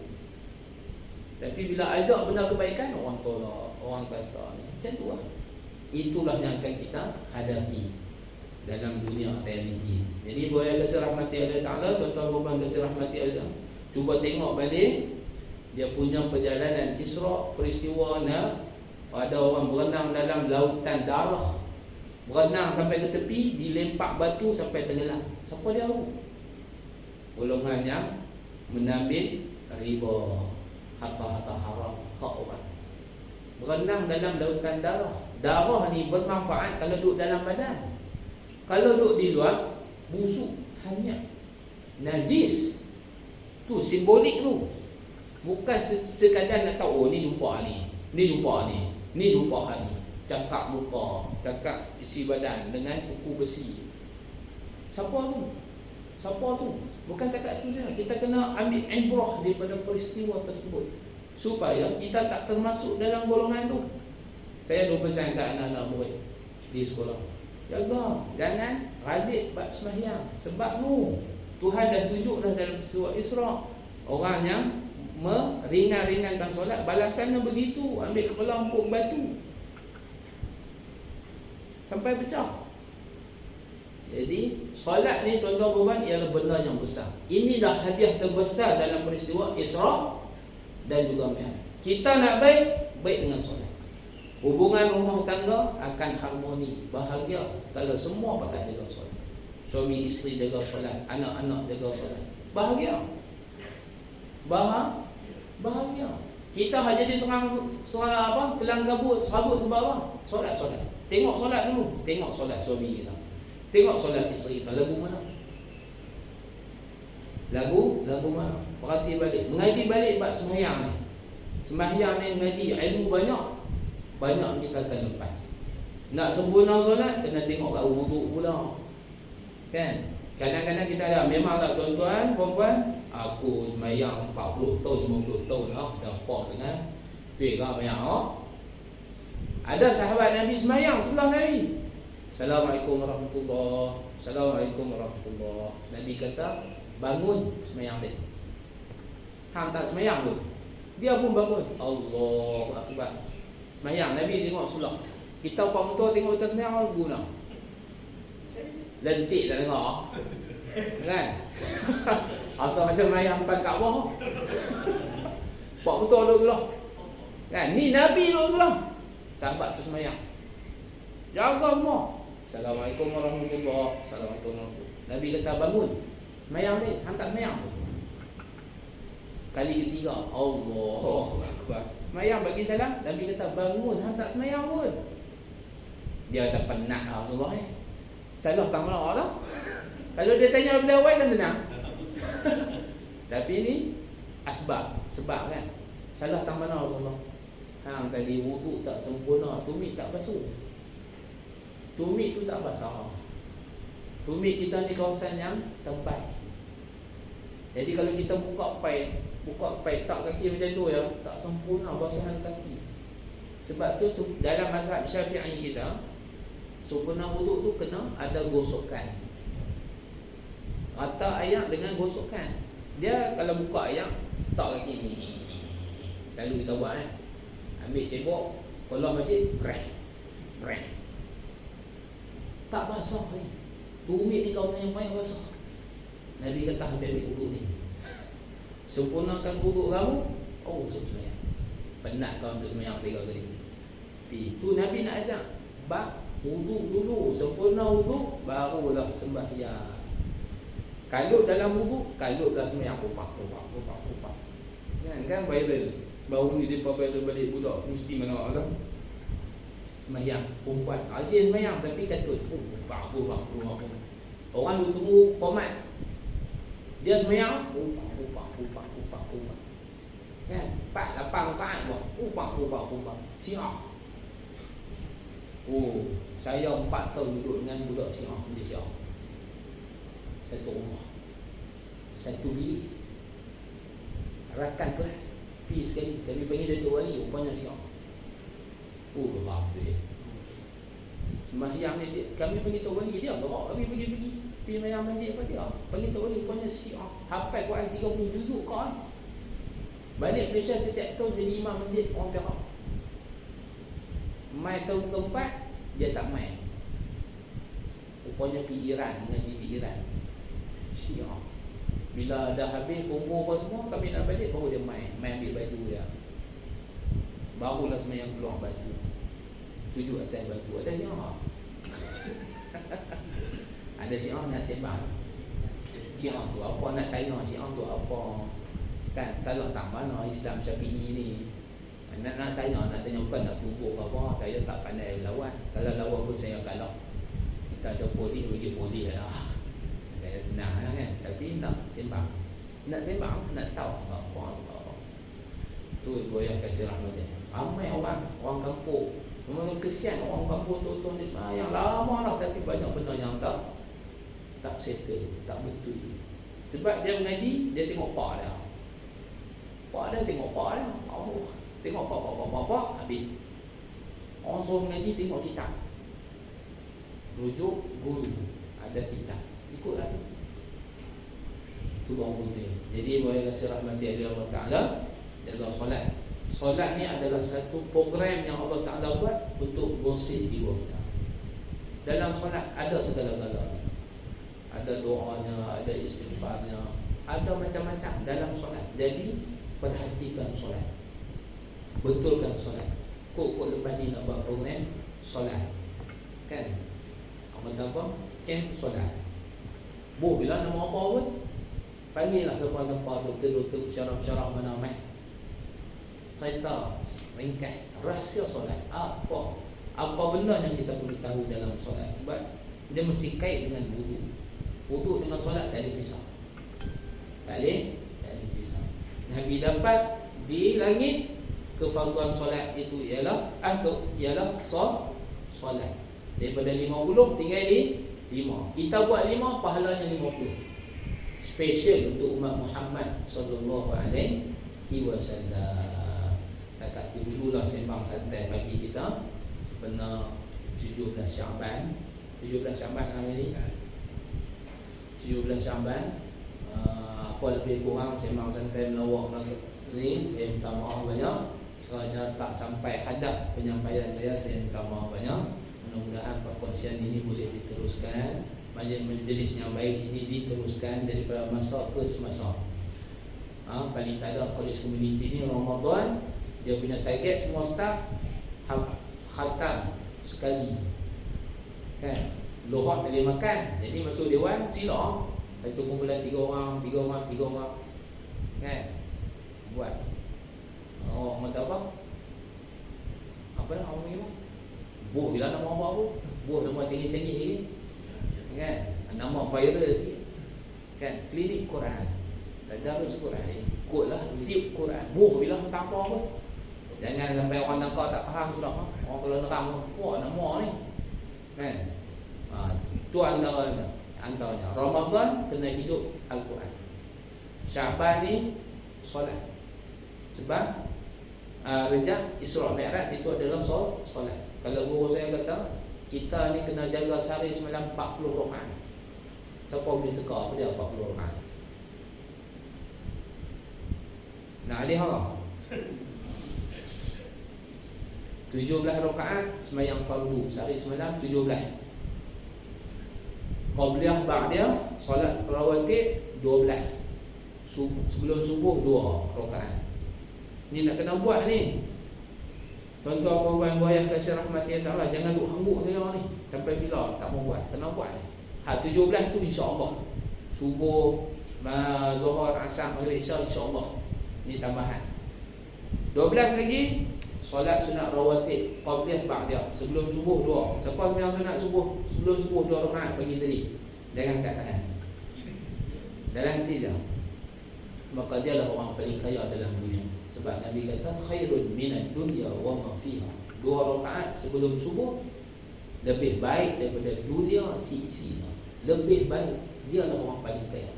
Tapi bila ajak benda kebaikan, orang tolak, orang kata ni. Macam tu lah. Itulah yang akan kita hadapi dalam dunia realiti. Jadi boleh kasih rahmati Allah Ta'ala, tuan-tuan kasih rahmati Allah. Cuba tengok balik dia punya perjalanan Isra, peristiwa ada orang berenang dalam lautan darah. Berenang sampai ke tepi, dilempak batu sampai tenggelam. Siapa dia tahu? Golongan yang menambil riba, harta-harta haram, hak orang. Berenang dalam lautan darah. Darah ni bermanfaat kalau duduk dalam badan. Kalau duduk di luar, busuk, hanyut, najis. Tu simbolik tu. Bukan sekadar nak tahu, oh ni jumpa ni, ni jumpa ni, ni jumpa ni. Cakap muka, cakap isi badan dengan kuku besi. Siapa tu? Siapa tu? Bukan cakap tu saja. Kita kena ambil ibrah daripada peristiwa tersebut, supaya kita tak termasuk dalam golongan tu. Saya ada pesan kat anak-anak murid di sekolah. Jaga, jangan ralik bab sembahyang. Sebab tu Tuhan dah tunjuk dah dalam surah Isra, orang yang meringan-ringankan solat, balasannya begitu, ambil kepala empuk batu sampai pecah. Jadi solat ni tuan-tuan puan ialah benda yang besar. Ini dah hadiah terbesar dalam peristiwa Isra dan juga Mi'raj. Kita nak baik dengan solat. Hubungan rumah tangga akan harmoni, bahagia kalau semua pakai jaga solat. Suami isteri jaga solat, anak-anak jaga solat. Bahagia. Bahagia. Kita hanya jadi serang apa? Kelang kabut, serabut sebab apa? Solat. Tengok solat dulu. Tengok solat suami kita. Tengok solat isteri kita. Lagu mana? Lagu mana? Perhati balik. Mengaji balik bab sembahyang ni. Sembahyang ni mengaji ilmu banyak kita akan lepas. Nak sempurna solat, kena tengok kat wuduk pula. Kan? Kadang-kadang kita ada, memang tak tuan-tuan, puan-puan, aku sembahyang 40 tahun, 50 tahun lah, dah apa dengan tuik lah banyak lah. Ada sahabat Nabi sembahyang sebelah Nabi. Assalamualaikum warahmatullahi. Assalamualaikum warahmatullahi. Nabi kata, bangun sembahyang dia. Hang tak sembahyang tu, dia pun bangun. Allahu Akbar. Sembahyang, Nabi tengok sebelah. Kita pak mentua tengok kita sembahyang, apa guna? Lentik tak dengar. Kan? Asal macam sembahyang depan Kaabah. Pak mentua duduk sebelah. Kan? Ni Nabi duduk sebelah. Sahabat tu sembahyang. Jaga semua. Assalamualaikum warahmatullahi. Assalamualaikum warahmatullahi. Nabi kata bangun. Sembahyang ni, hang tak sembahyang tu. Kali ketiga, Allahu Akbar. Sembahyang bagi salam, Nabi kata bangun, hang tak sembahyang pun. Dia dah penat lah Rasulullah Salah tak malah lah. Kalau dia tanya benda awal kan senang. Tapi ni sebab kan. Salah tak mana Rasulullah. Hang tadi wuduk tak sempurna, tumit tak basuh. Tumit tu tak basah. Tumit kita ni kawasan yang terbaik. Jadi kalau kita buka pai tak kaki macam tu ya, tak sempurna basahan kaki. Sebab tu dalam mazhab Syafi'i kita, sempurna wuduk tu kena ada gosokan. Rata ayak dengan gosokan. Dia kalau buka ayak, tak kaki ni. Lalu kita buat kan. Ambil cebok, kolam masjid, breng. Tak basah ni. Tumit ni kawasan yang payah basah. Nabi kata ambil wuduk ni. Sempurnakan wuduk kamu. Oh, sebenarnya penat kau untuk sembahyang 3 kali. Itu Nabi nak ajak. Wuduk dulu, sempurna wuduk, barulah sembahyang. Kalut dalam wuduk, kalutlah sembahyang. Pupak. Kan viral. Baru ni dia viral balik budak mesti mana tu. Sembahyang perempuan. Rajin sembahyang tapi katut. Pupak. Orang dulu tunggu qomat. Dia sembahyang pupak. Kan? 4-8 rakaat buat pupak. Syiah. Oh, saya 4 tahun duduk dengan budak Syiah, Malaysia. Satu rumah, satu bilik. rakan kelas. Pergi sekali, kami panggil Datuk Wali, rupanya Syiah. Geram dia. Sembahyang ni kami pergi Datuk Wali, dia gerak, kami pergi sembahyang masjid apa dia. Panggil Datuk Wali, rupanya Syiah. Hafal Quran 30 juzuk kau. Balik Malaysia setiap tahun jadi imam masjid orang Perak. Mai tahun keempat, dia tak main. Rupanya pergi Iran, mengaji di Iran. Syiah. Bila dah habis kumpul apa semua, kami nak balik, baru dia main ambil baju dia. Barulah semayang keluar baju. Sujud atas batu. Ada Syiah. Ada Syiah nak sembang. Syiah tu apa, nak tanya Syiah tu apa. Kan salah tak mana Islam Syafi'i ni. Nak tanya bukan nak tubuh ke apa. Saya tak pandai lawan. Kalau lawan pun saya kalah. Kita ada polis, bagi polis lah. Saya senang lah kan. Tapi nak sembang, nak tahu sebab apa. Tu goyah kasih rahmat dia. Ramai orang kampung. Memang kesian orang kampung tu ni yang lama lah. Tapi banyak benda yang tak settle, tak betul. Sebab dia mengaji, dia tengok pak dia. Pak dia tengok pak dia. Tengok pak, habis. Orang suruh mengaji, tengok kitab. Rujuk guru, ada kitab. Ikutlah. Itu orang putih. Jadi boleh kasih rahmati Allah Ta'ala. Jaga solat. Solat ni adalah satu program yang Allah Ta'ala buat untuk bersih jiwa kita. Dalam solat ada segala-galanya. Ada doanya, ada istighfarnya, ada macam-macam dalam solat. Jadi perhatikan solat, betulkan solat. Kok lepas ni nak buat program solat, kan? Apa? Camp solat. Bila nama apa pun, panggillah siapa-siapa, doktor-doktor, syarah-syarah mana mai. Cerita ringkas rahsia solat. Apa benda yang kita perlu tahu dalam solat. Sebab dia mesti kait dengan wudu. Wudu dengan solat tak ada pisah. Tak ada pisah. Nabi dapat di langit kefarduan solat itu ialah solat. Daripada 50 tinggal di 5. Kita buat 5, pahalanya 50. Special untuk umat Muhammad sallallahu alaihi wasallam. Setakat itu dululah sembang santai bagi kita. Sebenar 17 Syaban. 17 Syaban hari ni. 17 Syaban. Apa lebih kurang sembang santai melawak ni, saya minta maaf banyak. Sekiranya tak sampai hadaf penyampaian saya minta maaf banyak. Mudah-mudahan perkongsian ini boleh diteruskan. Majlis yang baik ini diteruskan daripada masa ke semasa. Paling tak ada college community ni Ramadan, dia punya target semua staff khatam sekali. Kan? Lohak tak boleh makan. Jadi masuk dewan sila. Itu kumpulan 3 orang. Kan? Buat. Orang kata apa? Apa dah orang ni? Buh bila nama apa pun. Buh nama canggih-canggih sikit. Kan? Nama viral sikit. Kan? Klinik Quran. Tadarus Quran. Ikutlah tip Quran. Buh bila tak apa pun. Jangan sampai orang nakal tak faham sudah. Orang kalau neram, wah nama ni. Kan? Itu antaranya. Ramadan kena hidup Al-Quran. Syaban ni solat. Sebab Rejab, Isra' Mi'raj itu adalah solat. Kalau guru saya kata, kita ni kena jaga sehari semalam 40 rakaat. Siapa boleh teka apa dia 40 rakaat? Nak alih haram. 17 rakaat sembahyang fardu sehari semalam 17. Qabliyah ba'diyah solat rawatib 12. Sebelum subuh 2 rakaat. Ni nak kena buat ni. Tuan-tuan korban buayah kasih rahmati Allah, jangan duk hangguk saya ni. Sampai bila tak mau buat, kena buat ni. 17 tu insya-Allah. Subuh, Zuhur, Asar, Maghrib, Isya insya-Allah. Ni tambahan. 12 lagi solat sunat rawatib qabliyah ba'diyah sebelum subuh 2. Siapa yang sunat subuh sebelum subuh 2 rakaat pagi tadi, jangan angkat tangan. Dalam hati je. Maka dialah orang paling kaya dalam dunia. Sebab Nabi kata khairun minad dunya wa ma fiha. 2 rakaat sebelum subuh lebih baik daripada dunia si-isinya. Lebih baik, dialah orang paling kaya.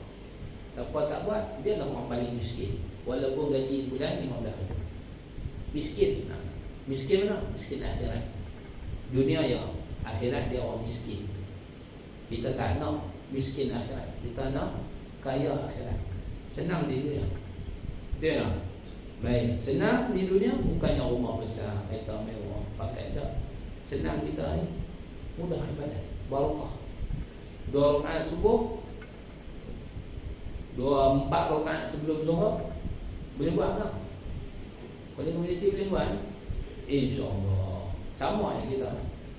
Siapa tak buat, dia lah orang paling miskin. Walaupun gaji sebulan 15,000. Miskin. Miskin mana? Miskin akhirat. Dunia ya, akhirat dia orang miskin. Kita tak nak miskin akhirat, kita nak kaya akhirat. Senang di dunia. Betul tak? Baik, senang di dunia bukannya rumah besar, kereta mewah, pakai tak. Senang kita ni mudah ibadat, barakah. 2 rakaat subuh, 4 rakaat sebelum zuhur boleh buat tak? Boleh, komuniti boleh buat? InsyaAllah. Sama yang kita.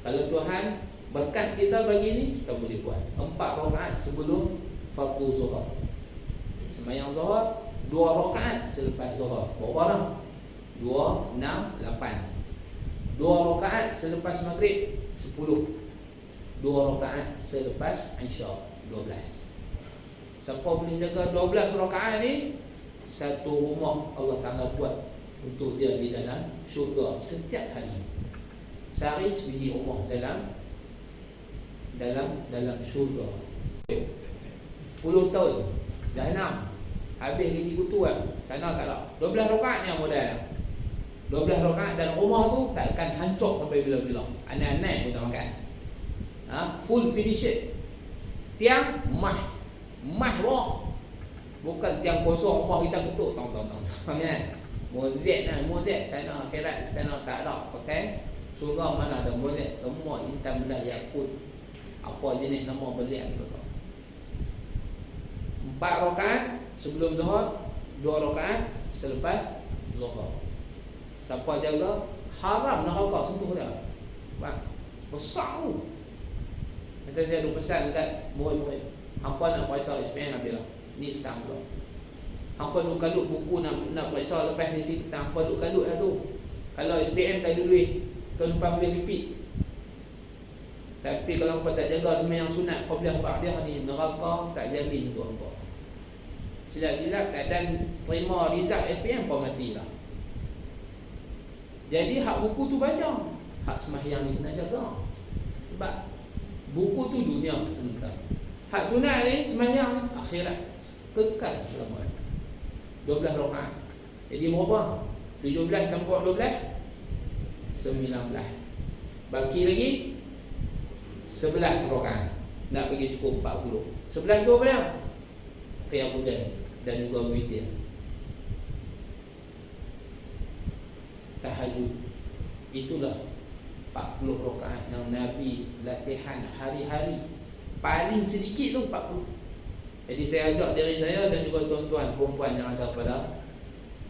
Kalau Tuhan berkat kita bagi ni, kita boleh buat 4 rakaat sebelum fardu zuhur. Sembahyang zuhur 2 rakaat selepas zuhur. Berapa orang? 2, 6, 8. 2 rakaat selepas maghrib 10. 2 rakaat selepas Isya 12. Siapa boleh jaga 12 rakaat ni, satu rumah Allah Ta'ala buat untuk dia di dalam syurga setiap hari. Sehari sebiji rumah dalam syurga. 10 tahun dah 6. Habis gaji kutu kan. Sana tak ada 12 rakaat yang modal. 12 rakaat dan rumah tu tak akan hancur sampai bila-bila. Anak-anak pun tak makan. Full finish it. Tiang mah roh. Bukan tiang kosong rumah kita ketuk tong. Kan? Mozek tanah akhirat sekarang tak ada pakai. Surga mana ada mozek, semua intan belah yakut. Apa jenis nama belian tu. 4 rakaat sebelum zuhur, 2 rakaat selepas zuhur. Siapa jaga, haram neraka sentuh dia. Besar tu. Macam saya ada pesan kat murid-murid, hampa nak puasa SPM ambil lah. Ni setang pula. Hampa duk kalut buku nak puasa lepas ni si petang. Hampa duk kalut lah tu. Kalau SPM tak ada duit, tahun depan boleh repeat. Tapi kalau hampa tak jaga sembahyang sunat qabliyah ba'diyah ni, neraka tak jamin untuk hampa. Silap-silap keadaan terima result SPM pun matilah. Jadi hak buku tu baca, hak sembahyang ni kena jaga. Sebab buku tu dunia sementara. Hak sunat ni, sembahyang akhirat kekal selama 12 rakaat. Jadi berapa? 17 tambah 12 19. Baki lagi 11 rakaat. Nak bagi cukup 40. 11 tu apa dia? Qiyamul Lail dan juga witir. Tahajud. Itulah 40 rakaat yang Nabi latihan hari-hari. Paling sedikit tu 40. Jadi saya ajak diri saya dan juga tuan-tuan perempuan yang ada pada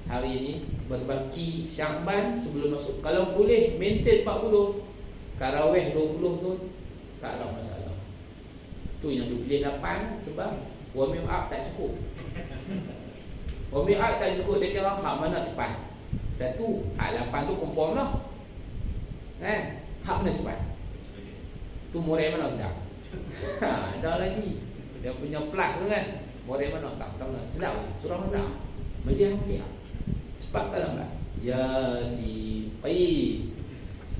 hari ini berbaki Syakban sebelum masuk. Kalau boleh maintain 40, Tarawih 20 tu tak ada masalah. Tu yang dipilih 8 sebab warming up tak cukup. Warming up tak cukup, dia kira hak mana cepat. Satu, hak 8 tu confirm lah. Hak mana cepat. Tu murid mana sedap. Ada lagi. Dia punya plug tu kan. Murid mana tak tahu lah. Sedap lah. Surah mana. Macam apa? Cepat tak lambat. Yasin. Baik.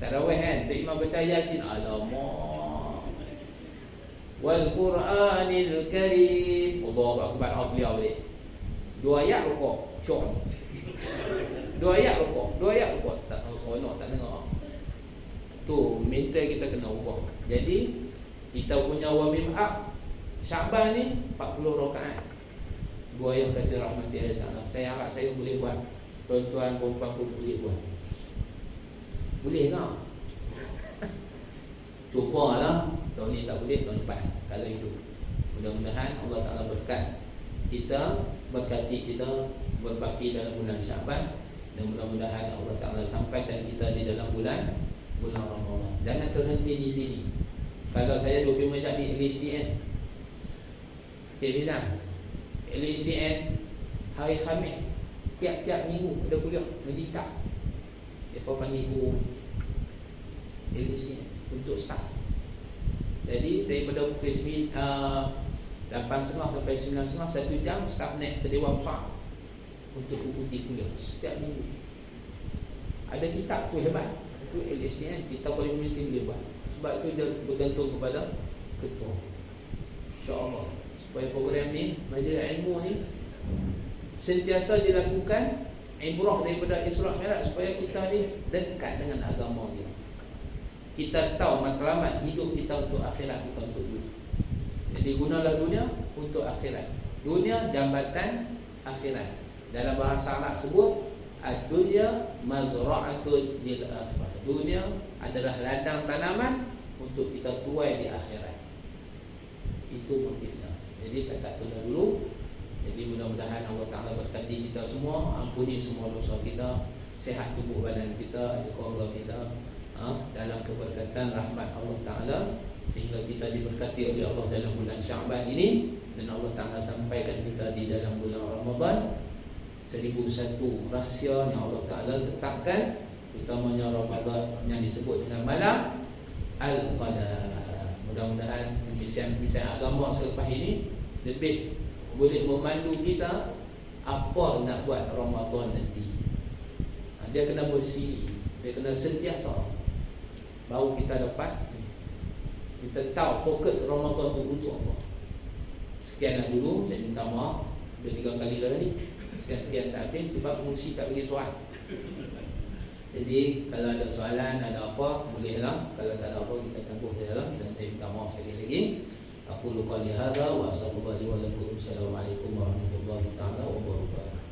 Tarawih kan. Tok Imam baca Yasin. Alamak. Wal Quranil Karim. Allahu Akbar. Beliau balik 2 ayat rukuk. Syok. 2 ayat rukuk. 2 ayat rukuk. Tak tahu seronok tak dengar. Tu mental kita kena ubah. Jadi kita punya warming up Syakban ni 40 rakaat. 2 yang kasih rahmati Allah Ta'ala. Saya harap saya boleh buat. Tuan-tuan perempuan pun boleh buat. Boleh tak? Cubalah. Tahun ni tak boleh, tahun depan kalau itu. Mudah-mudahan Allah Ta'ala berkat kita, berkati kita berbaki dalam bulan Syakban. Dan mudah-mudahan Allah Ta'ala sampaikan kita di dalam bulan Ramadan. Jangan terhenti di sini. Kalau saya 25 jam di LHDN, Cik Rizal, LHDN hari Khamis tiap-tiap minggu ada kuliah ngaji tak. Mereka panggil guru LHDN untuk staff. Jadi daripada pukul 8.30 sampai 9.30 1 jam staff naik ke Dewan Besar untuk ikuti kuliah setiap minggu. Ada kitab tu hebat. Itu LHDN kita boleh boleh buat. Sebab itu dia bergantung kepada ketua. InsyaAllah supaya program ni, majlis ilmu ni sentiasa dilakukan, ibrah daripada Isra' Mi'raj, supaya kita ni dekat dengan agama kita. Kita tahu matlamat hidup kita untuk akhirat, bukan untuk dunia. Jadi gunalah dunia untuk akhirat. Dunia jambatan akhirat. Dalam bahasa Arab sebut ad-dunya mazra'atun lil akhirah. Dunia adalah ladang tanaman untuk kita tuai di akhirat. Itu motifnya. Jadi saya tak tunda dulu. Jadi mudah-mudahan Allah Ta'ala berkati kita semua, ampuni semua dosa kita, sehat tubuh badan kita, keluarga kita, dalam keberkatan rahmat Allah Ta'ala, sehingga kita diberkati oleh Allah dalam bulan Sya'ban ini. Dan Allah Ta'ala sampaikan kita di dalam bulan Ramadan 1001 rahsia yang Allah Ta'ala letakkan, utamanya Ramadan yang disebut dengan malam Al-Qadar. Mudah-mudahan pembicaraan agama selepas ini lebih boleh memandu kita apa nak buat Ramadan nanti. Dia kena bersih, dia kena sentiasa, baru kita dapat, kita tahu fokus Ramadan tu untuk apa. Sekian dulu, saya minta maaf dah 3 kali dah ni. Sekian tak habis sebab fungsi tak bagi soal. Jadi kalau ada soalan, ada apa, bolehlah. Kalau tak ada apa, kita tangguh je lah. Dan saya minta maaf sekali lagi. Aku lupa li hadza wa sallallahu alaihi wa sallam. Assalamualaikum warahmatullahi taala wabarakatuh.